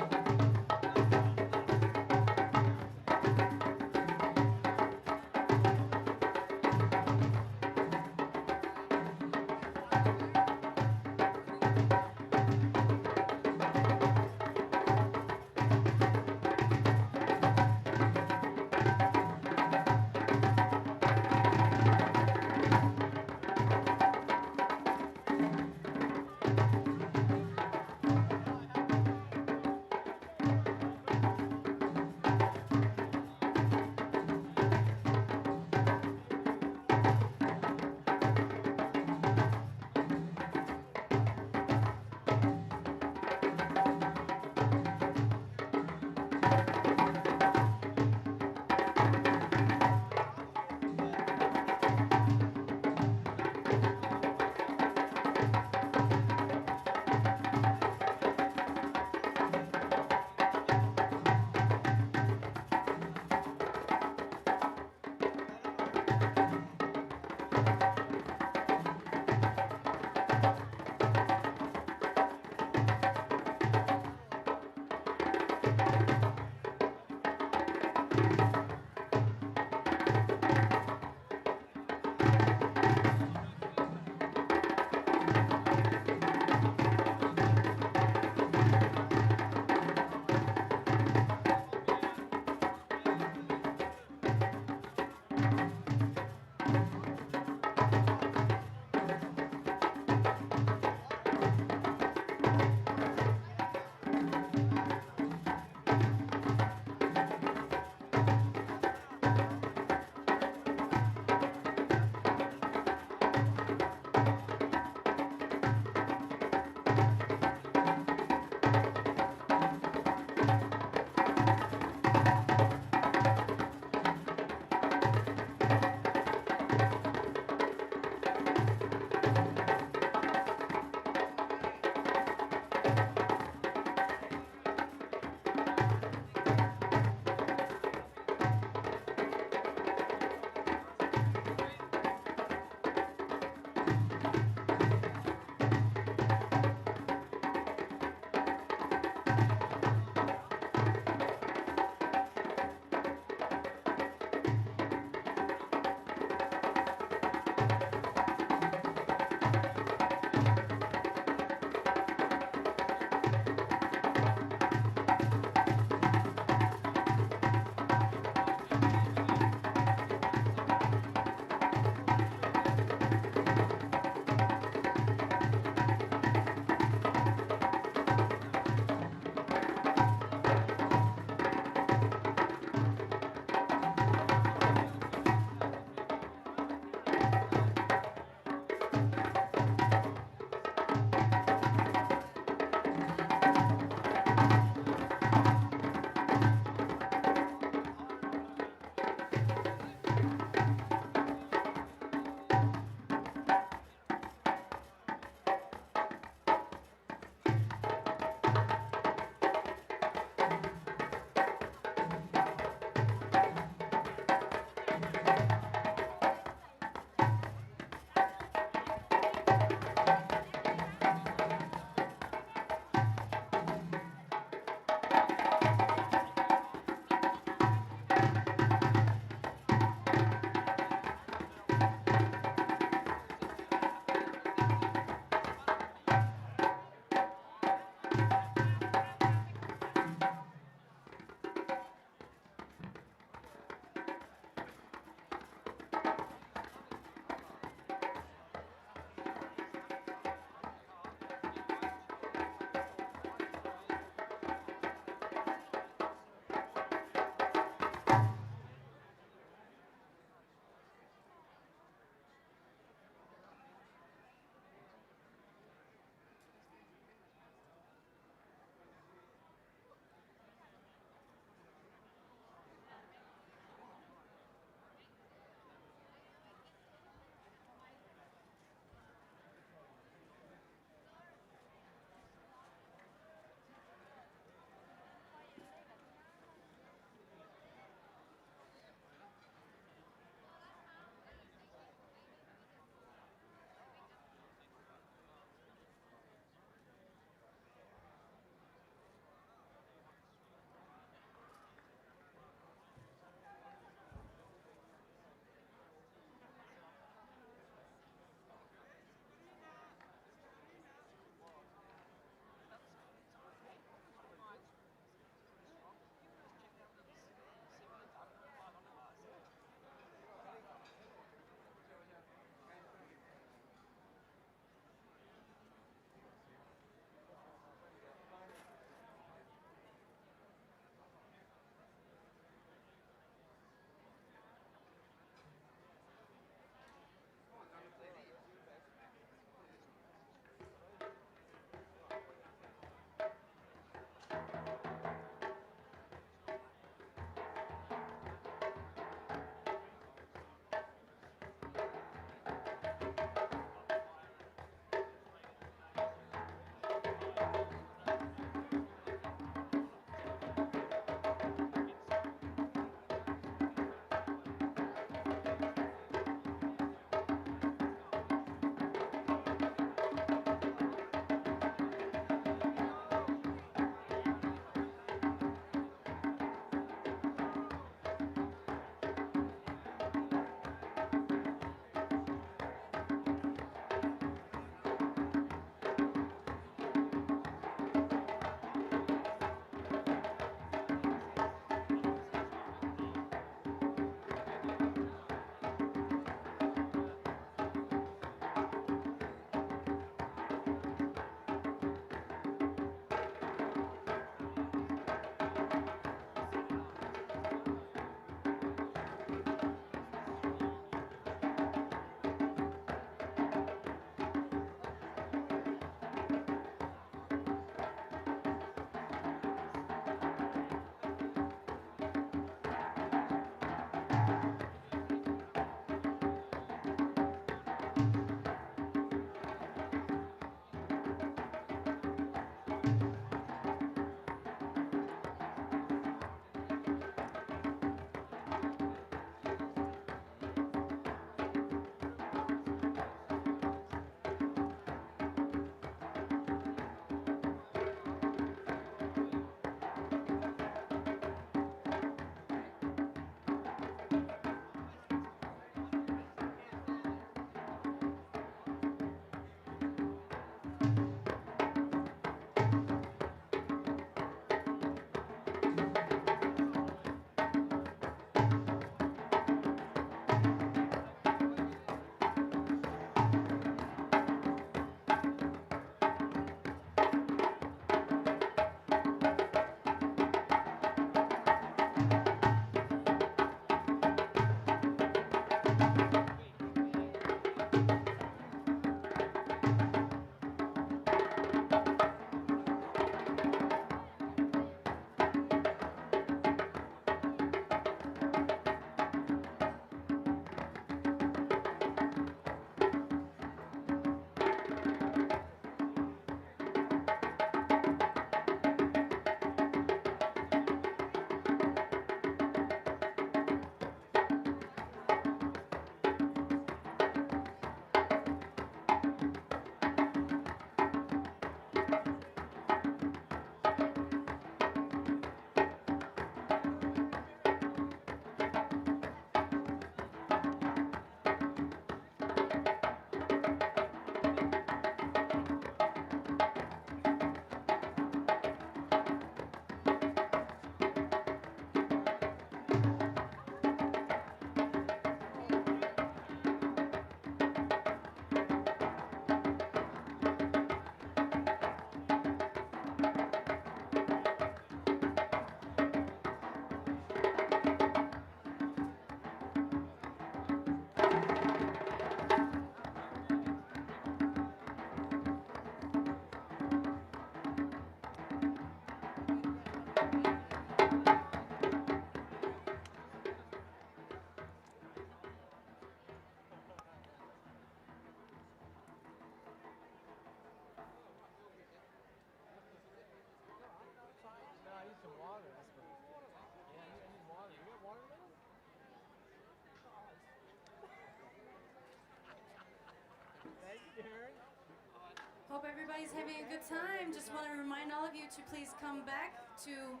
Hope everybody's having a good time. Just want to remind all of you to please come back to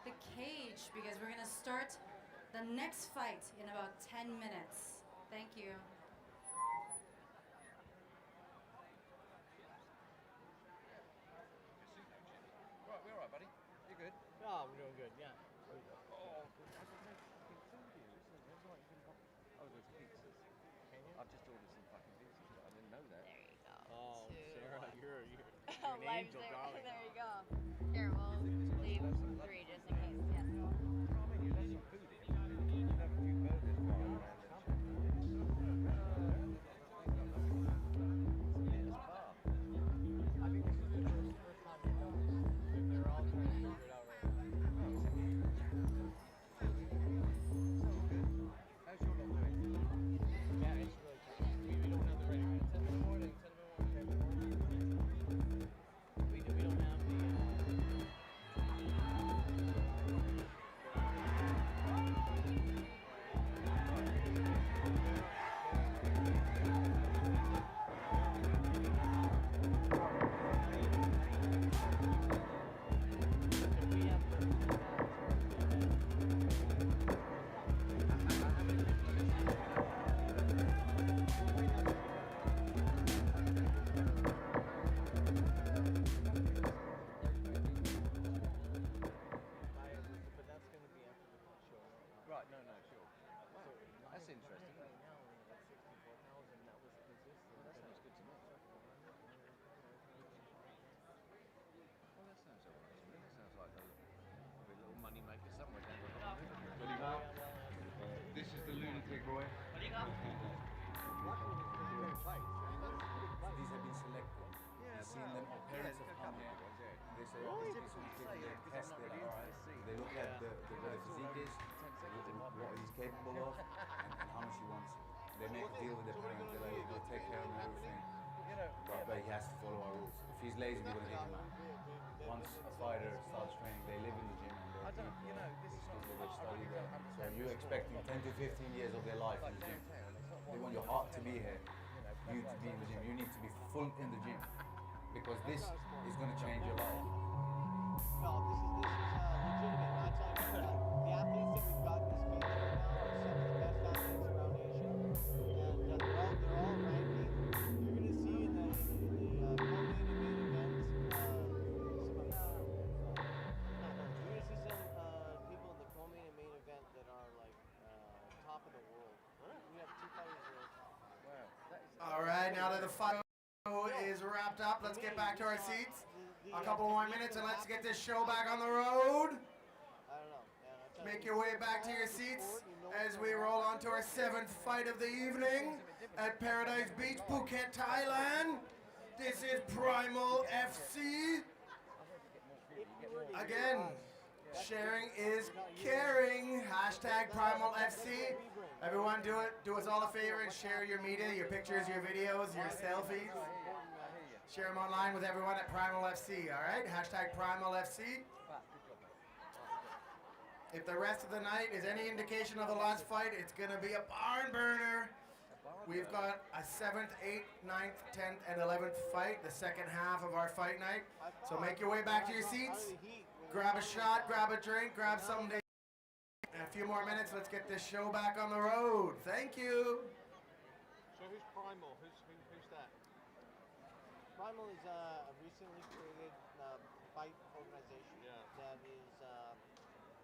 the cage because we're going to start the next fight in about 10 minutes. Thank you. Right, we're all right, buddy. You good? Oh, I'm doing good, yeah. Oh, good. I don't know if you can food here, isn't it? That's right, you can buy. Oh, there's pizzas. Can you? I've just ordered some fucking pizzas, but I didn't know that. There you go. Oh, Sarah, you're Oh, an angel, darling. There you go. Here, we'll leave 3 just in case. Yes. I mean, you left some food here. You have a few burgers lying around and I think this is the first time they've done this. They're all trying to figure it out right now. how's your lot doing? Yeah, it's really tough. We don't have the ready. 10 in the morning, 10 in the morning. We don't have the... But that's going to be after the show. Right, no, sure. Wow, that's interesting. Right now, at 64,000, that was consistent. That sounds good to me. Well, that sounds all right. That sounds like a little money maker somewhere down the line. This is the lunatic boy. These have been selected. You've seen them, the parents have come here. They say, oh, this is something they test it. They look at what his physique is, what he's capable of, and how much he wants. They make a deal with their parents. They're like, we'll take care of him and everything. But he has to follow our rules. If he's lazy, we're going to kick him out. Once a fighter starts training, they live in the gym and they study there. So you're expecting 10 to 15 years of their life in the gym. They want your heart to be here, you to be in the gym. You need to be full in the gym because this is going to change your life. No, this is legitimate. Not talking about the athletes that we've got in this cage right now are some of the best athletes around Asia, and they're all ranking. You're going to see in the co-main and main event you're going to see some people in the co-main and main event that are like top of the world. We have 2 fighters that are top. Wow. All right, now that the fight is wrapped up, let's get back to our seats. A couple more minutes and let's get this show back on the road. Make your way back to your seats as we roll on to our 7th fight of the evening at Paradise Beach, Phuket, Thailand. This is Primal FC. Again, sharing is caring. Hashtag Primal FC. Everyone do it. Do us all a favor and share your media, your pictures, your videos, your selfies. Share them online with everyone at Primal FC, all right? Hashtag Primal FC. If the rest of the night is any indication of the last fight, it's going to be a barn burner. We've got a 7th, 8th, 9th, 10th, and 11th fight, the second half of our fight night. So make your way back to your seats. Grab a shot, grab a drink, grab something to eat. In a few more minutes, let's get this show back on the road. Thank you. So who's Primal? Who's that? Primal is a recently created fight organization that is,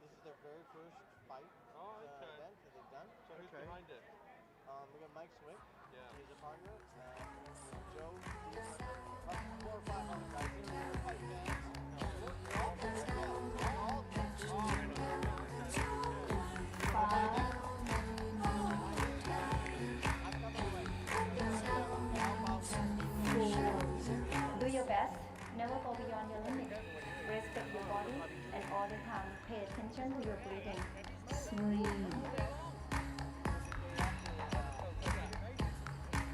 this is their very first fight event that they've done. So who's behind it? We got Mike Swick, he's a partner, Joe, about 4 or 5 other guys. They're fight fans. Do your best, never go beyond your limit. Respect your body and all the time pay attention to your breathing. 3,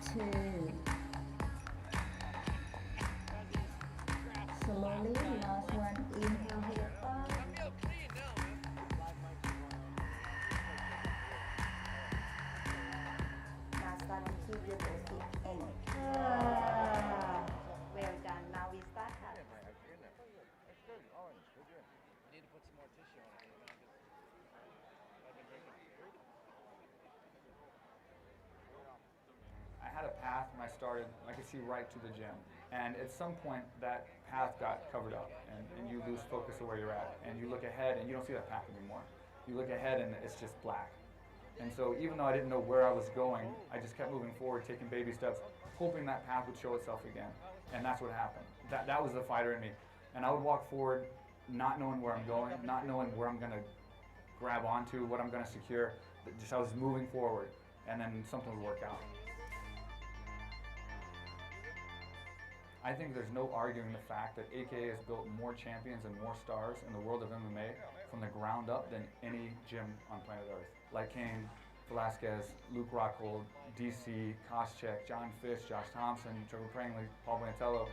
2, slowly, last one, inhale here, up. Now start and keep your basic energy. I started, I could see right to the gym. And at some point, that path got covered up, and you lose focus of where you're at. And you look ahead, and you don't see that path anymore. You look ahead, and it's just black. And so even though I didn't know where I was going, I just kept moving forward, taking baby steps, hoping that path would show itself again. And that's what happened. That was the fighter in me. And I would walk forward, not knowing where I'm going, not knowing where I'm going to grab onto, what I'm going to secure. Just I was moving forward, and then something would work out. I think there's no arguing the fact that AKA has built more champions and more stars in the world of MMA from the ground up than any gym on planet Earth. Like Cain, Velasquez, Luke Rockhold, DC, Koscheck, John Fish, Josh Thompson, Trevor Prangley, Paul Banatello.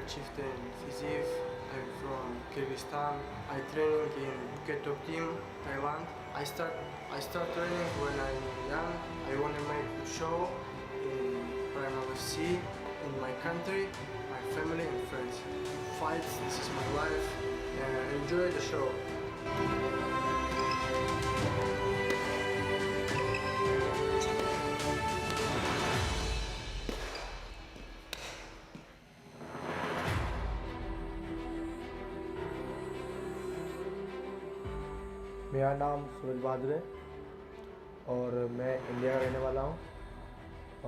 Chieftain Fiziv. I'm from Kyrgyzstan. I training in Phuket top team, Thailand. I start training when I'm young. I want to make a show in Primal FC, in my country, my family and friends. Fights, this is my life. Enjoy the show. मेरा नाम सूरज बहादुर है और मैं India का रहने वाला हूँ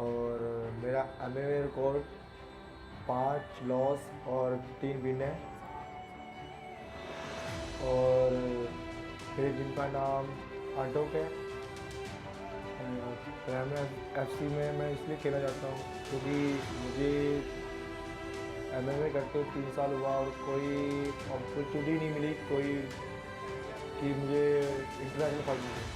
और मेरा MMA रिकॉर्ड 5 लॉस और 3 विन है और मेरे जिम का नाम आटोक है। प्राइमल FC में मैं इसलिए खेलना चाहता हूँ क्योंकि मुझे MMA करते 3 साल हुआ और कोई अपॉर्चुनिटी नहीं मिली कोई कि मुझे इंटरनेशनल फाइट मिले।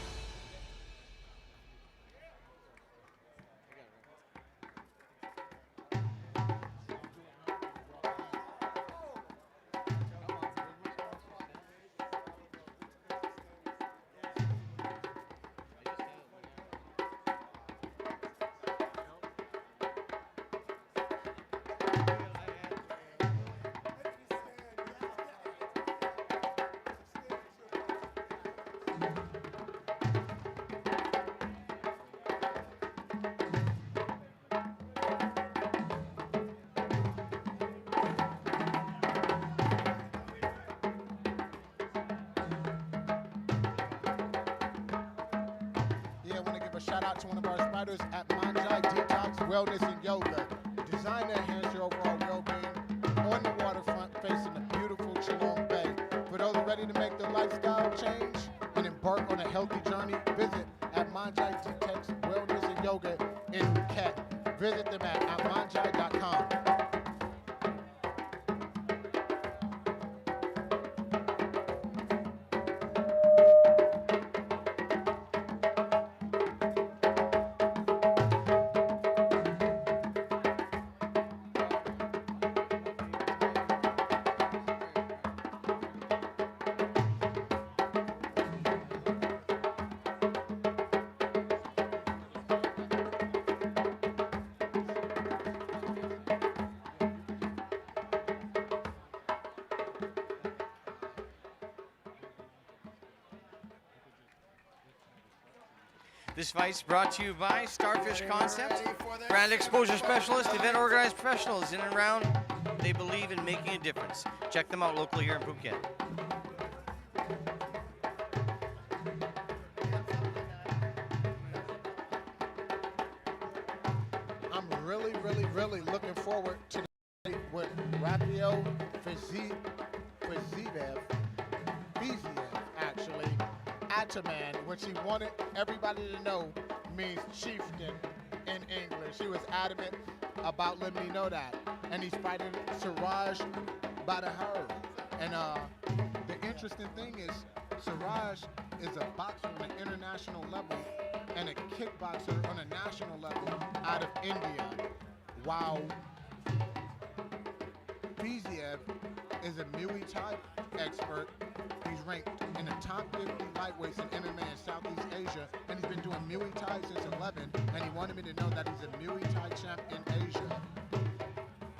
Shout out to one of our spiders at Manjai Detox Wellness and Yoga, designed to enhance your overall well-being on the waterfront facing the beautiful Geelong Bay. For those ready to make their lifestyle change and embark on a healthy journey, visit at Manjai Detox Wellness and Yoga in Phuket. Visit them at manjai.com. This fight's brought to you by Starfish Concept, brand exposure specialist, event organized professionals in and around. They believe in making a difference. Check them out locally here in Phuket. I'm really looking forward to the fight with Rafael Fiziev, actually, Ataman, which he wanted everybody to know means chieftain in English. He was adamant about letting me know that. And he's fighting Siraj Badahari. And the interesting thing is, Siraj is a boxer on an international level and a kickboxer on a national level out of India, while Fiziev is a Muay Thai expert. He's ranked in the top 50 lightweights in MMA in Southeast Asia, and he's been doing Muay Thai since 11, and he wanted me to know that he's a Muay Thai champ in Asia,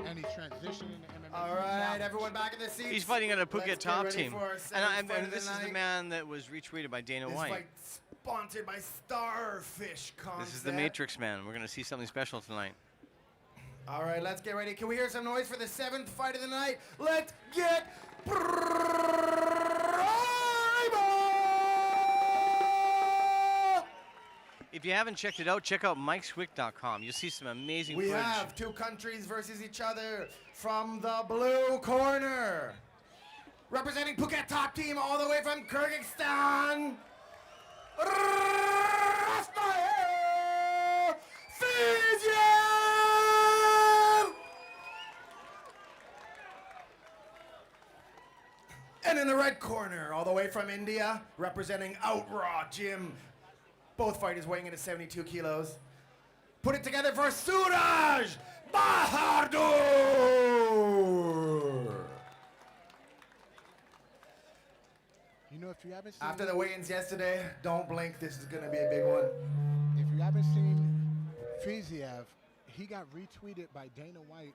and he's transitioning to MMA. All right, everyone back in the seats. He's fighting on a Phuket Let's get top ready team. for our And, seventh fight of this the is the night. man that was retweeted by Dana This White. fight sponsored by Starfish Concept. This is the Matrix Man. We're going to see something special tonight. All right, let's get ready. Can we hear some noise for the seventh fight of the night? Let's get If you haven't checked it out, check out MikeSwick.com. You'll see some amazing We footage. have two countries versus each other from the blue corner. Representing Phuket top team all the way from Kyrgyzstan, Rafael Fiziev! And in the red corner, all the way from India, representing Outraw Gym. Both fighters weighing in at 72 kilos. Put it together for Suraj Bahadur! You know, if you haven't seen After the weigh-ins yesterday, don't blink, this is gonna be a big one. If you haven't seen Fiziev, he got retweeted by Dana White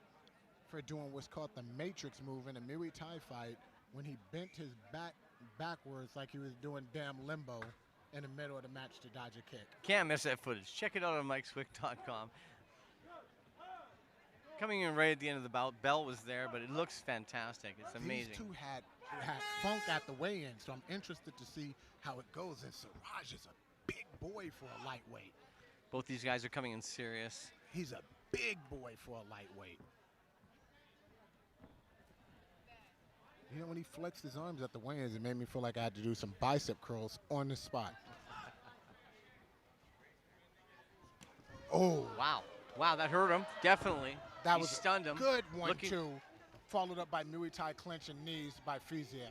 for doing what's called the Matrix move in a Muay Thai fight when he bent his back backwards like he was doing damn limbo in the middle of the match to dodge a kick. Can't miss that footage. Check it out on MikeSwick.com. Coming in right at the end of the bout. Bell was there, but it looks fantastic. It's amazing. These two had funk at the weigh-in, so I'm interested to see how it goes. And Siraj is a big boy for a lightweight. Both these guys are coming in serious. He's a big boy for a lightweight. You know, when he flexed his arms at the weigh-ins, it made me feel like I had to do some bicep curls on the spot. Oh. Wow. Wow, that hurt him. Definitely. That He was stunned him. Good 1-2, Looking- followed up by Muay Thai clinching knees by Fiziev.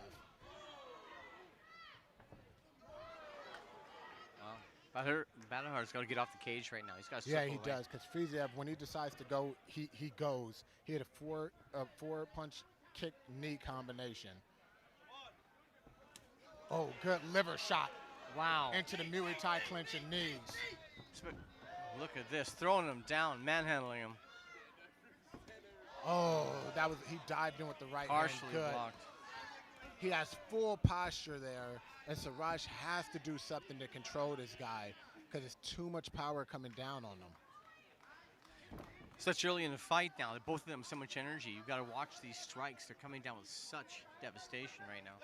Wow. Badahar's got to get off the cage right now. He's got to Yeah, he does, because Fiziev, when he decides to go, he goes. He had a four punch kick knee combination. Oh, good liver shot. Wow. Into the Muay Thai clinching knees. Look at this, throwing him down, manhandling him. Oh, he dived in with the right Partially hand. Good. blocked. He has full posture there, and Siraj has to do something to control this guy because it's too much power coming down on him. Such early in the fight now, that both of them have so much energy. You've got to watch these strikes. They're coming down with such devastation right now.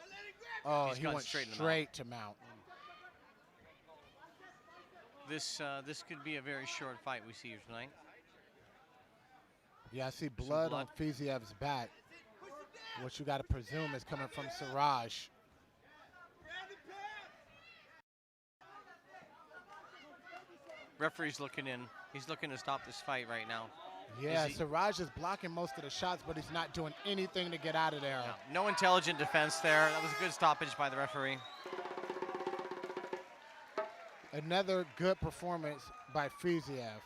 Oh, He's he gone went straight to mount. This could be a very short fight we see here tonight. Yeah, I see blood on Fiziev's back, which you got to presume is coming from Siraj. Referee's looking in. He's looking to stop this fight right now. Yeah, Siraj is blocking most of the shots, but he's not doing anything to get out of there. No intelligent defense there. That was a good stoppage by the referee. Another good performance by Fiziev.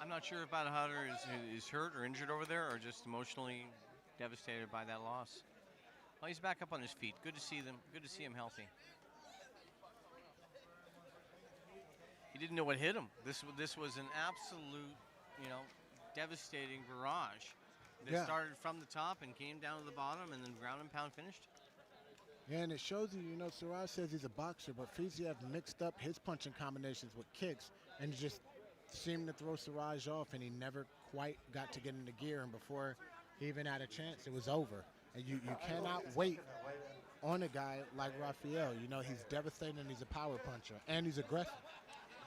I'm not sure if Badahar is hurt or injured over there or just emotionally devastated by that loss. Well, he's back up on his feet. Good to see them. Good to see him healthy. He didn't know what hit him. This was an absolute, devastating barrage. They started from the top and came down to the bottom, and then ground and pound finished. Yeah, and it shows you, Siraj says he's a boxer, but Fiziev mixed up his punching combinations with kicks and just seemed to throw Siraj off, and he never quite got to get into gear, and before he even had a chance, it was over. And you cannot wait on a guy like Rafael. He's devastating, and he's a power puncher, and he's aggressive.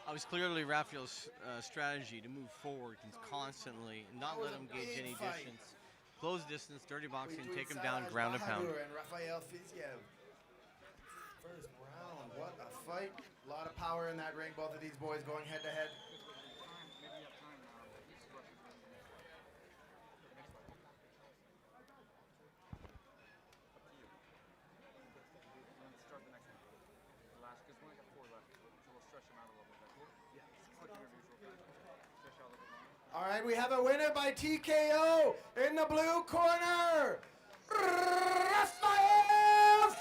It was clearly Rafael's strategy to move forward constantly, not let him gauge any distance. Close distance, dirty boxing, take him down, ground and pound. And Rafael Fiziev. First round, what a fight. A lot of power in that ring, both of these boys going head to head. All right, we have a winner by TKO in the blue corner, Rafael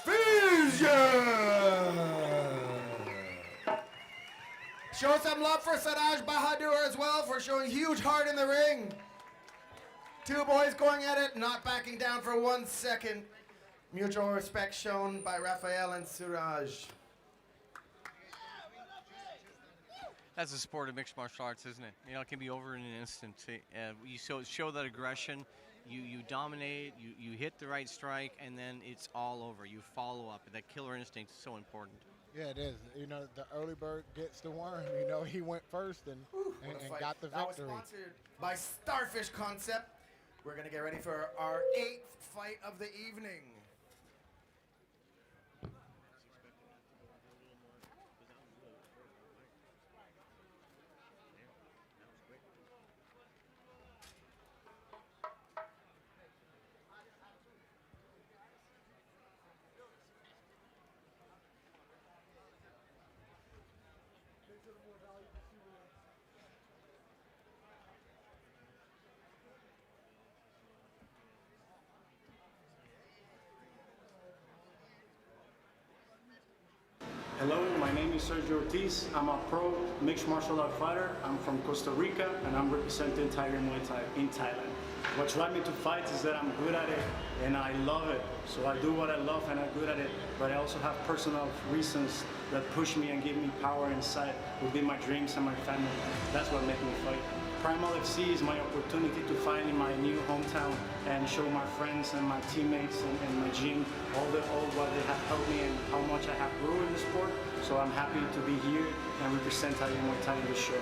Fiziev. Show some love for Siraj Bahadur as well for showing huge heart in the ring. Two boys going at it, not backing down for 1 second. Mutual respect shown by Rafael and Siraj. That's the sport of mixed martial arts, isn't it? It can be over in an instant. You show that aggression, you dominate, you hit the right strike, and then it's all over. You follow up. That killer instinct is so important. Yeah, it is. The early bird gets the worm. He went first and got the victory. That was sponsored by Starfish Concept. We're going to get ready for our 8th fight of the evening. Hello, my name is Sergio Ortiz. I'm a pro mixed martial art fighter. I'm from Costa Rica and I'm representing Tiger Muay Thai in Thailand. What drives me to fight is that I'm good at it and I love it. So I do what I love and I'm good at it, but I also have personal reasons that push me and give me power inside within my dreams and my family. That's what makes me fight. Primal FC is my opportunity to fight in my new hometown and show my friends and my teammates and my gym all what they have helped me and how much I have grown in the sport. So I'm happy to be here and represent Tiger Muay Thai in this show.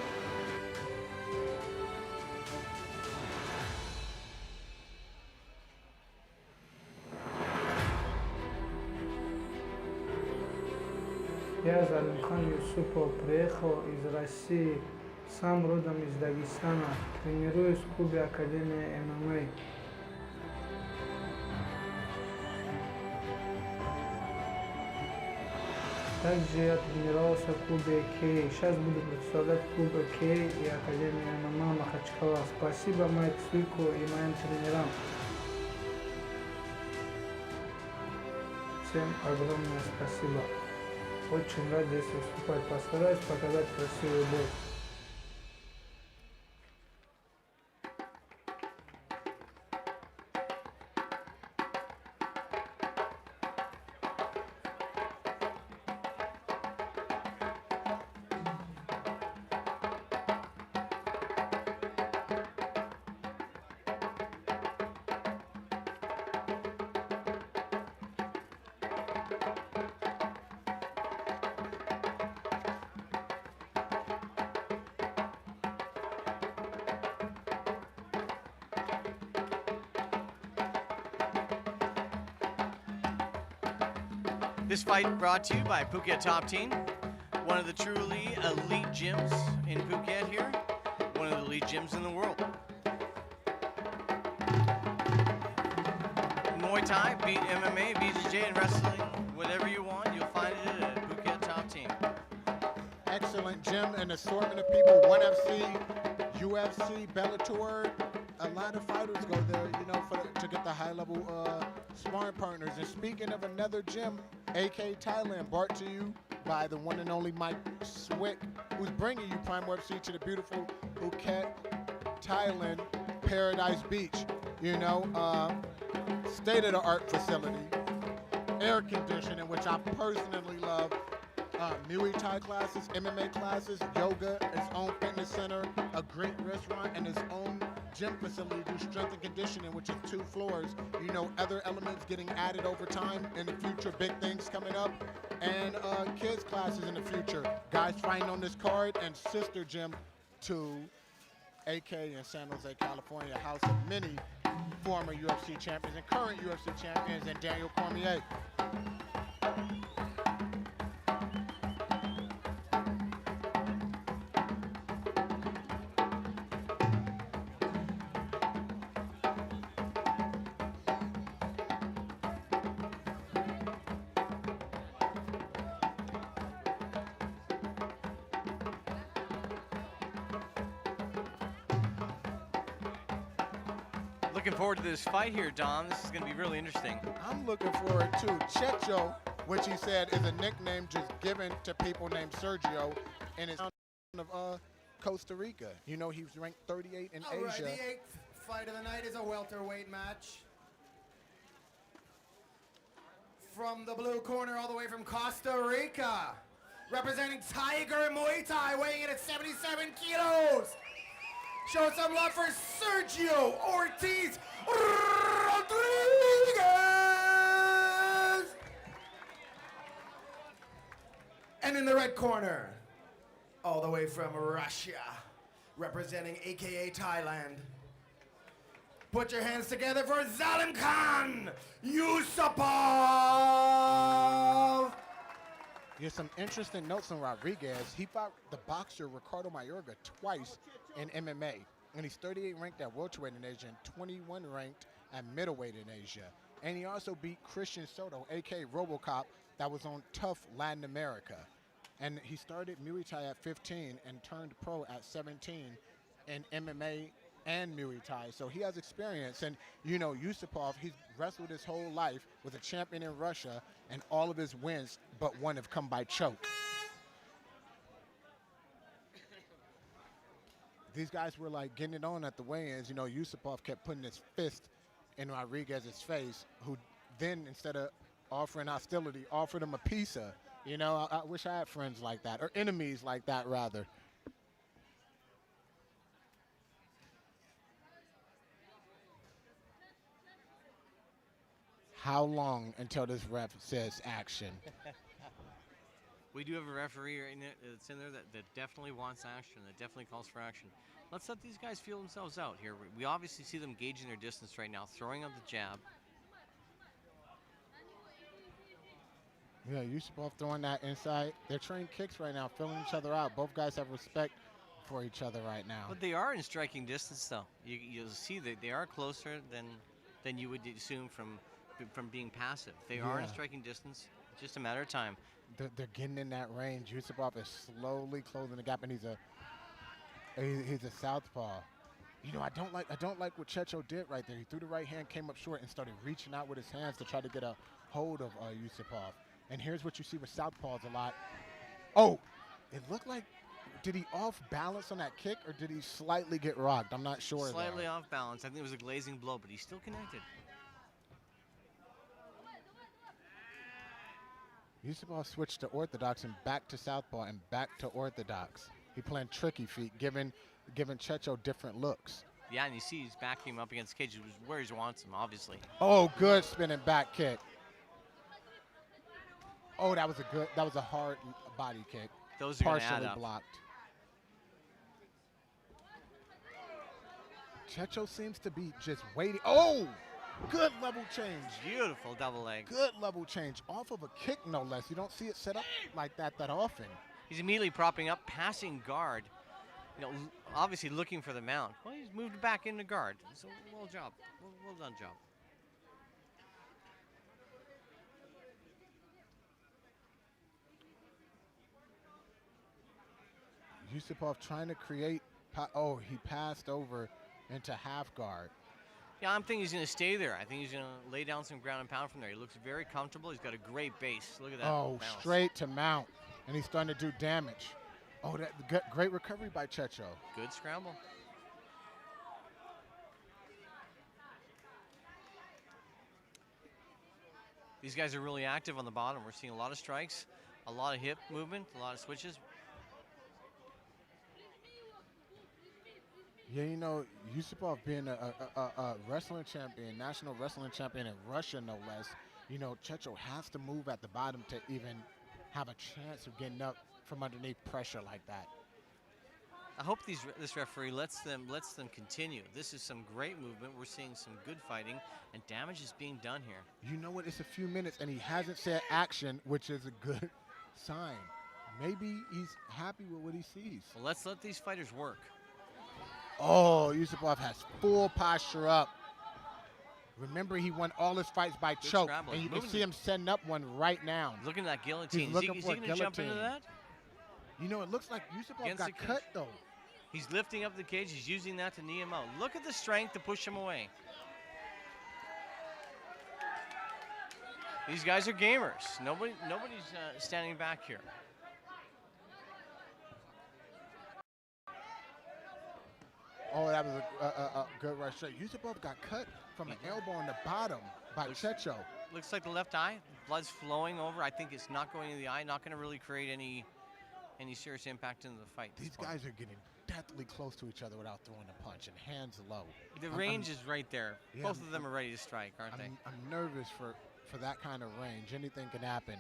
Я Залимхан Юсупов приехал из России, сам родом из Дагестана, тренируюсь в клубе Академия MMA. Также я тренировался в клубе КЕ. Сейчас буду представлять клуб КЕ и Академия ММА Махачкала. Спасибо моему Свику и моим тренерам. Всем огромное спасибо. Очень рад здесь выступать. Постараюсь показать красивый бой. This fight brought to you by Phuket Top Team, one of the truly elite gyms in Phuket here, one of the elite gyms in the world. Muay Thai, beat MMA, BJJ, and wrestling, whatever you want, you'll find it at Phuket Top Team. Excellent gym, an assortment of people, 1FC, UFC, Bellator. A lot of fighters go there, to get the high-level sparring partners. And speaking of another gym, AK Thailand, brought to you by the one and only Mike Swick, who's bringing you Primal FC to the beautiful Phuket, Thailand, Paradise Beach. You know, state-of-the-art facility, air conditioning, which I personally love. Muay Thai classes, MMA classes, yoga, its own fitness center, a great restaurant, and its own gym facility to do strength and conditioning, which is 2 floors. You know, other elements getting added over time in the future, big things coming up, and kids classes in the future. Guys fighting on this card, and sister gym to AK in San Jose, California, house of many former UFC champions and current UFC champions, and Daniel Cormier. Looking forward to this fight here, Dom. This is going to be really interesting. I'm looking forward to Checho, which he said is a nickname just given to people named Sergio, and it's of Costa Rica. You know, he was ranked 38 in All right, Asia. the 8th fight of the night is a welterweight match. From the blue corner, all the way from Costa Rica, representing Tiger Muay Thai, weighing in at 77 kilos. Show some love for Sergio Ortiz Rodriguez. And in the red corner, all the way from Russia, representing AKA Thailand. Put your hands together for Zalim Khan Yusupov. There's some interesting notes on Rodriguez. He fought the boxer Ricardo Mayorga twice in MMA, and he's 38 ranked at welterweight in Asia and 21 ranked at middleweight in Asia. And he also beat Christian Soto, aka RoboCop, that was on Tough Latin America. And he started Muay Thai at 15 and turned pro at 17 in MMA and Muay Thai. So he has experience. And, you know, Yusupov, he's wrestled his whole life with a champion in Russia, and all of his wins but one have come by choke. These guys were like getting it on at the weigh-ins. You know, Yusupov kept putting his fist in Rodriguez's face, who then, instead of offering hostility, offered him a pizza. You know, I wish I had friends like that, or enemies like that, rather. How long until this ref says action? We do have a referee that's in there that definitely wants action, that definitely calls for action. Let's let these guys feel themselves out here. We obviously see them gauging their distance right now, throwing up the jab. Yeah, Yusupov throwing that inside. They're trading kicks right now, filling each other out. Both guys have respect for each other right now. But they are in striking distance, though. You'll see that they are closer than you would assume from being passive. They are in striking distance. It's just a matter of time. They're getting in that range. Yusupov is slowly closing the gap, and he's a southpaw. You know, I don't like what Checho did right there. He threw the right hand, came up short, and started reaching out with his hands to try to get a hold of Yusupov. And here's what you see with southpaws a lot. Oh, it looked like, did he off balance on that kick, or did he slightly get rocked? I'm not sure. Slightly off balance. I think it was a glazing blow, but he's still connected. Yusupov switched to orthodox and back to southpaw and back to orthodox. He playing tricky feet, giving Checho different looks. Yeah, and you see he's backing him up against the cage, where he wants him, obviously. Oh, good spinning back kick. Oh, that was a hard body kick. Those are gonna add partially up. blocked. Checho seems to be just waiting. Oh, good level change. Beautiful double leg. Good level change off of a kick, no less. You don't see it set up like that often. He's immediately propping up, passing guard. You know, obviously looking for the mount. Well, he's moved back into guard. So well job. Well done job. Yusupov trying to create. Oh, he passed over into half guard. Yeah, I'm thinking he's going to stay there. I think he's going to lay down some ground and pound from there. He looks very comfortable. He's got a great base. Look at that. Oh, balance. straight to mount, and he's starting to do damage. Oh, that great recovery by Checho. Good scramble. These guys are really active on the bottom. We're seeing a lot of strikes, a lot of hip movement, a lot of switches. Yeah, you know, Yusupov being a wrestling champion, national wrestling champion in Russia, no less, you know, Checho has to move at the bottom to even have a chance of getting up from underneath pressure like that. I hope this referee lets them continue. This is some great movement. We're seeing some good fighting, and damage is being done here. You know what? It's a few minutes, and he hasn't said action, which is a good sign. Maybe he's happy with what he sees. Well, let's let these fighters work. Oh, Yusupov has full posture up. Remember, he won all his fights by choke, and you can see him setting up one right now. Looking at that guillotine. He's Is he going to jump into that? You know, it looks like Yusupov got cut, though. He's lifting up the cage. He's using that to knee him out. Look at the strength to push him away. These guys are gamers. Nobody's standing back here. Oh, that was a good right straight. Yusupov got cut from an elbow on the bottom by Checho. Looks like the left eye. Blood's flowing over. I think it's not going to the eye. Not going to really create any serious impact into the fight. These guys are getting deathly close to each other without throwing a punch, and hands low. The range is right there. Yeah, both of them are ready to strike, aren't they? I'm nervous for that kind of range. Anything can happen.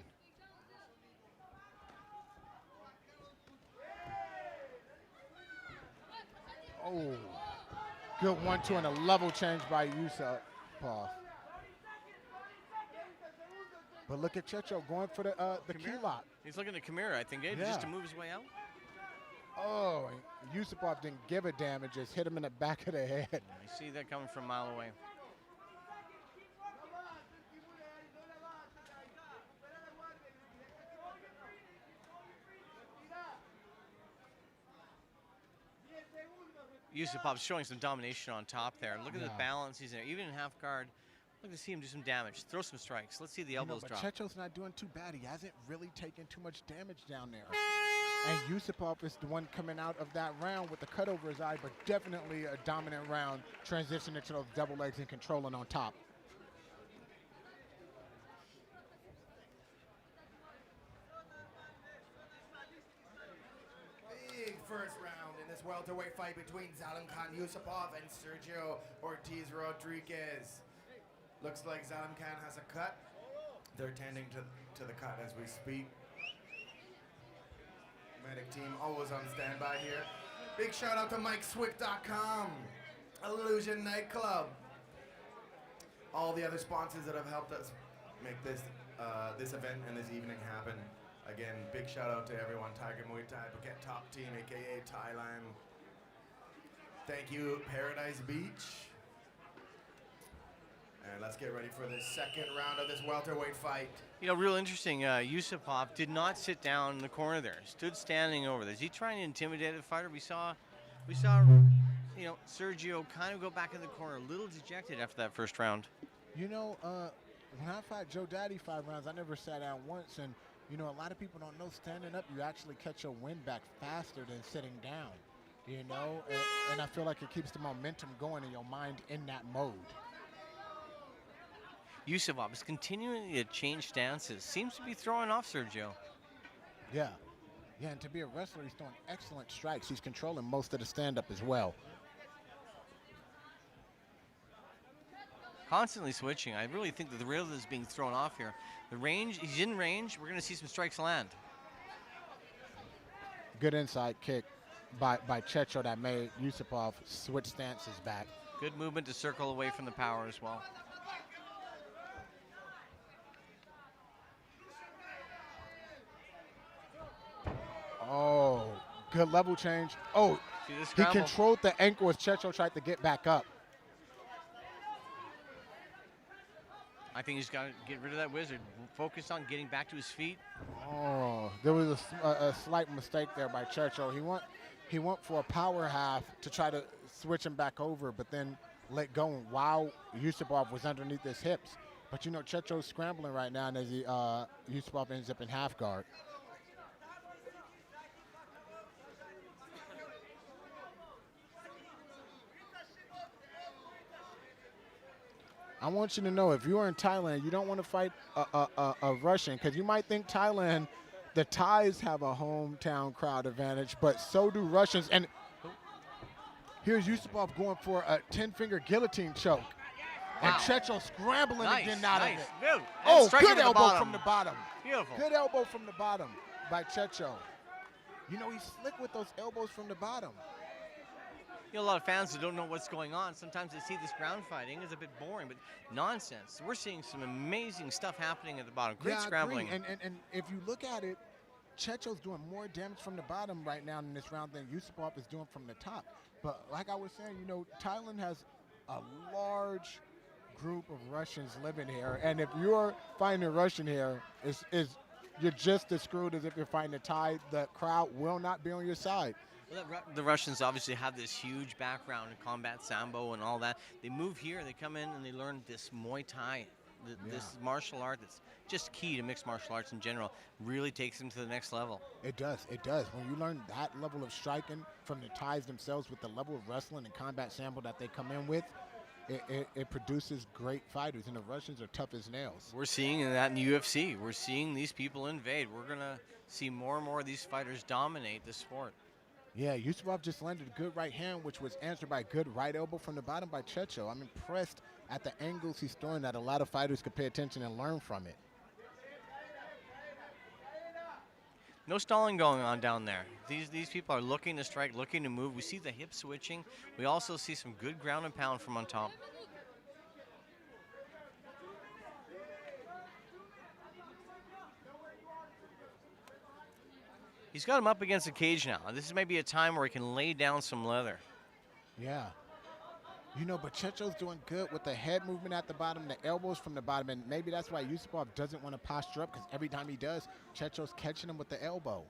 Oh, good 1-2 and a level change by Yusupov. But look at Checho going for the key lock. He's looking at Kimura, I think, just to move his way out. Oh, Yusupov didn't give a damn. It just hit him in the back of the head. I see that coming from a mile away. Yusupov's showing some domination on top there. Look at the balance he's there. Even in half guard, look to see him do some damage. Throw some strikes. Let's see the elbows drop. But Checho's not doing too bad. He hasn't really taken too much damage down there. And Yusupov is the one coming out of that round with the cut over his eye, but definitely a dominant round, transitioning to those double legs and controlling on top. Big first round in this welterweight fight between Zalimkhan Yusupov and Sergio Ortiz Rodriguez. Looks like Zalimkhan has a cut. They're tending to the cut as we speak. Medic team always on standby here. Big shout out to MikeSwick.com, Illusion Nightclub. All the other sponsors that have helped us make this event and this evening happen. Again, big shout out to everyone. Tiger Muay Thai, Phuket Top Team, aka Thailand. Thank you, Paradise Beach. And let's get ready for the second round of this welterweight fight. You know, real interesting, Yusupov did not sit down in the corner there. Stood standing over there. Is he trying to intimidate the fighter? We saw, you know, Sergio kind of go back in the corner, a little dejected after that first round. You know, when I fought Joe Daddy 5 rounds, I never sat down once. And, you know, a lot of people don't know standing up, you actually catch your wind back faster than sitting down. You know, and I feel like it keeps the momentum going in your mind in that mode. Yusupov is continuing to change stances. Seems to be throwing off Sergio. Yeah. Yeah, and to be a wrestler, he's throwing excellent strikes. He's controlling most of the stand-up as well. Constantly switching. I really think that the rhythm is being thrown off here. The range, he's in range. We're going to see some strikes land. Good inside kick by Checho that made Yusupov switch stances back. Good movement to circle away from the power as well. Oh, good level change. Oh, he controlled the ankle as Checho tried to get back up. I think he's got to get rid of that wizard. Focus on getting back to his feet. Oh, there was a slight mistake there by Checho. He went for a power half to try to switch him back over, but then let go while Yusupov was underneath his hips. But you know, Checho's scrambling right now, and as Yusupov ends up in half guard. I want you to know, if you are in Thailand, you don't want to fight a Russian, because you might think Thailand, the Thais have a hometown crowd advantage, but so do Russians. And here's Yusupov going for a 10-finger guillotine choke. And Checho scrambling and getting out of it. Good. Oh, good elbow from the bottom. Beautiful. Good elbow from the bottom by Checho. You know, he's slick with those elbows from the bottom. You know, a lot of fans who don't know what's going on, sometimes they see this ground fighting is a bit boring, but nonsense. We're seeing some amazing stuff happening at the bottom. Great scrambling. And if you look at it, Checho's doing more damage from the bottom right now in this round than Yusupov is doing from the top. But like I was saying, you know, Thailand has a large group of Russians living here, and if you're fighting a Russian here, you're just as screwed as if you're fighting a Thai. The crowd will not be on your side. Well, the Russians obviously have this huge background in combat sambo and all that. They move here, they come in and they learn this Muay Thai, this martial art that's just key to mixed martial arts in general, really takes them to the next level. It does. When you learn that level of striking from the Thais themselves with the level of wrestling and combat sambo that they come in with, it produces great fighters, and the Russians are tough as nails. We're seeing that in the UFC. We're seeing these people invade. We're going to see more and more of these fighters dominate the sport. Yeah, Yusupov just landed a good right hand, which was answered by a good right elbow from the bottom by Checho. I'm impressed at the angles he's throwing that a lot of fighters could pay attention and learn from it. No stalling going on down there. These people are looking to strike, looking to move. We see the hip switching. We also see some good ground and pound from on top. He's got him up against the cage now. This is maybe a time where he can lay down some leather. Yeah. You know, but Checho's doing good with the head movement at the bottom, the elbows from the bottom, and maybe that's why Yusupov doesn't want to posture up, because every time he does, Checho's catching him with the elbow.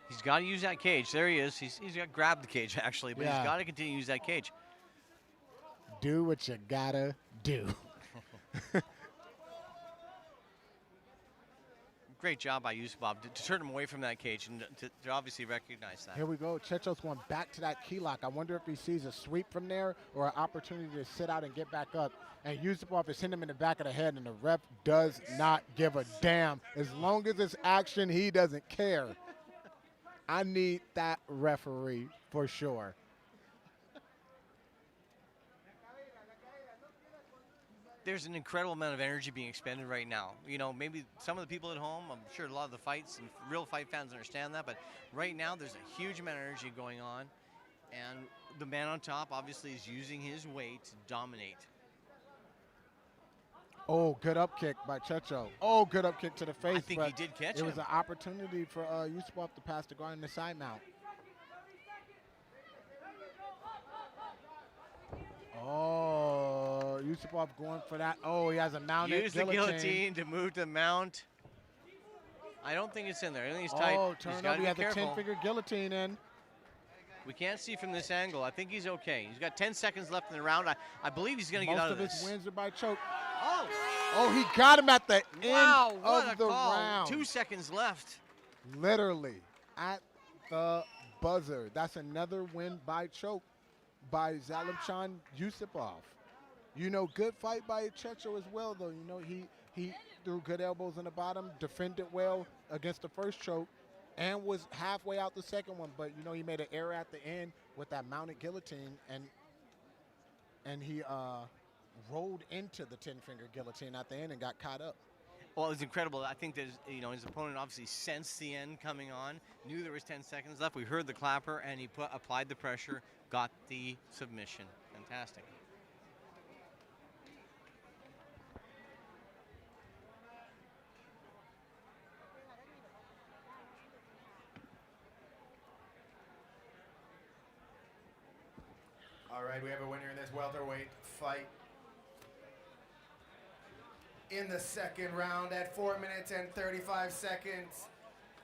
He's got to use that cage. There he is. He's got to grab the cage, actually, but he's got to continue to use that cage. Do what you gotta do. Great job by Yusupov to turn him away from that cage and to obviously recognize that. Here we go. Checho's going back to that key lock. I wonder if he sees a sweep from there or an opportunity to sit out and get back up. And Yusupov is hitting him in the back of the head, and the ref does not give a damn. As long as it's action, he doesn't care. I need that referee for sure. There's an incredible amount of energy being expended right now. You know, maybe some of the people at home, I'm sure a lot of the fights and real fight fans understand that, but right now there's a huge amount of energy going on, and the man on top obviously is using his weight to dominate. Oh, good up kick by Checho. Oh, good up kick to the face. I think he did catch him. It was him. an opportunity for Yusupov to pass the guard in the side mount. Oh, Yusupov going for that. Oh, he has a mounted Use the guillotine to move to the mount. I don't think it's in there. I think he's tight. Oh, turn up. He has a 10-finger guillotine in. We can't see from this angle. I think he's okay. He's got 10 seconds left in the round. I believe he's going to get out of this. Most of his wins are by choke. Oh! Oh, he got him at the Wow, end what of a the call. round. 2 seconds left. Literally at the buzzer. That's another win by choke by Zalibchan Yusupov. You know, good fight by Checho as well, though. You know, he threw good elbows in the bottom, defended well against the first choke, and was halfway out the second one. But, you know, he made an error at the end with that mounted guillotine, and he rolled into the 10-finger guillotine at the end and got caught up. Well, it was incredible. I think that, you know, his opponent obviously sensed the end coming on, knew there was 10 seconds left. We heard the clapper, and he applied the pressure, got the submission. Fantastic. All right, we have a winner in this welterweight fight. In the second round at 4 minutes and 35 seconds,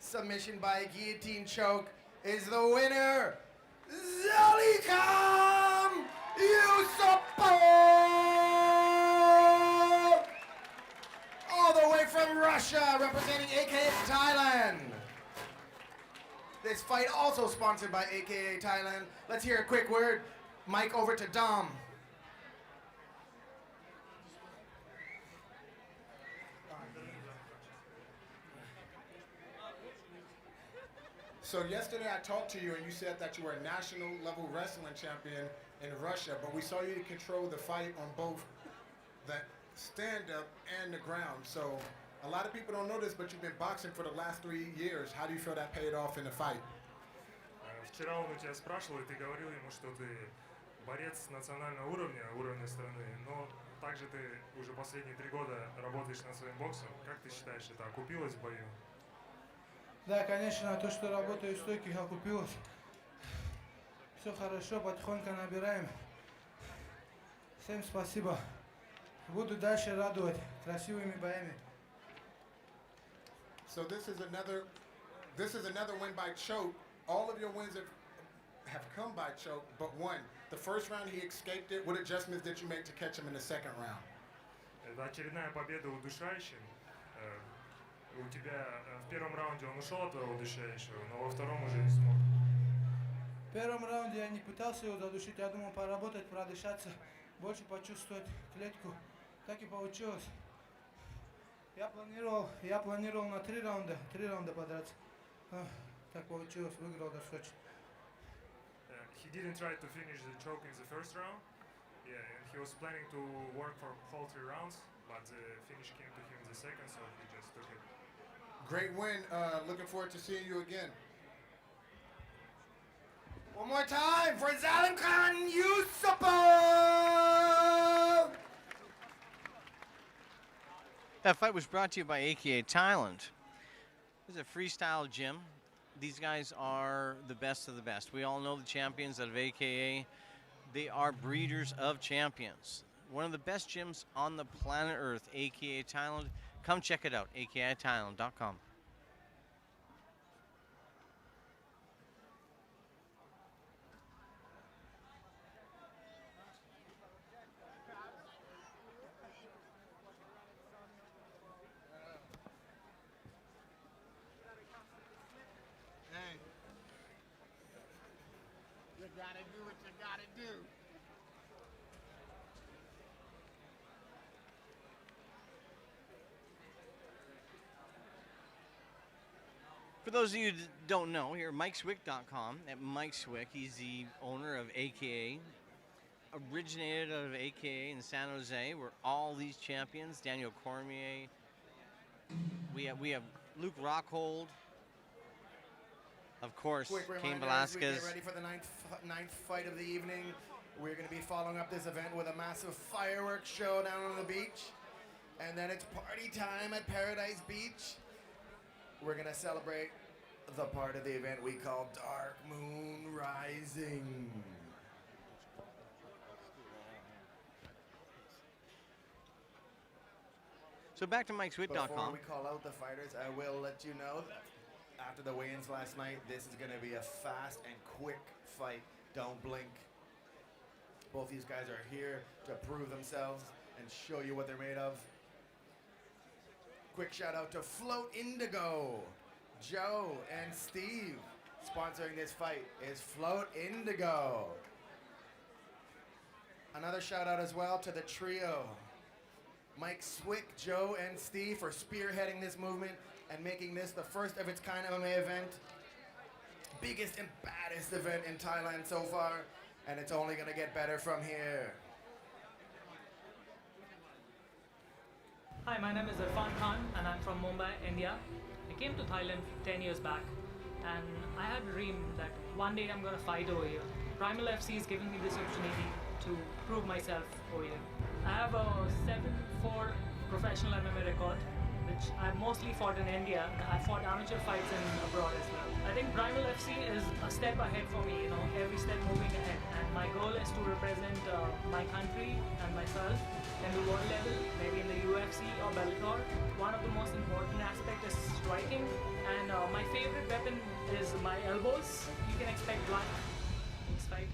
submission by guillotine choke is the winner, Zalikam Yusupov! All the way from Russia, representing AKA Thailand. This fight also sponsored by AKA Thailand. Let's hear a quick word. Mic over to Dom. So yesterday I talked to you and you said that you were a national level wrestling champion in Russia, but we saw you control the fight on both the stand-up and the ground. So a lot of people don't know this, but you've been boxing for the last 3 years. How do you feel that paid off in the fight? Вчера он у тебя спрашивал, и ты говорил ему, что ты борец национального уровня, уровня страны, но также ты уже последние 3 года работаешь над своим боксом. Как ты считаешь, это окупилось в бою? Да, конечно, то, что работаю в стойке, окупилось. Все хорошо, потихоньку набираем. Всем спасибо. Буду дальше радовать красивыми боями. So this is another win by choke. All of your wins have come by choke, but one. The first round he escaped it. What adjustments did you make to catch him in the second round? Это очередная победа удушающим. У тебя в первом раунде он ушел от твоего удушающего, но во втором уже не смог. В первом раунде я не пытался его задушить, я думал поработать, продышаться, больше почувствовать клетку. Так и получилось. Я планировал на 3 раунда подраться. Так получилось, выиграл достаточно. He didn't try to finish the choke in the first round. Yeah, and he was planning to work for whole 3 rounds, but the finish came to him in the second, so he just took it. Great win. Looking forward to seeing you again. One more time for Zalimkhan Yusupov! That fight was brought to you by AKA Thailand. This is a freestyle gym. These guys are the best of the best. We all know the champions out of AKA. They are breeders of champions. One of the best gyms on the planet Earth, AKA Thailand. Come check it out, akathailand.com. You gotta do what you gotta do. For those of you that don't know, here, MikeSwick.com, at Mike Swick, he's the owner of AKA, originated out of AKA in San Jose, where all these champions, Daniel Cormier, we have Luke Rockhold, of course, Quick Cain reminder as we Velasquez. get ready for the ninth fight of the evening. We're going to be following up this event with a massive fireworks show down on the beach. And then it's party time at Paradise Beach. We're going to celebrate the part of the event we call Dark Moon Rising. So back to MikeSwick.com. Before we call out the fighters, I will let you know that after the weigh-ins last night, this is going to be a fast and quick fight. Don't blink. Both these guys are here to prove themselves and show you what they're made of. Quick shout out to Float Indigo. Joe and Steve sponsoring this fight is Float Indigo. Another shout out as well to the trio. Mike Swick, Joe, and Steve for spearheading this movement and making this the first of its kind MMA event. Biggest and baddest event in Thailand so far, and it's only gonna get better from here. Hi, my name is Irfan Khan and I'm from Mumbai, India. I came to Thailand 10 years back and I had a dream that one day I'm gonna fight over here. Primal FC is giving me this opportunity to prove myself over here. I have a 7-4 professional MMA record, which I mostly fought in India. I fought amateur fights in abroad as well. I think Primal FC is a step ahead for me, every step moving ahead. And my goal is to represent my country and myself in the world level, maybe in the UFC or Bellator. One of the most important aspects is striking, and my favorite weapon is my elbows. You can expect blood in this fight.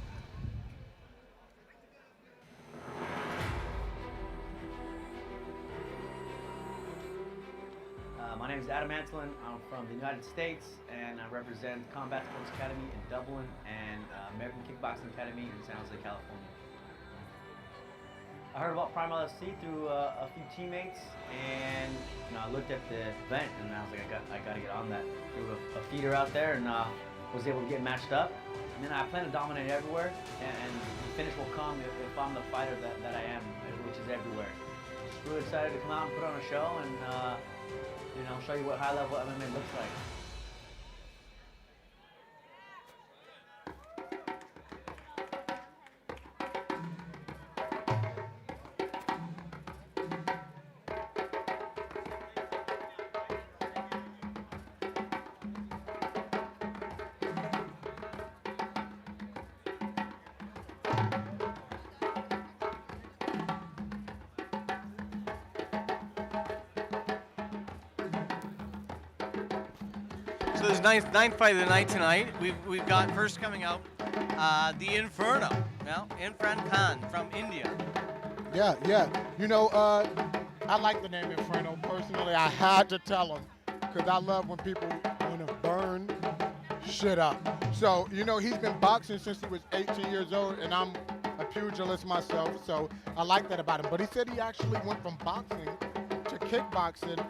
My name is name is Adam Antolin. I'm from the United States, and I represent Combat Sports Academy in Dublin and American Kickboxing Academy in San Jose, California. I heard about Primal FC through a few teammates, and I looked at the event, and I was like, I got to get on that. There was a feeder out there, and was able to get matched up. And then I plan to dominate everywhere, and the finish will come if I'm the fighter that I am, which is everywhere. Just really excited to come out and put on a show, and show you what high-level MMA looks like. So this ninth fight of the night tonight. We've got first coming out, the Inferno. Now, Irfan Khan from India. Yeah. I like the name Inferno. Personally, I had to tell him because I love when people want to burn shit up. So, he's been boxing since he was 18 years old, and I'm a pugilist myself, so I like that about him. But he said he actually went from boxing to kickboxing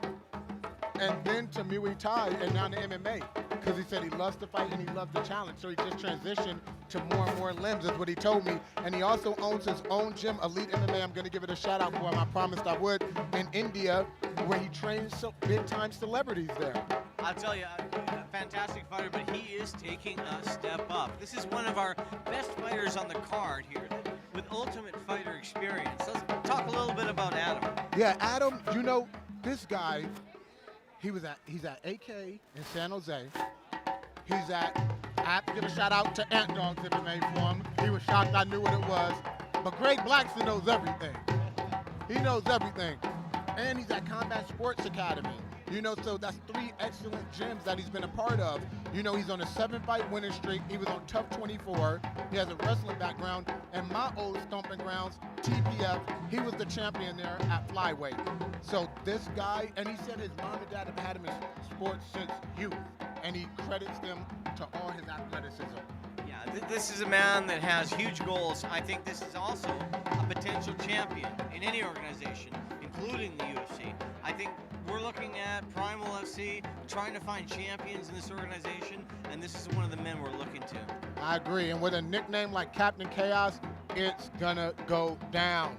and then to Muay Thai and now to MMA because he said he loves to fight and he loves the challenge. So he just transitioned to more and more limbs is what he told me. And he also owns his own gym, Elite MMA. I'm going to give it a shout out for him. I promised I would, in India, where he trains some big time celebrities there. I'll tell you, a fantastic fighter, but he is taking a step up. This is one of our best fighters on the card here with Ultimate Fighter experience. Let's talk a little bit about Adam. Yeah, Adam, this guy, he's at AK in San Jose. I have to give a shout out to Ant Dog's MMA for him. He was shocked I knew what it was. But Greg Blackston knows everything. He knows everything. And he's at Combat Sports Academy. So that's 3 excellent gyms that he's been a part of. He's on a 7-fight winning streak. He was on Tough 24. He has a wrestling background. And my old stomping grounds, TPF, he was the champion there at flyweight. So this guy, and he said his mom and dad have had him in sports since youth. And he credits them to all his athleticism. Yeah, this is a man that has huge goals. I think this is also a potential champion in any organization, including the UFC. I think we're looking at Primal FC, trying to find champions in this organization, and this is one of the men we're looking to. I agree, and with a nickname like Captain Chaos, it's gonna go down.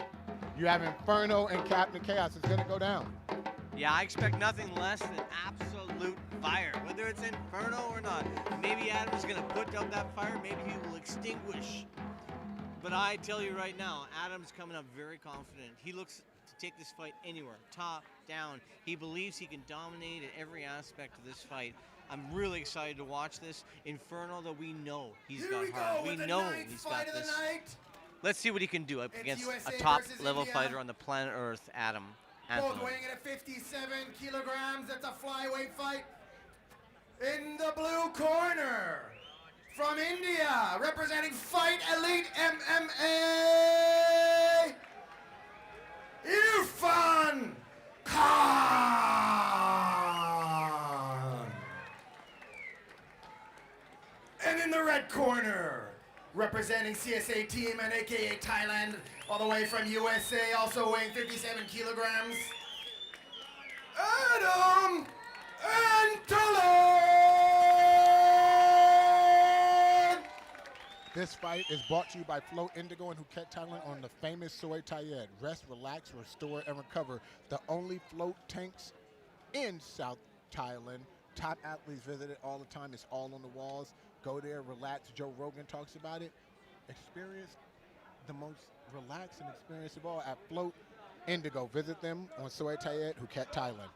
You have Inferno and Captain Chaos, it's gonna go down. Yeah, I expect nothing less than absolute fire, whether it's Inferno or not. Maybe Adam's gonna put out that fire, maybe he will extinguish. But I tell you right now, Adam's coming up very confident. He looks to take this fight anywhere, top, down. He believes he can dominate at every aspect of this fight. I'm really excited to watch this. Inferno, though, we know he's got heart. We know he's got this. Let's see what he can do up against a top-level fighter on the planet Earth, Adam Antolin. Both weighing in at 57 kilograms. It's a flyweight fight. In the blue corner, from India, representing Fight Elite MMA, Irfan Khan. And in the red corner, representing CSA Team and AKA Thailand, all the way from USA, also weighing 57 kilograms, Adam Antolin! This fight is brought to you by Flow Indigo and Phuket, Thailand on the famous Soy Tayed. Rest, relax, restore, and recover. The only float tanks in South Thailand. Top athletes visit it all the time. It's all on the walls. Go there, relax. Joe Rogan talks about it. Experience the most relaxing experience of all at Float Indigo. Visit them on Soy Tayed, Phuket, Thailand.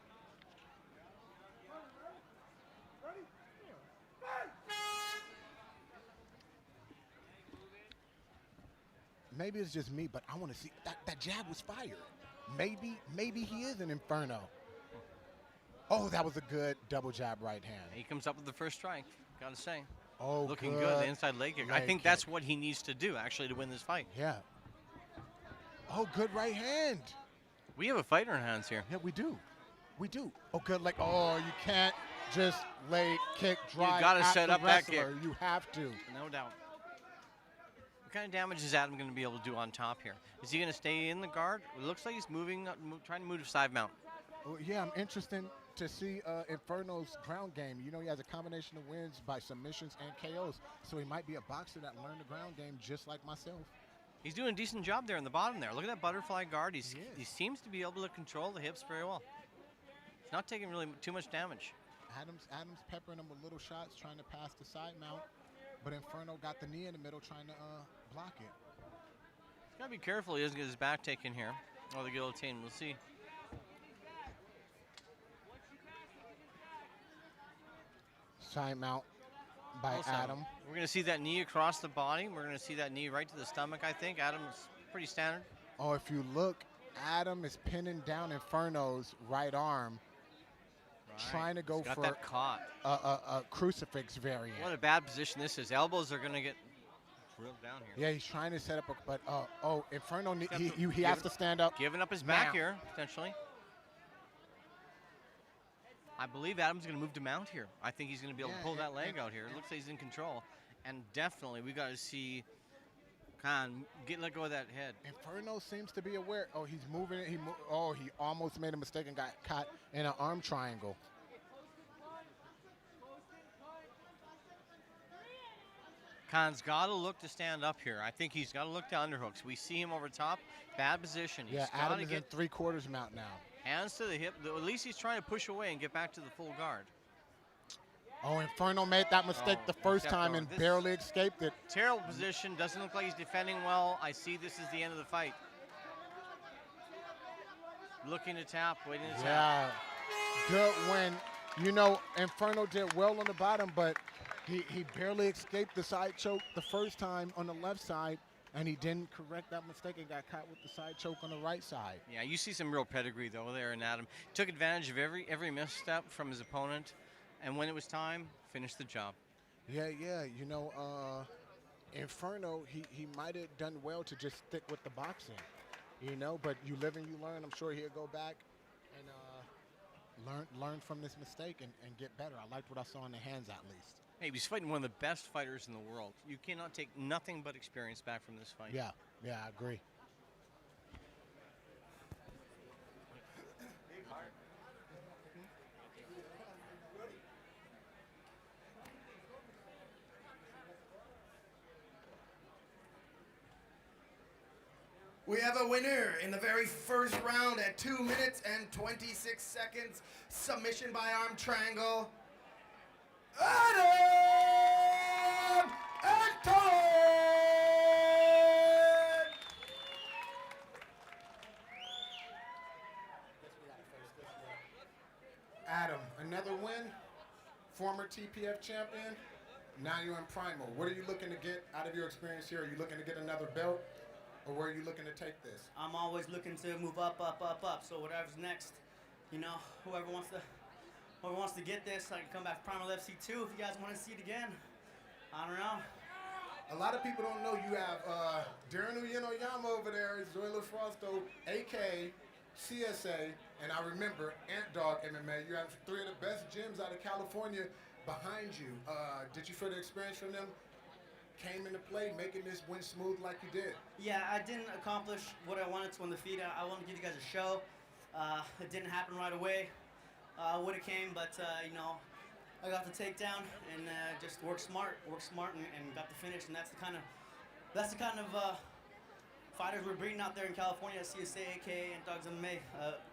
Maybe it's just me, but I want to see that jab was fired. Maybe he is an Inferno. Oh, that was a good double jab right hand. He comes up with the first strike, gotta say. Oh, looking good, the inside leg kick. I think that's what he needs to do, actually, to win this fight. Yeah. Oh, good right hand. We have a fighter in hands here. Yeah, we do. We do. Oh, good. Like, oh, you can't just lay, kick, drive. You got to at set the up that kick. wrestler. You have to. No doubt. What kind of damage is Adam going to be able to do on top here? Is he going to stay in the guard? It looks like he's moving, trying to move to side mount. Oh, yeah, I'm interested to see Inferno's ground game. You know, he has a combination of wins by submissions and KOs, so he might be a boxer that learned the ground game just like myself. He's doing a decent job there in the bottom there. Look at that butterfly guard. He seems to be able to control the hips very well. He's not taking really too much damage. Adams peppering him with little shots, trying to pass the side mount, but Inferno got the knee in the middle, trying to block it. He's got to be careful he doesn't get his back taken here, or the guillotine. We'll see. Side mount by Adam. We're going to see that knee across the body. We're going to see that knee right to the stomach, I think. Adam's pretty standard. Oh, if you look, Adam is pinning down Inferno's right arm, trying to go for that caught. A crucifix variant. What a bad position this is. Elbows are going to get drilled down here. Yeah, he's trying to set up, but Inferno, he has to stand up. Giving up his back here, potentially. I believe Adam's going to move to mount here. I think he's going to be able to pull that leg out here. It looks like he's in control. And definitely, we got to see Khan let go of that head. Inferno seems to be aware. Oh, he's moving it. He almost made a mistake and got caught in an arm triangle. Khan's got to look to stand up here. I think he's got to look to underhooks. We see him over top. Bad position. Yeah, Adam is in 3/4 mount now. Hands to the hip. At least he's trying to push away and get back to the full guard. Oh, Inferno made that mistake the first time and barely escaped it. Terrible position. Doesn't look like he's defending well. I see this is the end of the fight. Looking to tap, waiting to tap. Yeah, good win. You know, Inferno did well on the bottom, but he barely escaped the side choke the first time on the left side, and he didn't correct that mistake and got caught with the side choke on the right side. Yeah, you see some real pedigree, though, there in Adam. Took advantage of every misstep from his opponent, and when it was time, finished the job. Yeah, you know, Inferno, he might have done well to just stick with the boxing, you know, but you live and you learn. I'm sure he'll go back and learn from this mistake and get better. I liked what I saw in the hands, at least. Hey, he's fighting one of the best fighters in the world. You cannot take nothing but experience back from this fight. Yeah, I agree. We have a winner in the very first round at 2 minutes and 26 seconds. Submission by arm triangle. Adam Anton! Adam, another win, former TPF champion. Now you're in Primal. What are you looking to get out of your experience here? Are you looking to get another belt, or where are you looking to take this? I'm always looking to move up. So whatever's next, you know, whoever wants to get this, I can come back to Primal FC 2 if you guys want to see it again. I don't know. A lot of people don't know you have Darren Uyenoyama over there, Zoila Frosto, AK, CSA, and I remember Ant Dog MMA. You have 3 of the best gyms out of California behind you. Did you feel the experience from them came into play, making this win smooth like you did? Yeah, I didn't accomplish what I wanted to on the feet. I wanted to give you guys a show. It didn't happen right away. Would have came, but you know, I got the takedown and just worked smart and got the finish. And that's the kind of fighters we're breeding out there in California. CSA, AK, and Dogs MMA,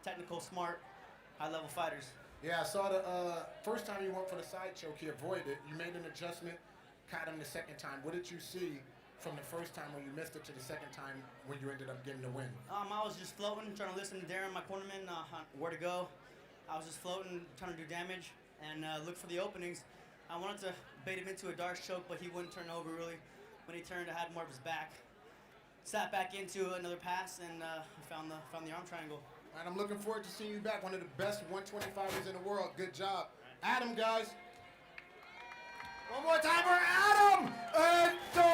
technical, smart, high-level fighters. Yeah, I saw the first time you went for the side choke, he avoided it. You made an adjustment, caught him the second time. What did you see from the first time when you missed it to the second time when you ended up getting the win? I was just floating, trying to listen to Darren, my cornerman, where to go. I was just floating, trying to do damage and look for the openings. I wanted to bait him into a dark choke, but he wouldn't turn over really. When he turned, I had more of his back. Sat back into another pass and found the arm triangle. And I'm looking forward to seeing you back. One of the best 125ers in the world. Good job. Adam, guys. One more time for Adam Anton!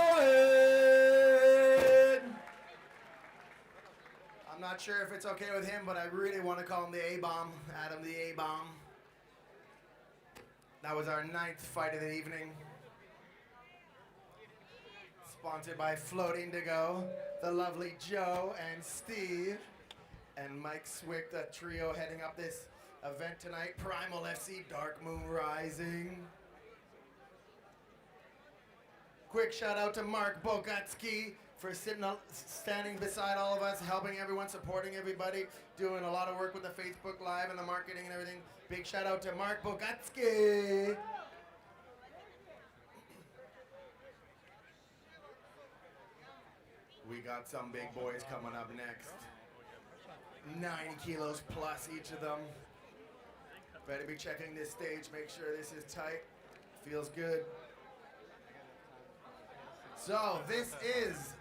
I'm not not sure if it's okay with him, but I really want to call him the A-Bomb. Adam the A-Bomb. That was our 9th fight of the evening. Sponsored by Float Indigo, the lovely Joe and Steve, and Mike Swick, the trio heading up this event tonight. Primal FC, Dark Moon Rising. Quick shout out to Mark Bogatsky for standing beside all of us, helping everyone, supporting everybody, doing a lot of work with the Facebook Live and the marketing and everything. Big shout out to Mark Bogatsky. We got some big boys coming up next. 90 kilos plus each of them. Better be checking this stage, make sure this is tight. Feels good. So this is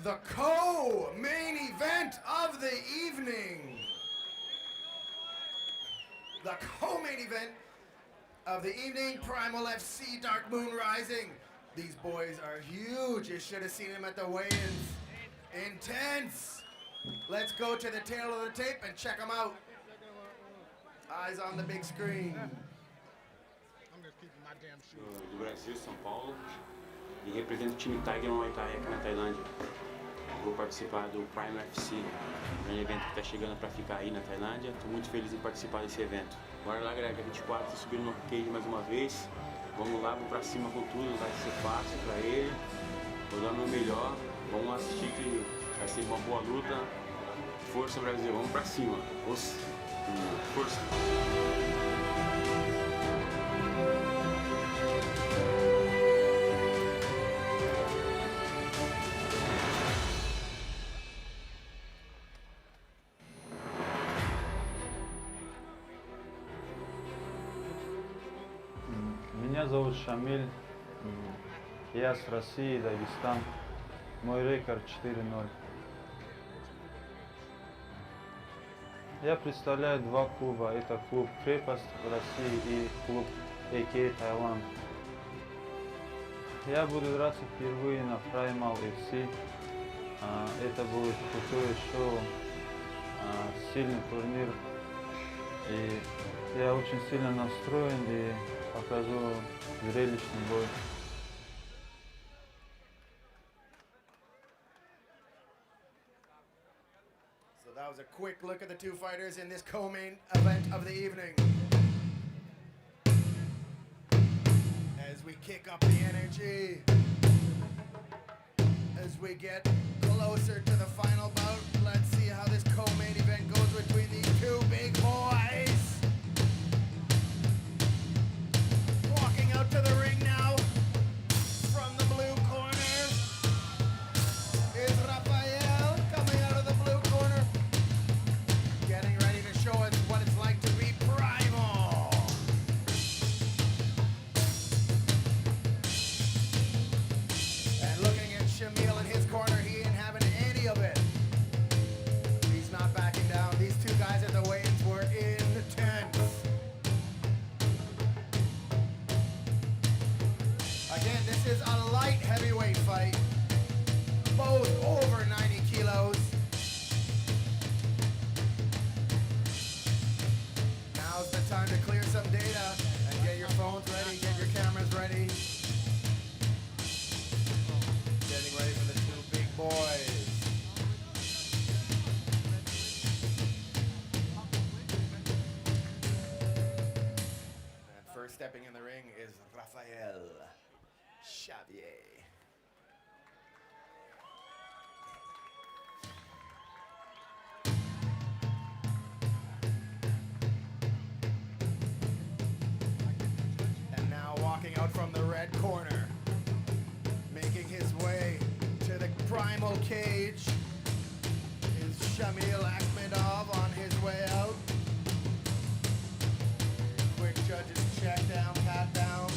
the co-main event of the evening. The co-main event of the evening, Primal FC, Dark Moon Rising. These boys are huge. You should have seen them at the weigh-ins. Intense. Let's go to the tail of the tape and check them out. Eyes on the big screen. I'm just keeping my damn shoes. Do Brasil, São Paulo, e represento o time Tiger Muay Thai aqui na Tailândia. Vou participar do Primal FC, um evento que está chegando para ficar aí na Tailândia. Estou muito feliz em participar desse evento. Bora lá, galera, 24, subindo no arcade mais uma vez. Vamos lá, vamos pra cima com tudo, não vai ser fácil para ele. Vou dar o meu melhor. Vamos assistir que vai ser uma boa luta. Força, Brasil, vamos pra cima. Força. Меня зовут Шамиль, я с России, Дагестан. Мой рекорд 4-0. Я представляю два клуба. Это клуб «Крепость» в России и клуб AK Таиланд. Я буду драться впервые на Primal FC. Это будет крутое шоу, сильный турнир. И я очень сильно настроен и покажу зрелищный бой. So that was a quick look at the two fighters in this co-main event of the evening. As we kick up the energy, as we get closer to the final bout, let's see how this co-main event goes between these two big boys. Walking out to the ring now, from the blue corner, is Rafael, coming out of the blue corner, getting ready to show us what it's like to be Primal. And looking at Shamil in his corner, he ain't having any of it. He's not backing down. These two guys at the weigh-ins were intense. Again, this is a light heavyweight fight. Both over 90 kilos. Now's the time to clear some data and get your phones ready, get your cameras ready. Getting ready for the two big boys. And first stepping in the ring is Rafael Xavier. And now walking out from the red corner, making his way to the Primal cage, is Shamil Akhmedov on his way out. Quick judges check down, pat down.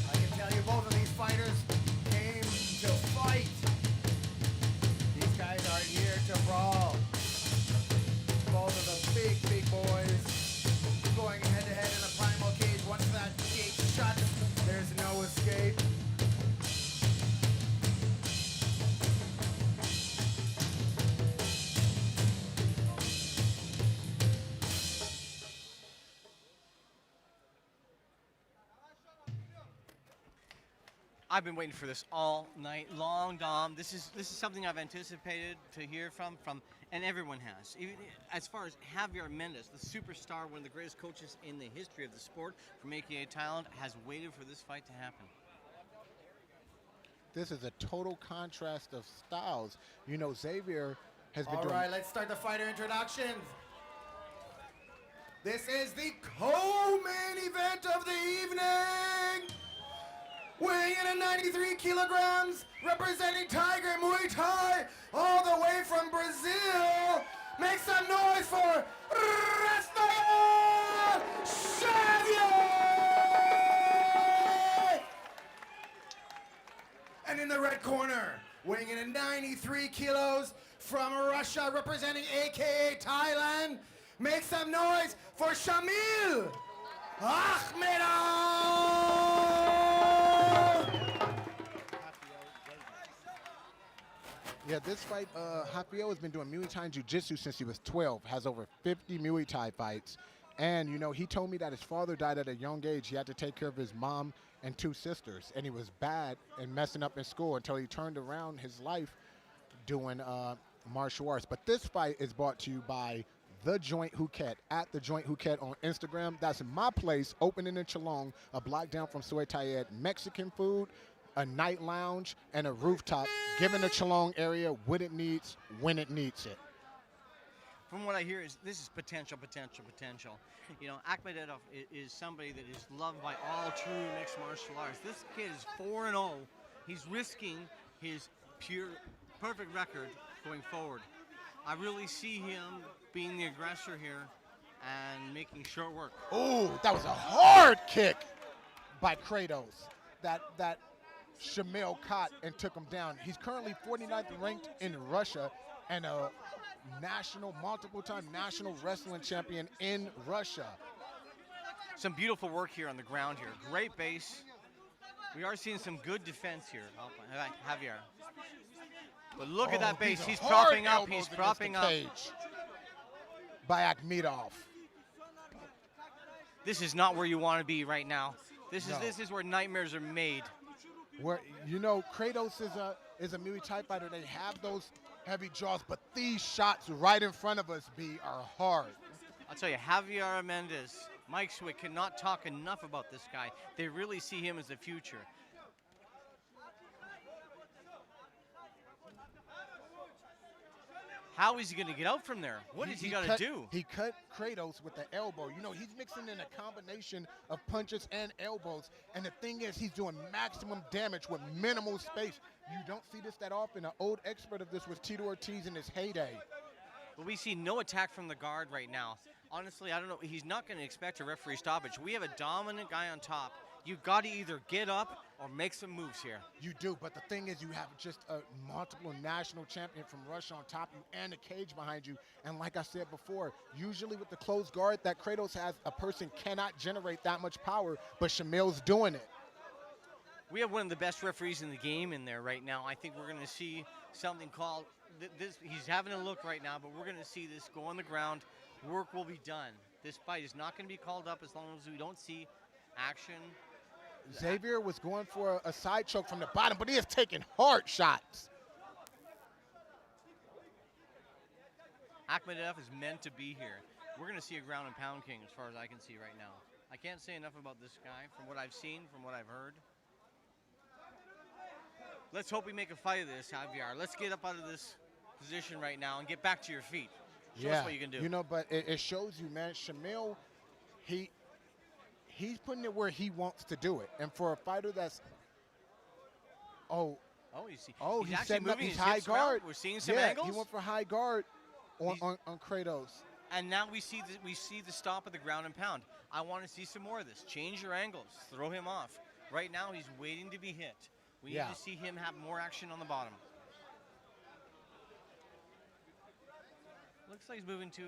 I can tell you both of these fighters came to fight. These guys are here to brawl. Both of the big boys. going head to head in a primal cage. Once that gate shuts, there's no escape. I've been waiting for this all night long, Dom. This is something I've anticipated to hear from, and everyone has. Even as far as Javier Mendez, the superstar, one of the greatest coaches in the history of the sport from AKA Thailand, has waited for this fight to happen. This is a total contrast of styles. You know, Xavier has been doing... All right, let's start the fighter introductions. This is the co-main event of the evening. Weighing in at 93 kilograms, representing Tiger Muay Thai, all the way from Brazil. Make some noise for Rafael Xavier! And in the red corner, weighing in at 93 kilos, from Russia, representing AKA Thailand. Make some noise for Shamil Ahmedov! Yeah, this fight, Rafael has been doing Muay Thai and Jiu-Jitsu since he was 12, has over 50 Muay Thai fights. And, you know, he told me that his father died at a young age. He had to take care of his mom and 2 sisters. And he was bad and messing up in school until he turned around his life doing martial arts. But this fight is brought to you by The Joint Phuket, at The Joint Phuket on Instagram. That's my place, opening in Chalong, a block down from Swick. Mexican food, a night lounge, and a rooftop, giving the Chalong area what it needs when it needs it. From what I hear, this is potential. You know, Akhmedov is somebody that is loved by all true mixed martial arts. This kid is 4-0. He's risking his perfect record going forward. I really see him being the aggressor here and making short work. Oh, that was a hard kick by Kratos. That Shamil caught and took him down. He's currently 49th ranked in Russia and a multiple-time national wrestling champion in Russia. Some beautiful work here on the ground here. Great base. We are seeing some good defense here. Javier. But look at that base. He's propping up. He's propping up. By Akhmedov. This is not where you want to be right now. This is where nightmares are made. Where, you know, Kratos is a Muay Thai fighter. They have those heavy jaws, but these shots right in front of us are hard. I'll tell you, Javier Mendez, Mike Swick cannot talk enough about this guy. They really see him as the future. How is he going to get out from there? What is he going to do? He cut Kratos with the elbow. You know, he's mixing in a combination of punches and elbows. And the thing is, he's doing maximum damage with minimal space. You don't see this that often. An old expert of this was Tito Ortiz in his heyday. But we see no attack from the guard right now. Honestly, I don't know. He's not going to expect a referee stoppage. We have a dominant guy on top. You've got to either get up or make some moves here. You do, but the thing is, you have just a multiple national champion from Russia on top of you and a cage behind you. And like I said before, usually with the closed guard that Kratos has, a person cannot generate that much power, but Shamil's doing it. We have one of the best referees in the game in there right now. I think we're going to see something called, he's having a look right now, but we're going to see this go on the ground. Work will be done. This fight is not going to be called up as long as we don't see action. Xavier was going for a side choke from the bottom, but he is taking hard shots. Akhmedov is meant to be here. We're going to see a ground and pound king as far as I can see right now. I can't say enough about this guy from what I've seen, from what I've heard. Let's hope we make a fight of this, Javier. Let's get up out of this position right now and get back to your feet. Show us what you can do. You know, but it shows you, man, Shamil, he's putting it where he wants to do it. And for a fighter that's, he's actually moving his high hips guard. around. We're seeing some angles. He went for high guard on Kratos. And now we see the stop of the ground and pound. I want to see some more of this. Change your angles. Throw him off. Right now he's waiting to be hit. We need to see him have more action on the bottom. Looks like he's moving to.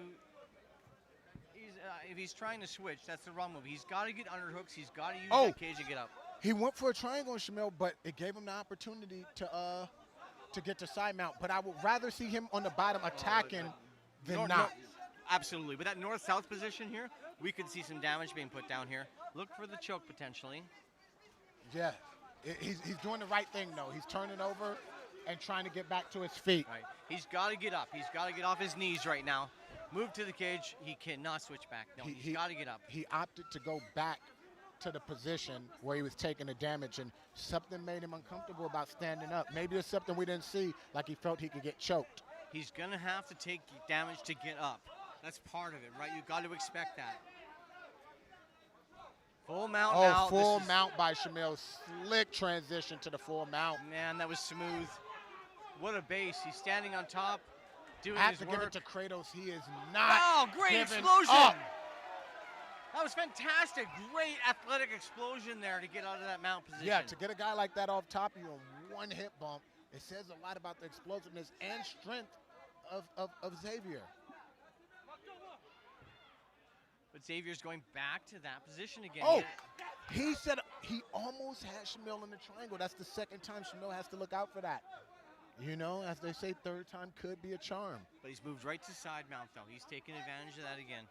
if he's trying to switch, that's the wrong move. He's got to get underhooks. He's got to use Oh. that cage to get up. He went for a triangle on Shamil, but it gave him the opportunity to get to side mount. But I would rather see him on the bottom attacking than not. Absolutely. But that north-south position here, we could see some damage being put down here. Look for the choke potentially. Yeah, he's doing the right thing, though. He's turning over and trying to get back to his feet. Right. He's got to get up. He's got to get off his knees right now. Move to the cage. He cannot switch back. No, he's got to get up. He opted to go back to the position where he was taking the damage, and something made him uncomfortable about standing up. Maybe it's something we didn't see, like he felt he could get choked. He's going to have to take damage to get up. That's part of it, right? You've got to expect that. Full mount now. Oh, full mount by Shamil. Slick transition to the full mount. Man, that was smooth. What a base. He's standing on top, doing Have his to work. give it to Kratos. He is not Oh, great giving explosion. up. That was fantastic. Great athletic explosion there to get out of that mount position. Yeah, to get a guy like that off top of you on one hip bump, it says a lot about the explosiveness and strength of Xavier. But Xavier's going back to that position again. Oh, he said he almost had Shamil in the triangle. That's the second time Shamil has to look out for that. You know, as they say, third time could be a charm. But he's moved right to side mount, though. He's taking advantage of that again.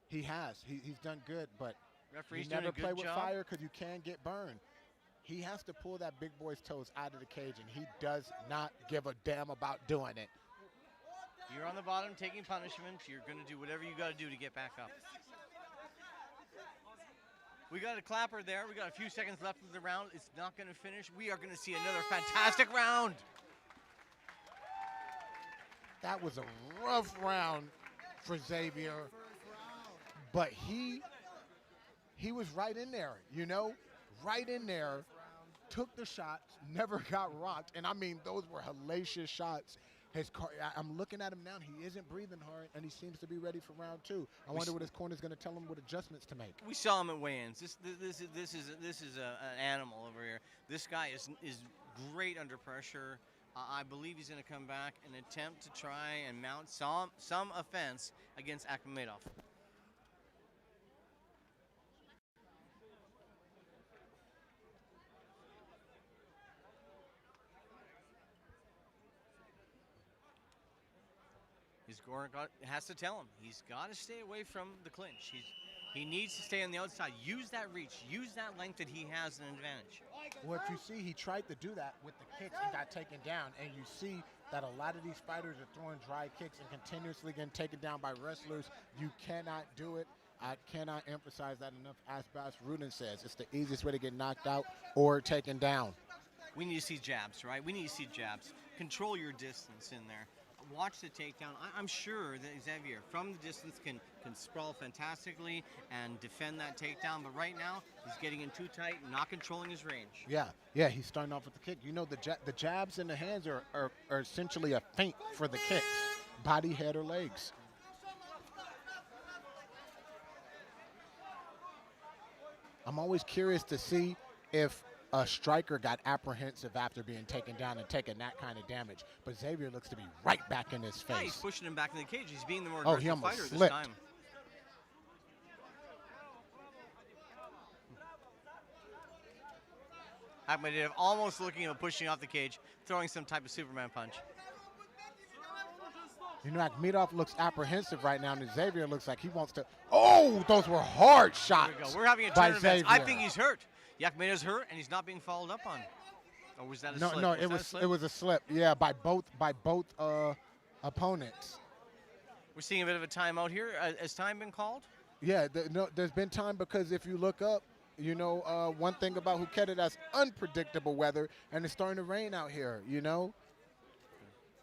He has. He's done good, but Referee's you doing never a good play with job. fire because you can get burned. He has to pull that big boy's toes out of the cage, and he does not give a damn about doing it. You're on the bottom taking punishment. You're going to do whatever you got to do to get back up. We got a clapper there. We got a few seconds left of the round. It's not going to finish. We are going to see another fantastic round. That was a rough round for Xavier, but he was right in there, you know, right in there, took the shots, never got rocked, and I mean, those were hellacious shots. I'm looking at him now, he isn't breathing hard, and he seems to be ready for round two. I wonder what his corner's going to tell him what adjustments to make. We saw him at weigh-ins. This is an animal over here. This guy is great under pressure. I believe he's going to come back and attempt to try and mount some offense against Akhmedov. Has to tell him he's got to stay away from the clinch. He needs to stay on the outside. Use that reach. Use that length that he has an advantage. What you see, he tried to do that with the kicks and got taken down. And you see that a lot of these fighters are throwing dry kicks and continuously getting taken down by wrestlers. You cannot do it. I cannot emphasize that enough. As Bas Rutten says, it's the easiest way to get knocked out or taken down. We need to see jabs, right? We need to see jabs. Control your distance in there. Watch the takedown. I'm sure that Xavier, from the distance, can sprawl fantastically and defend that takedown. But right now, he's getting in too tight, not controlling his range. Yeah, he's starting off with the kick. You know, the jabs in the hands are essentially a feint for the kicks, body, head, or legs. I'm always curious to see if a striker got apprehensive after being taken down and taking that kind of damage. But Xavier looks to be right back in his face. Yeah, he's pushing him back in the cage. He's being the more Oh, aggressive he almost fighter slipped. this time. Akhmedov almost looking at pushing off the cage, throwing some type of Superman punch. You know, Akhmedov looks apprehensive right now, and Xavier looks like he wants to. Oh, those were hard shots. There we go. We're having a by turn of events. I Xavier. think he's hurt. Akhmedov's hurt, and he's not being followed up on. Or was that a slip? No, Was it that a was slip? it was a slip. Yeah, by both opponents. We're seeing a bit of a timeout here. Has time been called? Yeah, there's been time because if you look up, you know, one thing about Phuket, that's unpredictable weather, and it's starting to rain out here, you know?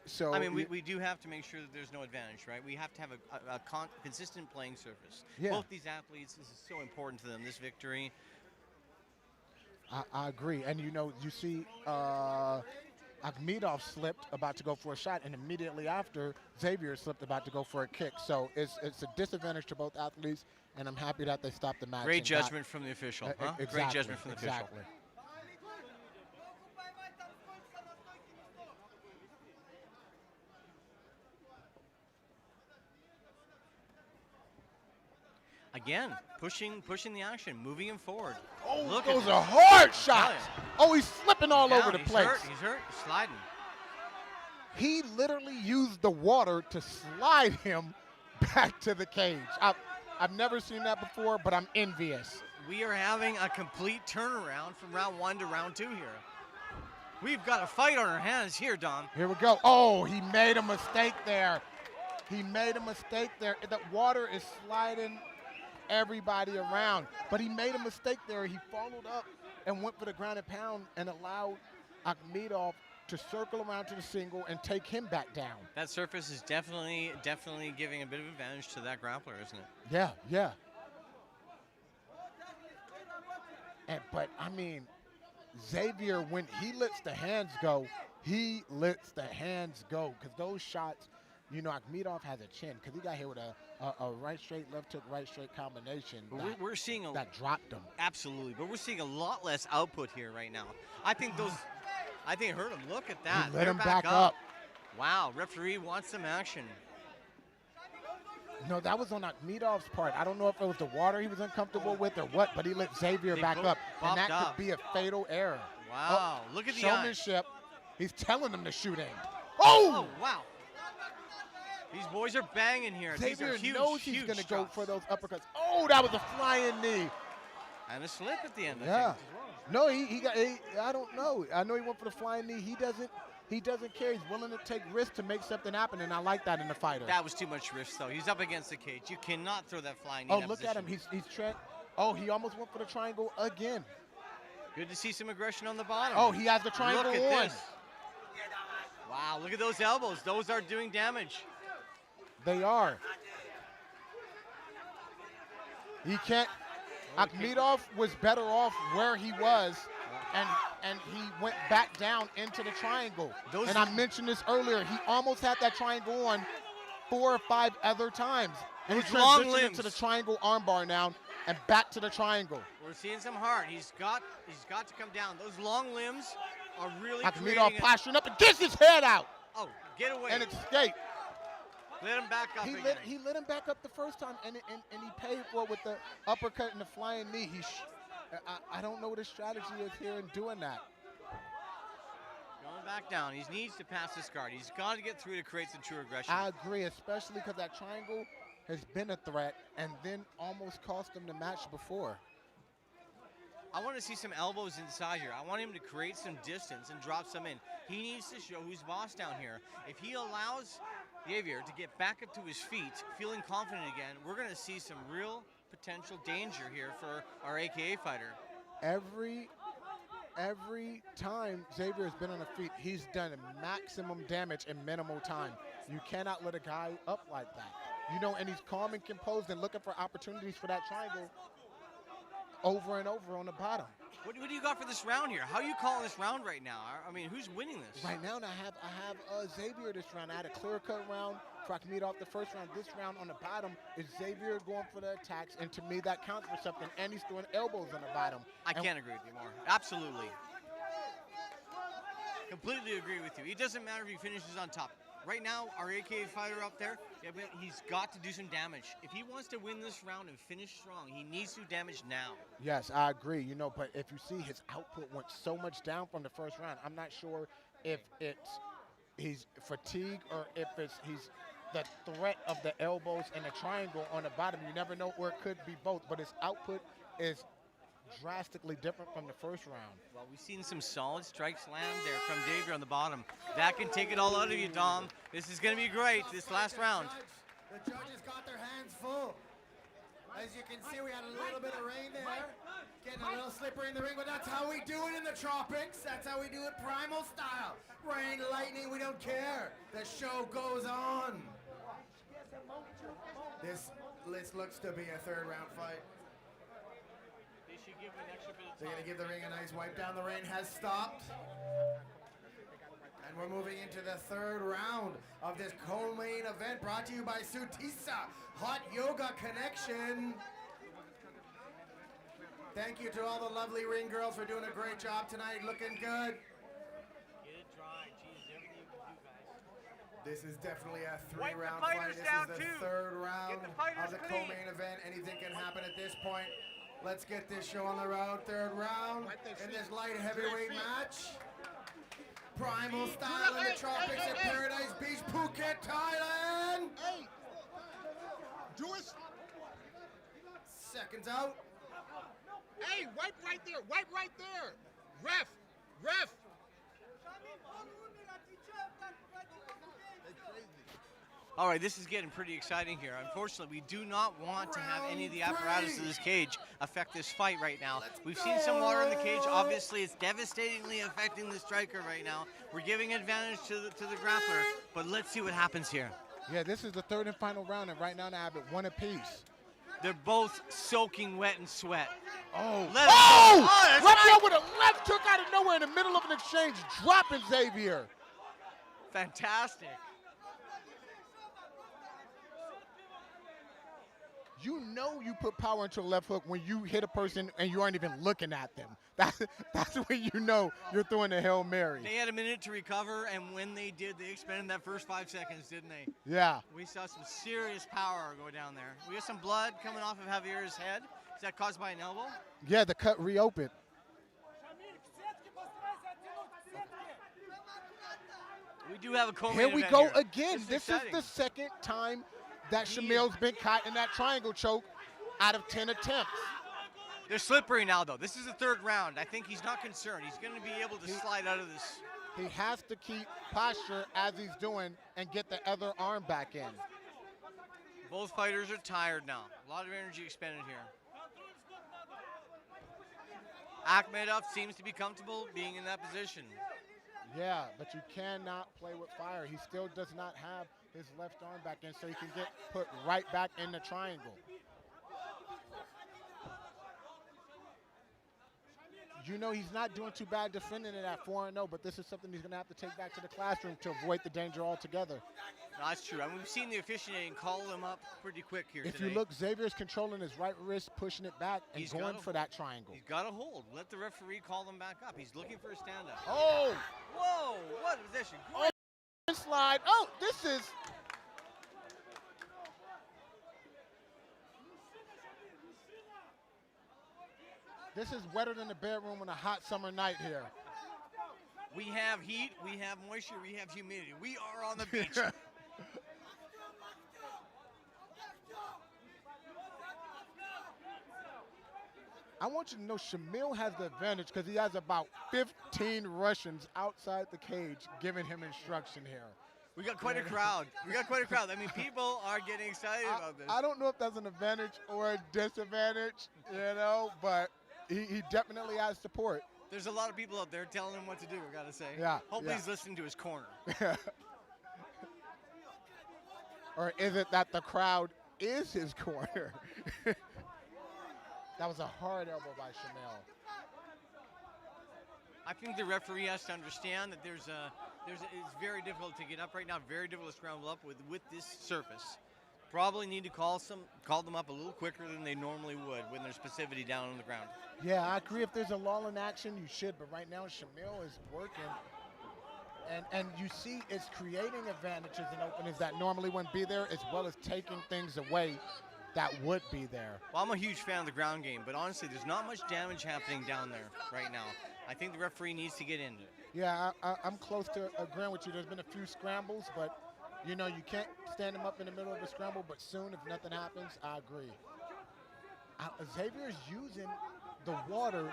So I mean, we do have to make sure that there's no advantage, right? We have to have a consistent playing surface. Yeah. Both these athletes, this is so important to them, this victory. I agree. And, you know, you see Akhmedov slipped about to go for a shot, and immediately after, Xavier slipped about to go for a kick. So it's a disadvantage to both athletes, and I'm happy that they stopped the match. Great and got- judgment from the official, huh? Exactly, Great judgment from the official. exactly. again, pushing the action, moving him forward. Oh, Look those at are this. hard I'm shots. telling you. Oh, he's slipping all Down, over the he's place. He's hurt. He's sliding. He literally used the water to slide him back to the cage. I've never seen that before, but I'm envious. We are having a complete turnaround from round 1 to round 2 here. We've got a fight on our hands here, Dom. Here we go. Oh, he made a mistake there. He made a mistake there. The water is sliding everybody around, but he made a mistake there. He followed up and went for the ground and pound and allowed Akhmedov to circle around to the single and take him back down. That surface is definitely giving a bit of advantage to that grappler, isn't it? Yeah, yeah. But I mean, Xavier, when he lets the hands go, he lets the hands go. Because those shots, you know, Akhmedov has a chin. Because he got hit with a right straight, left hook, right straight combination. But we're seeing that dropped him. Absolutely. But we're seeing a lot less output here right now. I think it hurt him. Look at that. Let They're him back up. Wow, referee wants some action. No, that was on Akhmedov's part. I don't know if it was the water he was uncomfortable with or what, but he let Xavier back up. And that could be a fatal error. Wow, look at the showmanship. He's telling them to shoot aim. Oh! Wow. These boys are banging here. Xavier These are huge, knows he's huge going to go drops. for those uppercuts. Oh, that was a flying knee. And a slip at the end. Yeah. No, I don't know. I know he went for the flying knee. He doesn't care. He's willing to take risks to make something happen, and I like that in a fighter. That was too much risk, though. He's up against the cage. You cannot throw that flying knee. Oh, in that look at him. position. He almost went for the triangle again. Good to see some aggression on the bottom. Oh, he has the triangle Look at on. this. Wow, look at those elbows. Those are doing damage. They are. He can't. Akhmedov was better off where he was, and he went back down into the triangle. And I mentioned this earlier. He almost had that triangle on 4 or 5 other times. And he's long transitioning limbs. to the triangle armbar now and back to the triangle. We're seeing some heart. He's got to come down. Those long limbs are really Akhmedov plastering up and gets his head out. Oh, get away. And escape. Let him back up He again. let him back up the first time, and he paid for it with the uppercut and the flying knee. I don't know what his strategy is here in doing that. Going back down. He needs to pass this guard. He's got to get through to create some true aggression. I agree, especially because that triangle has been a threat and then almost cost him the match before. I want to see some elbows inside here. I want him to create some distance and drop some in. He needs to show who's boss down here. If he allows Xavier to get back up to his feet, feeling confident again, we're going to see some real potential danger here for our AKA fighter. Every time Xavier has been on the feet, he's done maximum damage in minimal time. You cannot let a guy up like that. You know, and he's calm and composed and looking for opportunities for that triangle over and over on the bottom. What do you got for this round here? How are you calling this round right now? I mean, who's winning this? Right now, I have Xavier this round. I had a clear-cut round for Akhmedov the first round. This round on the bottom is Xavier going for the attacks, and to me, that counts for something. And he's throwing elbows on the bottom. I can't agree with you more. Absolutely. Completely agree with you. It doesn't matter if he finishes on top. Right now, our AKA fighter up there, he's got to do some damage. If he wants to win this round and finish strong, he needs to do damage now. Yes, I agree. You know, but if you see his output went so much down from the first round, I'm not sure if he's fatigued or if he's the threat of the elbows and the triangle on the bottom. You never know, or it could be both. But his output is drastically different from the first round. Well, we've seen some solid strikes land there from Xavier on the bottom. That can take it all out of you, Dom. This is going to be great, this last round. The judges got their hands full. As you can see, we had a little bit of rain there. Getting a little slippery in the ring, but that's how we do it in the tropics. That's how we do it Primal style. Rain, lightning, we don't care. The show goes on. This looks to be a third round fight. They're going to give the ring a nice wipe down. The rain has stopped. And we're moving into the third round of this co-main event brought to you by Sutisa Hot Yoga Connection. Thank you to all the lovely ring girls for doing a great job tonight. Looking good. Get it dry. Jeez, everything you can do, guys. This is definitely a Wipe the three-round fight. fighters This down, is the too. third round Get the fighters of the clean. co-main event. Anything can happen at this point. Let's get this show on the road. Third round in this light heavyweight match. Primal style in the tropics at Paradise Beach, Phuket, Thailand. Hey, do it. Seconds out. Hey, wipe right there. Wipe right there. Ref. Ref. All right, this is getting pretty exciting here. Unfortunately, we do not want to have any of the apparatus of this cage affect this fight right now. We've seen some water in the cage. Obviously, it's devastatingly affecting the striker right now. We're giving advantage to the grappler, but let's see what happens here. Yeah, this is the third and final round, and right now they have it one apiece. They're both soaking wet in sweat. Oh! Let Oh! Raphael with a left hook out of nowhere in the middle of an exchange, dropping Xavier. Fantastic. You know you put power into a left hook when you hit a person and you aren't even looking at them. That's when you know you're throwing a Hail Mary. They had a minute to recover, and when they did, they expended that first 5 seconds, didn't they? Yeah. We saw some serious power go down there. We have some blood coming off of Javier's head. Is that caused by an elbow? Yeah, the cut reopened. We do have a co-main Here we event go here. again. This is exciting. the second time that Shamil's been caught in that triangle choke out of 10 attempts. They're slippery now, though. This is the third round. I think he's not concerned. He's going to be able to slide out of this. He has to keep posture as he's doing and get the other arm back in. Both fighters are tired now. A lot of energy expended here. Akhmedov seems to be comfortable being in that position. Yeah, but you cannot play with fire. He still does not have his left arm back in, so he can get put right back in the triangle. You know he's not doing too bad defending it at 4-0, but this is something he's going to have to take back to the classroom to avoid the danger altogether. No, that's true. I mean, we've seen the officiating call him up pretty quick here If today. you look, Xavier's controlling his right wrist, pushing it back, and He's going got a- for that triangle. He's got a hold. Let the referee call them back up. He's looking for a stand-up. Oh! Whoa! What position? Oh, slide. Oh, this is... This is wetter than the bedroom on a hot summer night here. We have heat, we have moisture, we have humidity. We are on the beach. I want you to know Shamil has the advantage because he has about 15 Russians outside the cage giving him instruction here. We got quite a crowd. We got quite a crowd. I mean, people are getting excited about this. I don't know if that's an advantage or a disadvantage, you know, but he definitely has support. There's a lot of people out there telling him what to do, I gotta say. Yeah, Hopefully yeah. he's listening to his corner. Or is it that the crowd is his corner? That was a hard elbow by Shamil. I think the referee has to understand that it's very difficult to get up right now, very difficult to scramble up with this surface. Probably need to call them up a little quicker than they normally would when there's passivity down on the ground. Yeah, I agree. If there's a lull in action, you should. But right now, Shamil is working. And you see it's creating advantages and openings that normally wouldn't be there, as well as taking things away that would be there. Well, I'm a huge fan of the ground game, but honestly, there's not much damage happening down there right now. I think the referee needs to get into it. Yeah, I'm close to agreeing with you. There's been a few scrambles, but, you know, you can't stand him up in the middle of a scramble, but soon, if nothing happens, I agree. Xavier's using the water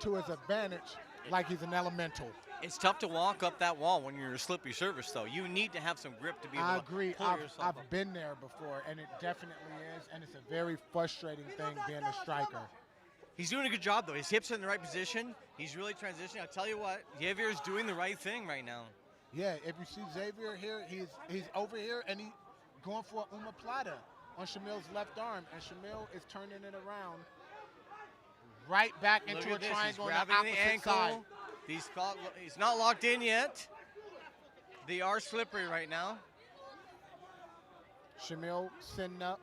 to his advantage like he's an elemental. It's tough to walk up that wall when you're a slippery surface, though. You need to have some grip to be able I to agree. pull yourself up. I've been there before, and it definitely is, and it's a very frustrating thing being a striker. He's doing a good job, though. His hips are in the right position. He's really transitioning. I'll tell you what, Javier is doing the right thing right now. Yeah, if you see Xavier here, he's over here, and he's going for a omoplata on Shamil's left arm, and Shamil is turning it around right back Look into at a this. triangle He's on the grabbing the opposite ankle. side. He's not locked in yet. They are slippery right now. Shamil sitting up.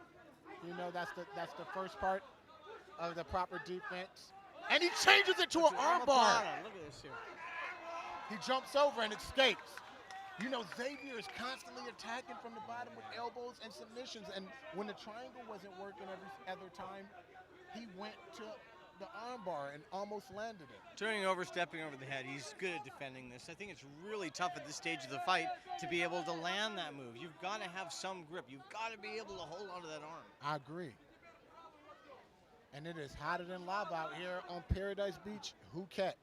You know, that's the first part of the proper defense. And he changes it to an armbar. Look at this here. He jumps over and escapes. You know, Xavier is constantly attacking from the bottom with elbows and submissions, and when the triangle wasn't working every other time, he went to the armbar and almost landed it. Turning over, stepping over the head. He's good at defending this. I think it's really tough at this stage of the fight to be able to land that move. You've got to have some grip. You've got to be able to hold onto that arm. I agree. And it is hotter than lava out here on Paradise Beach, Phuket.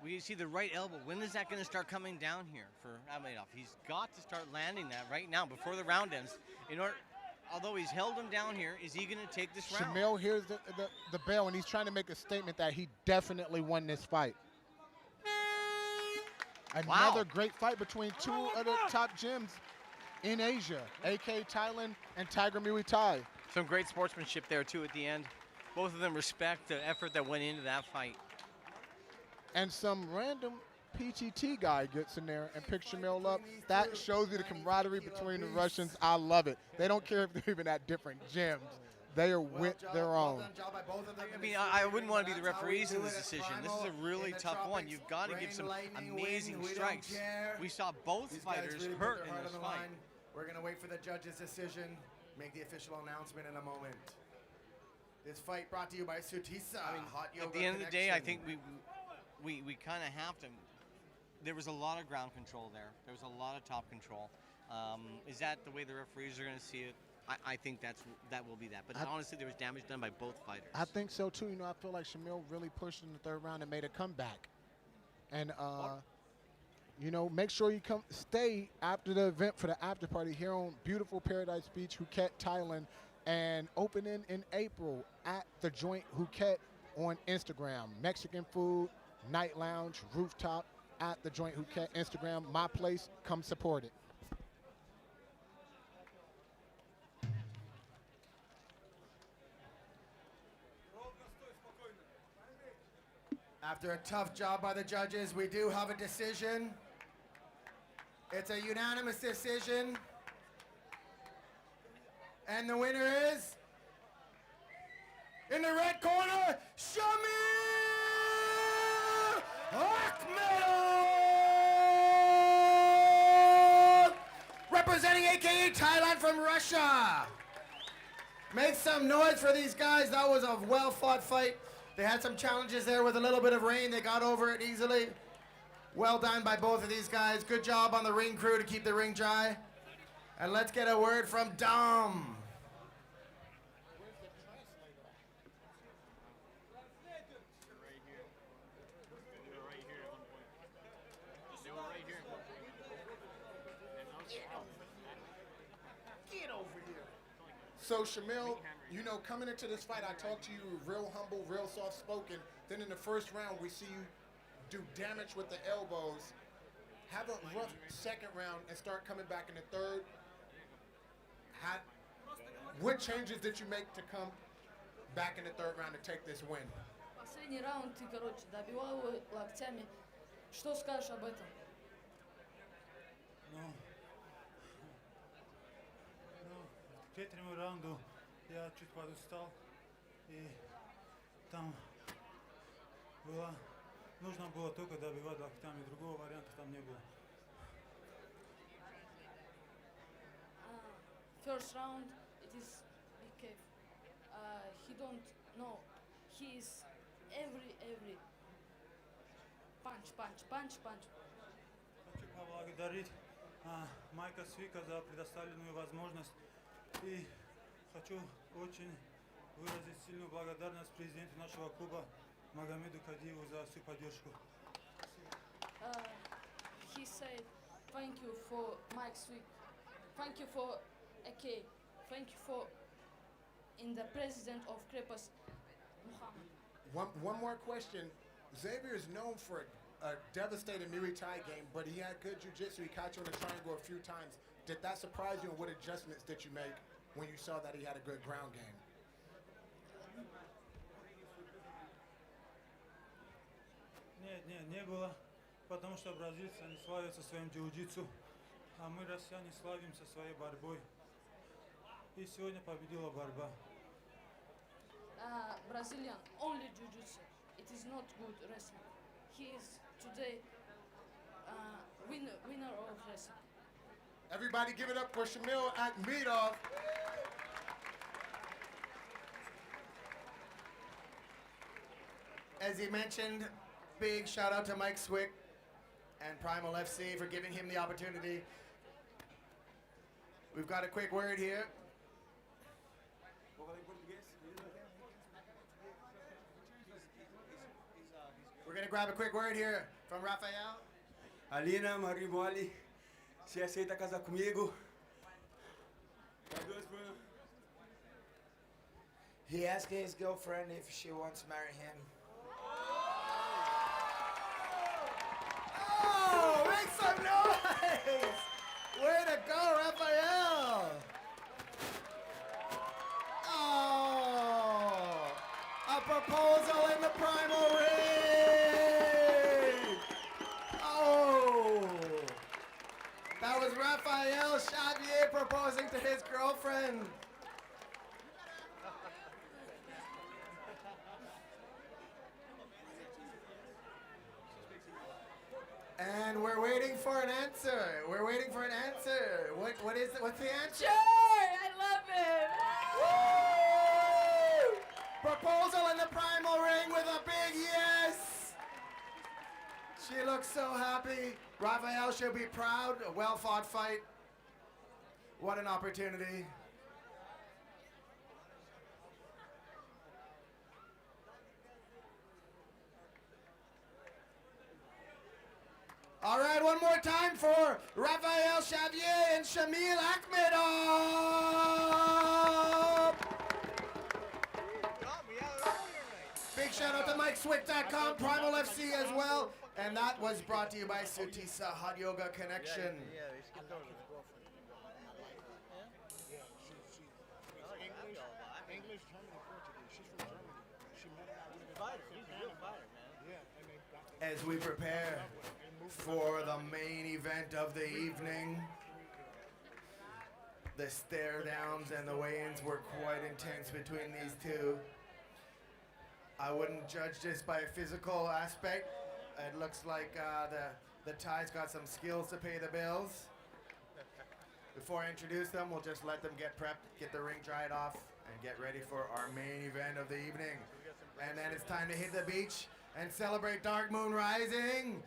We see the right elbow. When is that going to start coming down here for Ablaydov? He's got to start landing that right now before the round ends. Although he's held him down here, is he going to take this round? Shamil hears the bell, and he's trying to make a statement that he definitely won this fight. Another great fight between two of the top gyms in Asia, AK Thailand and Tiger Muay Thai. Some great sportsmanship there, too, at the end. Both of them respect the effort that went into that fight. And some random PTT guy gets in there and picks Shamil up. That shows you the camaraderie between the Russians. I love it. They don't care if they're even at different gyms. They are with their own. I mean, I wouldn't want to be the referees in this decision. This is a really tough one. You've got to give some amazing strikes. We saw both fighters hurt in this fight. We're going to wait for the judge's decision, make the official announcement in a moment. This fight brought to you by Sutisa. Hot Yoga At the end of the day, I think Connection. we kind of have to. There was a lot of ground control there. There was a lot of top control. Is that the way the referees are going to see it? I think that will be that. But honestly, there was damage done by both fighters. I think so too. You know, I feel like Shamil really pushed in the third round and made a comeback. And you know, make sure you stay after the event for the after party here on beautiful Paradise Beach, Phuket, Thailand, and opening in April at the Joint Phuket on Instagram. Mexican food, night lounge, rooftop at the Joint Phuket Instagram. My place, come support it. After a tough job by the judges, we do have a decision. It's a unanimous decision. And the winner is, in the red corner, Shamil Akhmedov, representing AKA Thailand from Russia. Make some noise for these guys. That was a well-fought fight. They had some challenges there with a little bit of rain. They got over it easily. Well done by both of these guys. Good job on the ring crew to keep the ring dry. And let's get a word from Dom. Get over here. So Shamil, you know, coming into this fight, I talked to you real humble, real soft-spoken. Then in the first round, we see you do damage with the elbows, have a rough second round, and start coming back in the third. What changes did you make to come back in the third round to take this win? Последний раунд ты, короче, добивал его локтями. Что скажешь об этом? Ну, к третьему раунду я чуть подустал, и там нужно было только добивать локтями, другого варианта там не было. First round, it is big cave. He don't know. He is every punch. Хочу поблагодарить Майка Свика за предоставленную возможность, и хочу очень выразить сильную благодарность президенту нашего клуба Магомеду Кадиеву за всю поддержку. He said, thank you for Mike Swick, thank you for AK, thank you for in the president of Crepas, Muhammad. One more question. Xavier is known for a devastating Muay Thai game, but he had good jiu-jitsu. He caught you in the triangle a few times. Did that surprise you, and what adjustments did you make when you saw that he had a good ground game? Нет, не было, потому что бразильцы, они славятся своим джиу-джитсу, а мы, россияне, славимся своей борьбой. И сегодня победила борьба. Brazilian only jiu-jitsu. It is not good wrestling. He is today winner of wrestling. Everybody give it up for Shamil Akhmedov. As he mentioned, big shout out to Mike Swick and Primal FC for giving him the opportunity. We've got a quick word here. We're going to grab a quick word here from Rafael. Alina, Maribo Ali, se aceita casar comigo? He asked his girlfriend if she wants to marry him. Oh, make some noise! Way to go, Rafael! Oh, a proposal in the Primal ring! Oh, that was Rafael Xavier proposing to his girlfriend. And we're waiting for an answer. We're waiting for an answer. What is it? What's the answer? Sure, I love it. Woo! Proposal in the Primal ring with a big yes. She looks so happy. Rafael should be proud. A well-fought fight. What an opportunity. All right, one more time for Rafael Xavier and Shamil Akhmedov. Big shout out to MikeSwick.com, Primal FC as well. And that was brought to you by Sutisa Hot Yoga Connection. English, German, and Portuguese. She's from Germany. She met him out with a fighter. He's a real fighter, man. Yeah, and they got As we prepare for the main event of the evening, the stare downs and the weigh-ins were quite intense between these two. I wouldn't judge this by a physical aspect. It looks like the Thai's got some skills to pay the bills. Before I introduce them, we'll just let them get prepped, get the ring dried off, and get ready for our main event of the evening. And then it's time to hit the beach and celebrate Dark Moon Rising.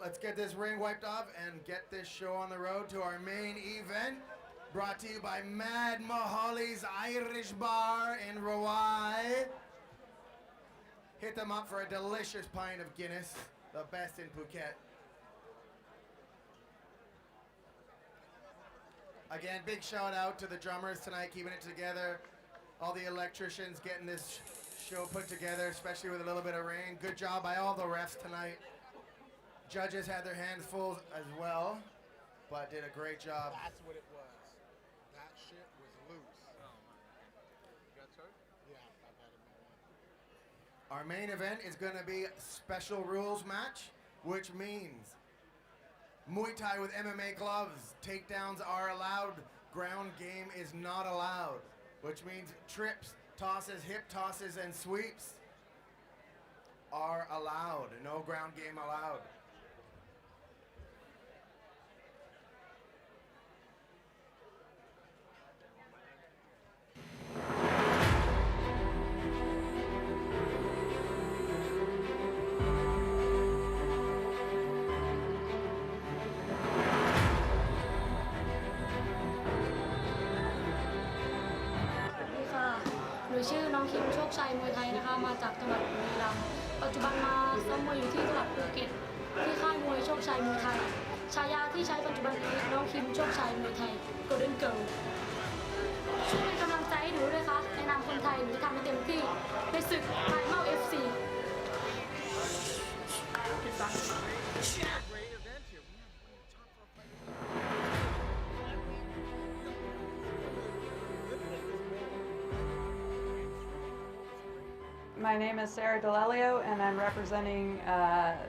Let's get this ring wiped off and get this show on the road to our main event. Brought to you by Mad Mahali's Irish Bar in Rawai. Hit them up for a delicious pint of Guinness, the best in Phuket. Again, big shout out to the drummers tonight, keeping it together. All the electricians getting this show put together, especially with a little bit of rain. Good job by all the refs tonight. Judges had their hands full as well, but did a great job. That's what it was. That shit was loose. You got started? Yeah, I've had it my one. Our main event is going to be a special rules match, which means Muay Thai with MMA gloves. Takedowns are allowed. Ground game is not allowed, which means trips, tosses, hip tosses, and sweeps are allowed. No ground game allowed.ชื่อน้องคิมโชคชัยมวยไทยนะคะมาจากจังหวัดบุรีรัมย์ปัจจุบันมาซ้อมมวยอยู่ที่จังหวัดภูเก็ตที่ค่ายมวยโชคชัยมวยไทยฉายาที่ใช้ปัจจุบันนี้น้องคิมโชคชัยมวยไทย Golden Girl ช่วยเป็นกำลังใจให้หนูด้วยค่ะในนามคนไทยหนูจะทำให้เต็มที่ในศึก Primal FC My name is Sarah D'Alelio, and I'm representing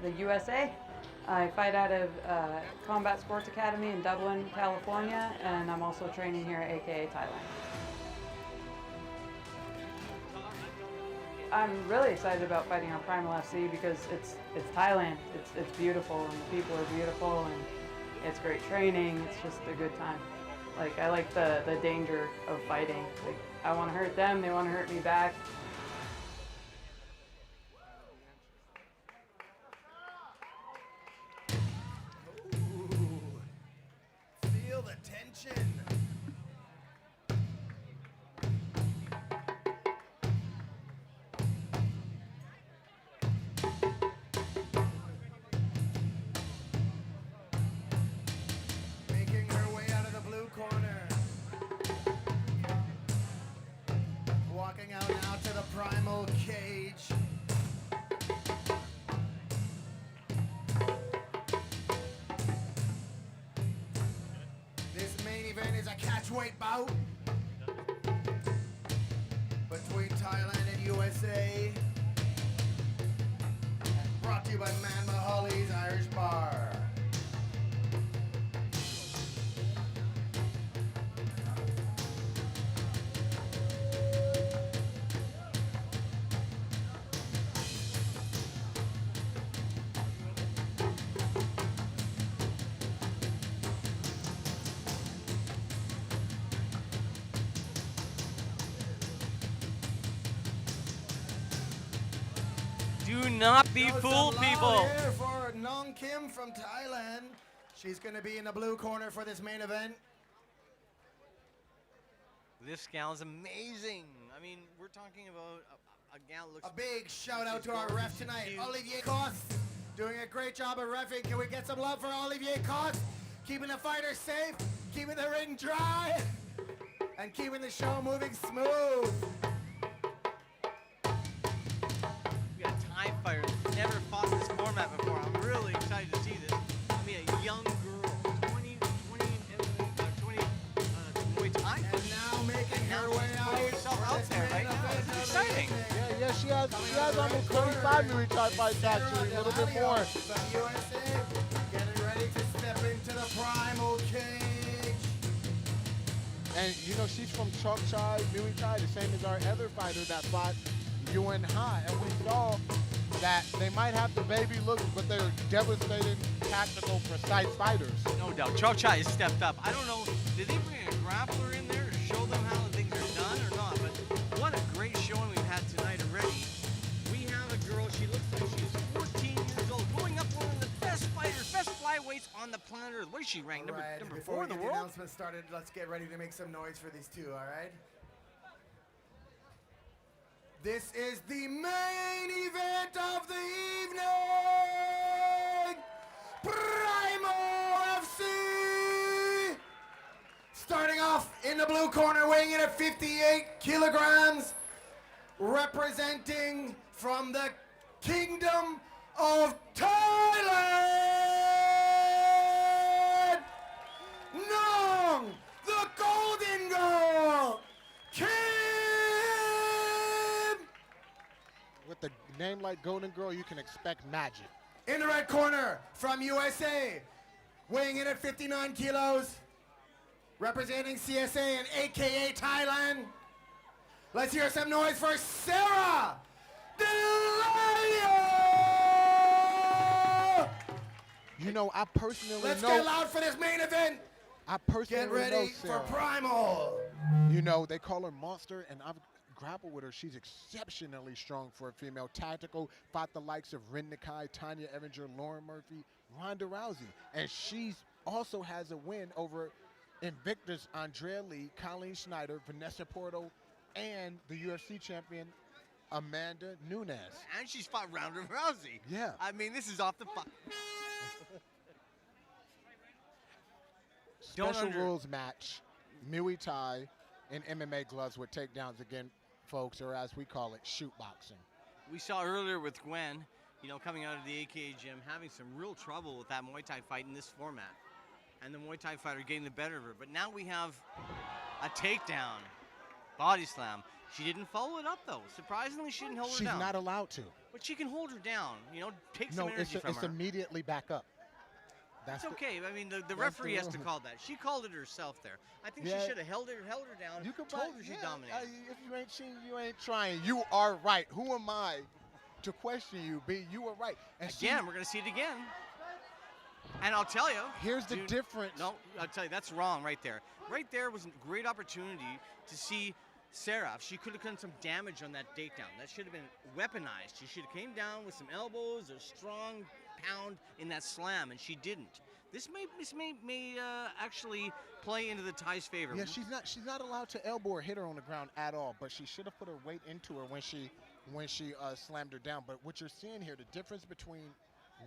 the USA. I fight out of Combat Sports Academy in Dublin, California, and I'm also training here at AKA Thailand. I'm really excited about fighting on Primal FC because it's Thailand. It's beautiful and the people are beautiful and it's great training. It's just a good time. Like I like the danger of fighting. Like I want to hurt them, they want to hurt me back. Feel the tension. Making her way out of the blue corner. Walking out now to the Primal cage. This main event is a catchweight bout between Thailand and USA. Brought to you by Man Mahali's Irish Bar. Do not be fooled, people. Here for Nong Kim from Thailand. She's going to be in the blue corner for this main event. This gal is amazing. I mean, we're talking about a gal looks. A big shout out to our ref tonight, Olivier Coste, doing a great job of reffing. Can we get some love for Olivier Coste? Keeping the fighters safe, keeping the ring dry, and keeping the show moving smooth. We got a Thai fighter that's never fought this format before. I'm really excited to see this. I mean, a young girl, 20 Muay Thai. And now making her way out. Putting herself out there right now. This is exciting. Yeah, she has almost 25 Muay Thai fights actually, a little bit more. From USA, getting ready to step into the Primal cage. And you know, she's from Chok Chai Muay Thai, the same as our other fighter that fought Yuan Ha. And we saw that they might have the baby looks, but they're devastating, tactical, precise fighters. No doubt. Chok Chai has stepped up. I don't know, did they bring a grappler in there to show them how things are done or not? But what a great showing we've had tonight already. We have a girl, she looks like she's 14 years old, going up one of the best fighters, best flyweights on the planet Earth. What is she ranked? Number Before 4 we in the get the world? announcement started, let's get ready to make some noise for these two, all right? This is the main event of the evening! Primal FC! Starting off in the blue corner, weighing in at 58 kilograms, representing from the Kingdom of Thailand, Nong, the Golden Girl, Kim! With a name like Golden Girl, you can expect magic. In the red corner, from USA, weighing in at 59 kilos, representing CSA and AKA Thailand. Let's hear some noise for Sarah Delia! You know, I personally Let's know. get loud for this main event. I personally Get ready know for Sarah. Primal. You know, they call her Monster, and I've grappled with her. She's exceptionally strong for a female. Tactical, fought the likes of Rin Nakai, Tanya Evinger, Lauren Murphy, Ronda Rousey. And she's also has a win over Invictus Andrea Lee, Colleen Schneider, Vanessa Porto, and the UFC champion Amanda Nunes. And she's fought Ronda Rousey. Yeah. I mean, this is off the Special rules match, Muay Thai and MMA gloves with takedowns again, folks, or as we call it, shoot boxing. We saw earlier with Gwen, you know, coming out of the AKA gym, having some real trouble with that Muay Thai fight in this format. And the Muay Thai fighter getting the better of her. But now we have a takedown, body slam. She didn't follow it up, though. Surprisingly, she didn't hold her down. She's not allowed to. But she can hold her down, you know, take some energy from it's her. immediately back up. It's okay. I mean, the referee has to call that. She called it herself there. I think she should have held her down. Told her she dominated. If you ain't cheating, you ain't trying. You are right. Who am I to question you, B? You were right. And again, we're going to see it again. And I'll tell you. Here's the difference. No, I'll tell you, that's wrong right there. Right there was a great opportunity to see Sarah. She could have done some damage on that takedown. That should have been weaponized. She should have came down with some elbows, a strong pound in that slam, and she didn't. This may actually play into the Thai's favor. Yeah, she's not allowed to elbow or hit her on the ground at all, but she should have put her weight into her when she slammed her down. But what you're seeing here, the difference between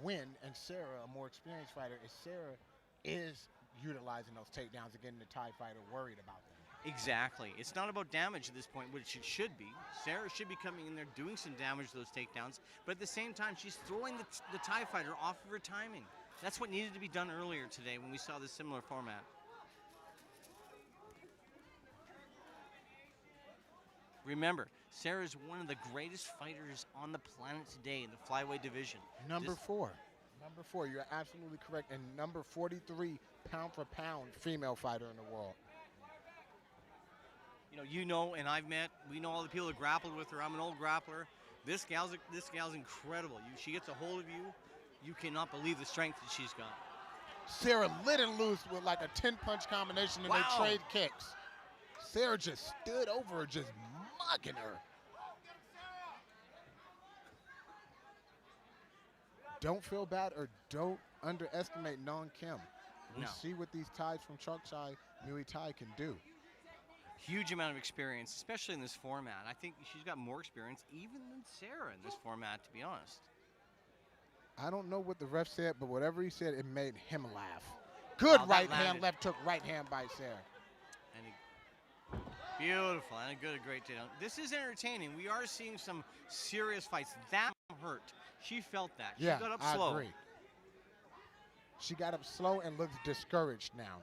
Win and Sarah, a more experienced fighter, is Sarah is utilizing those takedowns and getting the Thai fighter worried about them. Exactly. It's not about damage at this point, which it should be. Sarah should be coming in there doing some damage to those takedowns, but at the same time, she's throwing the Thai fighter off of her timing. That's what needed to be done earlier today when we saw this similar format. Remember, Sarah is one of the greatest fighters on the planet today in the flyweight division. Number four, you're absolutely correct, and number 43 pound for pound female fighter in the world. You know, and we know all the people that grappled with her. I'm an old grappler. This gal's incredible. She gets a hold of you. You cannot believe the strength that she's got. Sarah lit and loose with like a 10-punch combination, and they trade kicks. Sarah just stood over her, just mugging her. Don't feel bad or don't underestimate Nong Kim. We see what these Thais from Chokchai Muay Thai can do. Huge amount of experience, especially in this format. I think she's got more experience even than Sarah in this format, to be honest. I don't know what the ref said, but whatever he said, it made him laugh. Good right hand, left hook, right hand by Sarah. And beautiful, and a great takedown. This is entertaining. We are seeing some serious fights. That hurt. She felt that. She got up slow. I agree. She got up slow and looks discouraged now.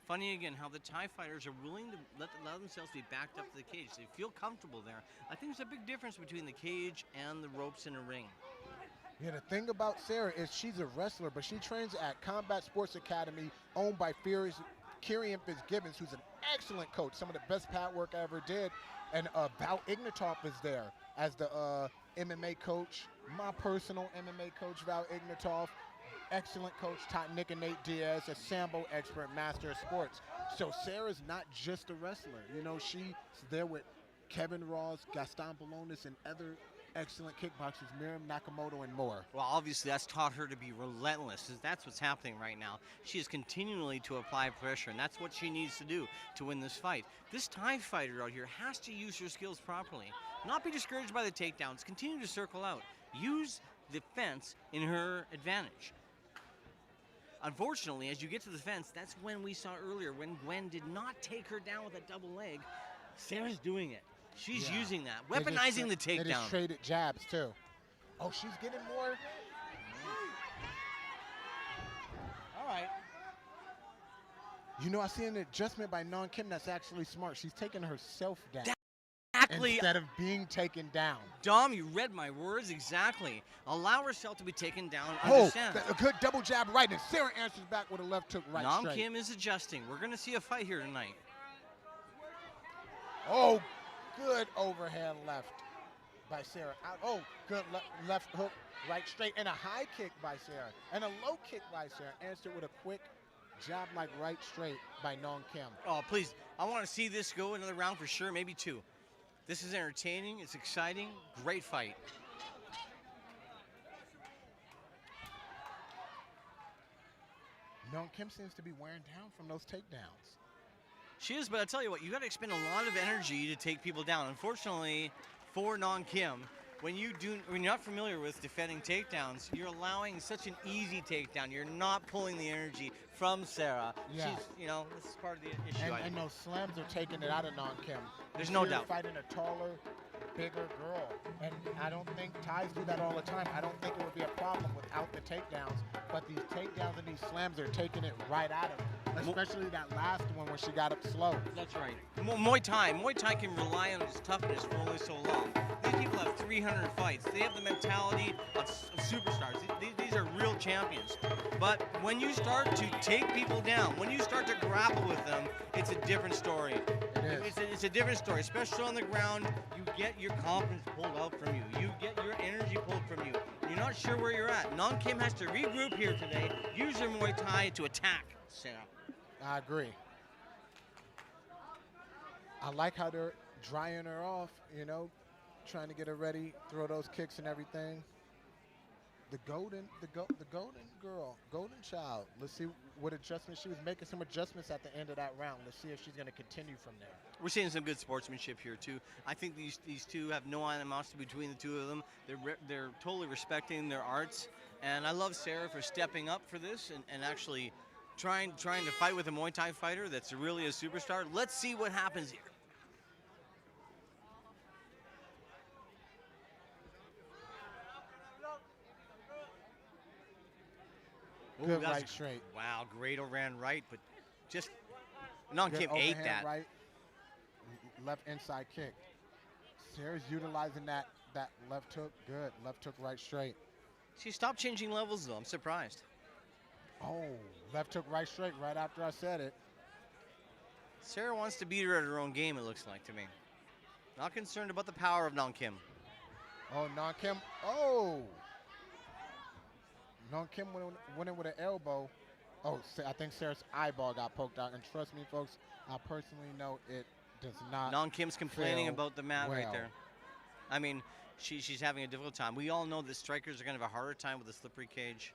Funny again how the Thai fighters are willing to allow themselves to be backed up to the cage. They feel comfortable there. I think there's a big difference between the cage and the ropes in a ring. Yeah, the thing about Sarah is she's a wrestler, but she trains at Combat Sports Academy, owned by Kirian Fitzgibbons, who's an excellent coach, some of the best pad work I ever did. And Val Ignatov is there as the MMA coach, my personal MMA coach, Val Ignatov. Excellent coach, taught Nick and Nate Diaz, a Sambo expert, master of sports. So Sarah's not just a wrestler. She's there with Kevin Ross, Gaston Bolonis, and other excellent kickboxers, Miriam Nakamoto, and more. Well, obviously that's taught her to be relentless. That's what's happening right now. She is continually to apply pressure, and that's what she needs to do to win this fight. This Thai fighter out here has to use her skills properly. Not be discouraged by the takedowns. Continue to circle out. Use the fence in her advantage. Unfortunately, as you get to the fence, that's when we saw earlier, when Gwen did not take her down with a double leg. Sarah's doing it. She's using that, weaponizing the takedown. They just traded jabs, too. Oh, she's getting more. All right. I see an adjustment by Nong Kim that's actually smart. She's taking herself down. Exactly. Instead of being taken down. Dom, you read my words exactly. Allow herself to be taken down. Understand. A good double jab right, and Sarah answers back with a left hook right straight. Nong Kim is adjusting. We're going to see a fight here tonight. Oh, good overhand left by Sarah. Good left hook right straight, and a high kick by Sarah, and a low kick by Sarah. Answered with a quick jab like right straight by Nong Kim. Oh, please. I want to see this go another round for sure, maybe two. This is entertaining. It's exciting. Great fight. Nong Kim seems to be wearing down from those takedowns. She is, but I'll tell you what, you got to expend a lot of energy to take people down. Unfortunately, for Nong Kim, when you're not familiar with defending takedowns, you're allowing such an easy takedown. You're not pulling the energy from Sarah. Yeah. She's, this is part of the issue. And those slams are taking it out of Nong Kim. There's no doubt. Fighting a taller, bigger girl. And I don't think Thais do that all the time. I don't think it would be a problem without the takedowns. But these takedowns and these slams are taking it right out of her. Especially that last one when she got up slow. That's right. Muay Thai can rely on its toughness for only so long. These people have 300 fights. They have the mentality of superstars. These are real champions. But when you start to take people down, when you start to grapple with them, it's a different story. It's a different story, especially on the ground. You get your confidence pulled out from you. You get your energy pulled from you. You're not sure where you're at. Nong Kim has to regroup here today, use her Muay Thai to attack Sarah. I agree. I like how they're drying her off, you know, trying to get her ready, throw those kicks and everything. The golden girl, golden child. Let's see what adjustments. She was making some adjustments at the end of that round. Let's see if she's going to continue from there. We're seeing some good sportsmanship here too. I think these two have no animosity between the two of them. They're totally respecting their arts, and I love Sarah for stepping up for this and actually trying to fight with a Muay Thai fighter that's really a superstar. Let's see what happens here. Good right straight. Wow, great overhand right, but just Nong Kim ate that. Right, left inside kick. Sarah's utilizing that left hook. Good, left hook right straight. She stopped changing levels though. I'm surprised. Oh, left hook right straight right after I said it. Sarah wants to beat her at her own game, it looks like to me. Not concerned about the power of Nong Kim. Oh, Nong Kim. Oh! Nong Kim went in with an elbow. Oh, I think Sarah's eyeball got poked out. And trust me, folks, I personally know it does not. Nong Kim's complaining about the mat right well. there. I mean, she's having a difficult time. We all know that strikers are going to have a harder time with a slippery cage.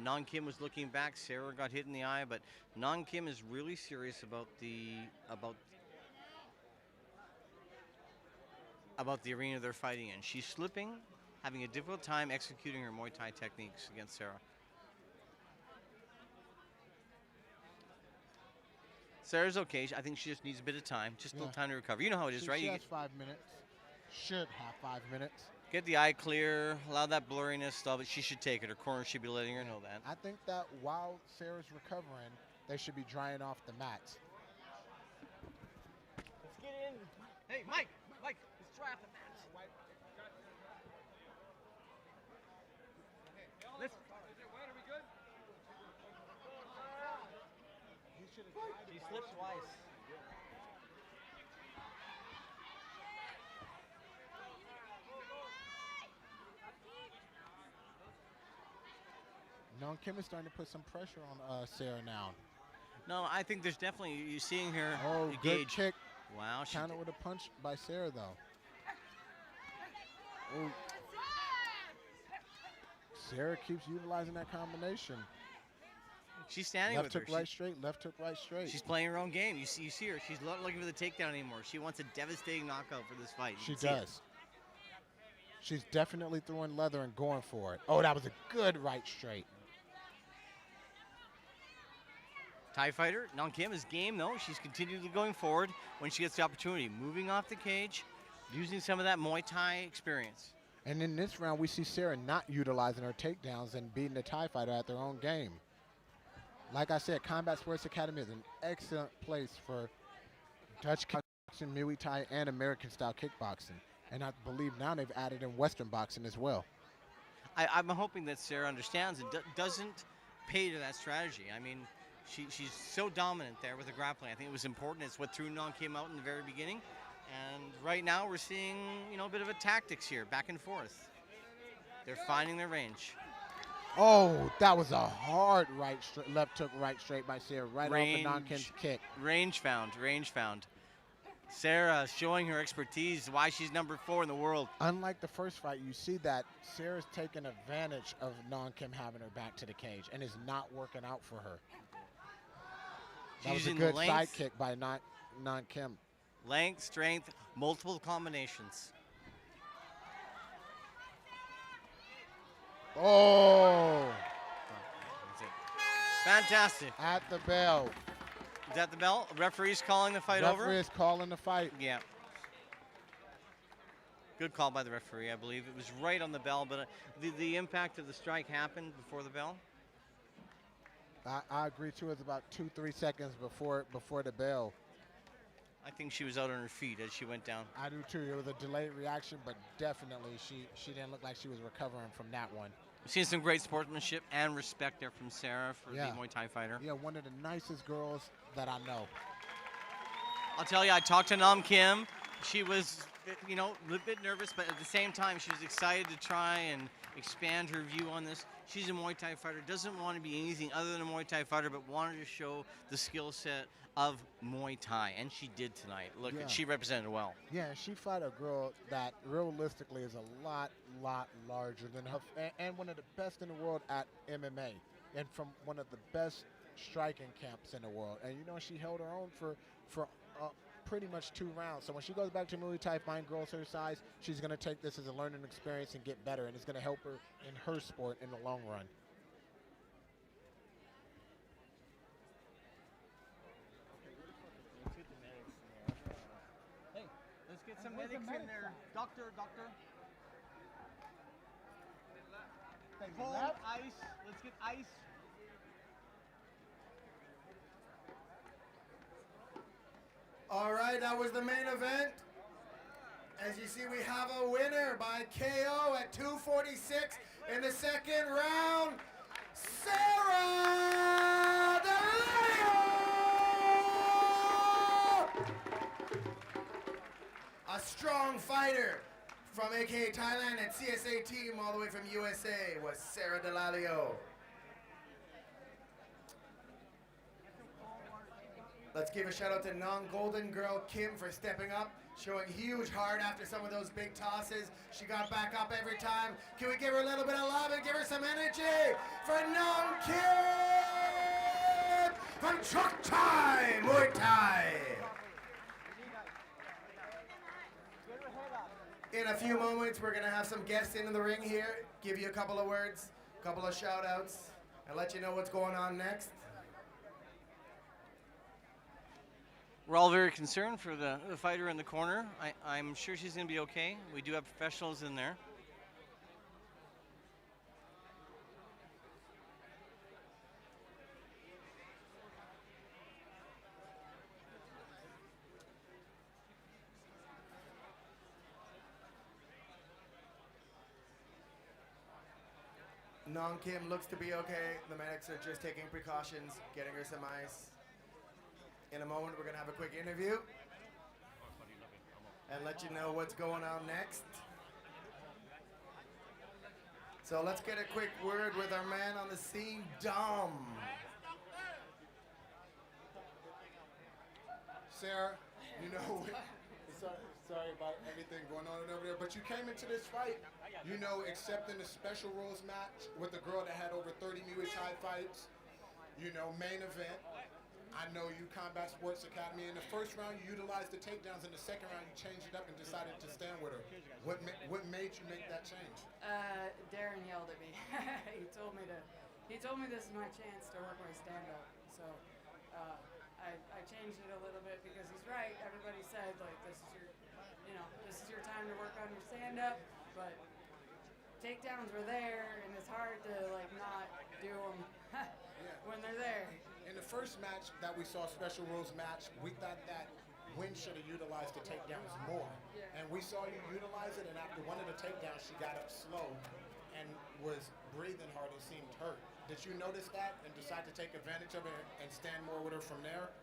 Nong Kim was looking back. Sarah got hit in the eye, but Nong Kim is really serious about the arena they're fighting in. She's slipping, having a difficult time executing her Muay Thai techniques against Sarah. Sarah's okay. I think she just needs a bit of time, just a little time to recover. You know how it is, right? She has 5 minutes. Should have 5 minutes. Get the eye clear, allow that blurriness stuff, but she should take it. Her corner should be letting her know that. I think that while Sarah's recovering, they should be drying off the mats. Let's get in. Hey, Mike, let's dry off the mats. She slipped twice. Nong Kim is starting to put some pressure on Sarah now. No, I think there's definitely, you're seeing her engage. Good kick. Wow. Counter with a punch by Sarah, though. Oh. Sarah keeps utilizing that combination. She's standing left with her. Left hook right straight, left hook right straight. She's playing her own game. You see her. She's not looking for the takedown anymore. She wants a devastating knockout for this fight. She does. She's definitely throwing leather and going for it. Oh, that was a good right straight. Thai fighter, Nong Kim is game though. She's continually going forward when she gets the opportunity. Moving off the cage, using some of that Muay Thai experience. And in this round, we see Sarah not utilizing her takedowns and beating the Thai fighter at their own game. Like I said, Combat Sports Academy is an excellent place for Dutch kickboxing, Muay Thai, and American-style kickboxing. And I believe now they've added in Western boxing as well. I'm hoping that Sarah understands and doesn't pay to that strategy. I mean, she's so dominant there with the grappling. I think it was important. It's what threw Nong Kim out in the very beginning. And right now we're seeing, a bit of a tactics here, back and forth. They're finding their range. Oh, that was a hard left hook right straight by Sarah, right off of Nong Kim's kick. Range found. Sarah showing her expertise, why she's number 4 in the world. Unlike the first fight, you see that Sarah's taking advantage of Nong Kim having her back to the cage and is not working out for her. That was a good side kick by Nong Kim. Length, strength, multiple combinations. Oh! That's it. Fantastic. At the bell. Is that the bell? Referee's calling the fight over? Referee is calling the fight. Yeah. Good call by the referee, I believe. It was right on the bell, but the impact of the strike happened before the bell. I agree too. It's about 2-3 seconds before the bell. I think she was out on her feet as she went down. I do too. It was a delayed reaction, but definitely she didn't look like she was recovering from that one. We've seen some great sportsmanship and respect there from Sarah for the Muay Thai fighter. Yeah, one of the nicest girls that I know. I'll tell you, I talked to Nam Kim. She was, a little bit nervous, but at the same time, she was excited to try and expand her view on this. She's a Muay Thai fighter, doesn't want to be anything other than a Muay Thai fighter, but wanted to show the skill set of Muay Thai, and she did tonight. Look, she represented well. Yeah, she fought a girl that realistically is a lot larger than her, and one of the best in the world at MMA, and from one of the best striking camps in the world. And she held her own for pretty much 2 rounds. So when she goes back to Muay Thai, find girls her size, she's going to take this as a learning experience and get better, and it's going to help her in her sport in the long run. Hey, let's get some medics in there. Doctor. Cold ice. Let's get ice. All right, that was the main event. As you see, we have a winner by KO at 2:46 in the second round, Sarah Delayo! A strong fighter from AKA Thailand and CSA team all the way from USA was Sarah Delayo. Let's give a shout out to non-golden girl Kim for stepping up, showing huge heart after some of those big tosses. She got back up every time. Can we give her a little bit of love and give her some energy for non-Kim from Truck Thai Muay Thai? In a few moments, we're gonna have some guests into the ring here, give you a couple of words, a couple of shout outs, and let you know what's going on next. We're all very concerned for the fighter in the corner. I'm sure she's going to be okay. We do have professionals in there. Non-Kim looks to be okay. The medics are just taking precautions, getting her some ice. In a moment, we're going to have a quick interview and let you know what's going on next. So let's get a quick word with our man on the scene, Dom. Sarah, sorry about everything going on over there, but you came into this fight, accepting the special rules match with the girl that had over 30 Muay Thai fights, main event. I know you Combat Sports Academy. In the first round, you utilized the takedowns. In the second round, you changed it up and decided to stand with her. What made you make that change? Darren yelled at me. He told me this is my chance to work my stand-up. So I changed it a little bit because he's right. Everybody said this is your time to work on your stand-up, but takedowns were there, and it's hard to not do them when they're there. In the first match that we saw, special rules match, we thought that Wynn should have utilized the takedowns more. And we saw you utilize it, and after one of the takedowns, she got up slow and was breathing hard and seemed hurt. Did you notice that and decide to take advantage of it and stand more with her from there?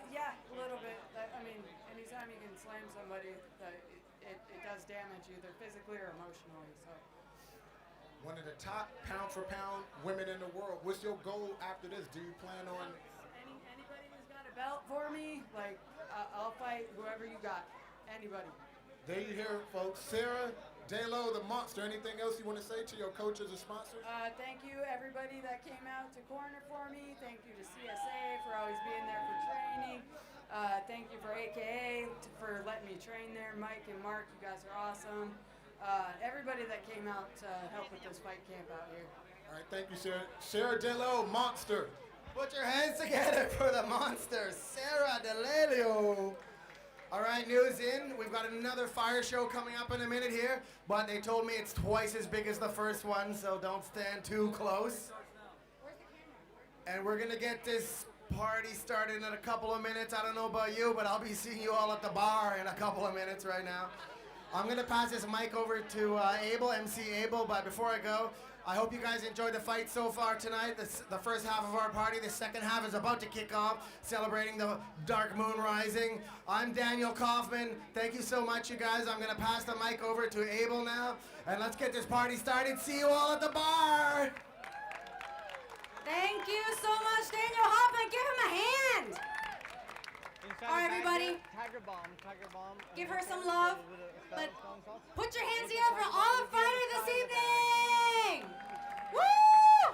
Yeah, a little bit. I mean, anytime you can slam somebody, it does damage either physically or emotionally. So. One of the top pound-for-pound women in the world. What's your goal after this? Do you plan on... Anybody who's got a belt for me, I'll fight whoever you got. Anybody. There you hear it, folks. Sarah Delayo, the monster. Anything else you want to say to your coaches or sponsors? Thank you, everybody that came out to corner for me. Thank you to CSA for always being there for training. Thank you for AKA for letting me train there. Mike and Mark, you guys are awesome. Everybody that came out to help with this fight camp out here. All right, thank you, Sarah. Sarah Delayo, monster. Put your hands together for the monster, Sarah Delayo. All right, news in. We've got another fire show coming up in a minute here, but they told me it's twice as big as the first one, so don't stand too close. and we're gonna get this party started in a couple of minutes. I don't know about you, but I'll be seeing you all at the bar in a couple of minutes right now. I'm gonna pass this mic over to Abel, MC Abel, but before I go, I hope you guys enjoyed the fight so far tonight. The first half of our party, the second half is about to kick off, celebrating the dark moon rising. I'm Daniel Kaufman. Thank you so much, you guys. I'm gonna pass the mic over to Abel now, and let's get this party started. See you all at the bar. Thank you so much, Daniel Hoffman. Give him a hand. All right, everybody. Tiger bomb. Give her some love. But put your hands together for all the fighters this evening. Woo!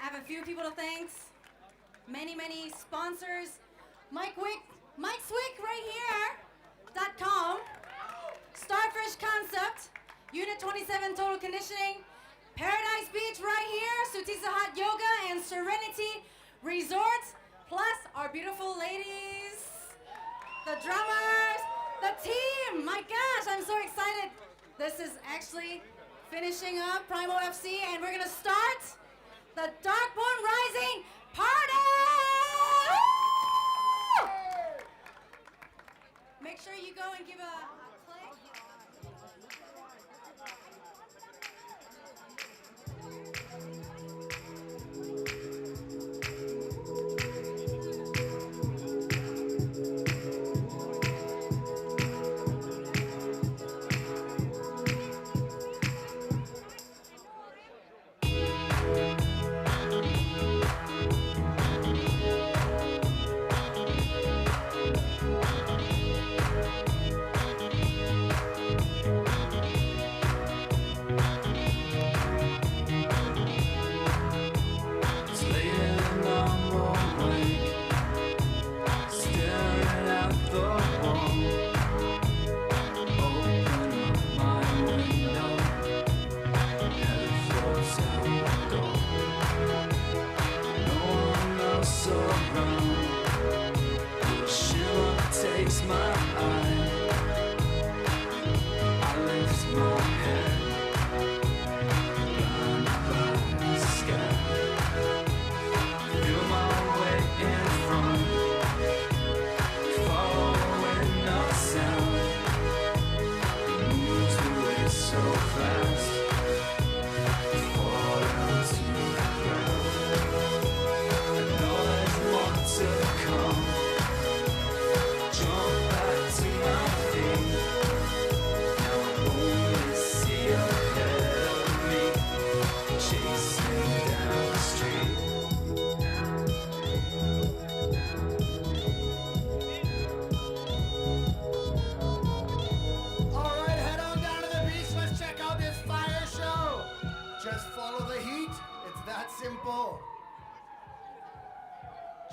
I have a few people to thank. Many sponsors. Mike Swick right here.com. Starfish Concept. Unit 27 Total Conditioning. Paradise Beach right here. Sutisa Hot Yoga and Serenity Resort. Plus our beautiful ladies. The drummers. The team. My gosh, I'm so excited. This is actually finishing up Primal FC, and we're going to start the Dark Moon Rising Party! Woo! Make sure you go and give a click.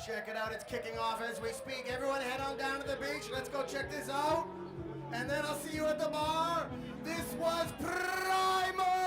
Check it out, it's kicking off as we speak. Everyone head on down to the beach. Let's go check this out. And then I'll see you at the bar. This was Primal!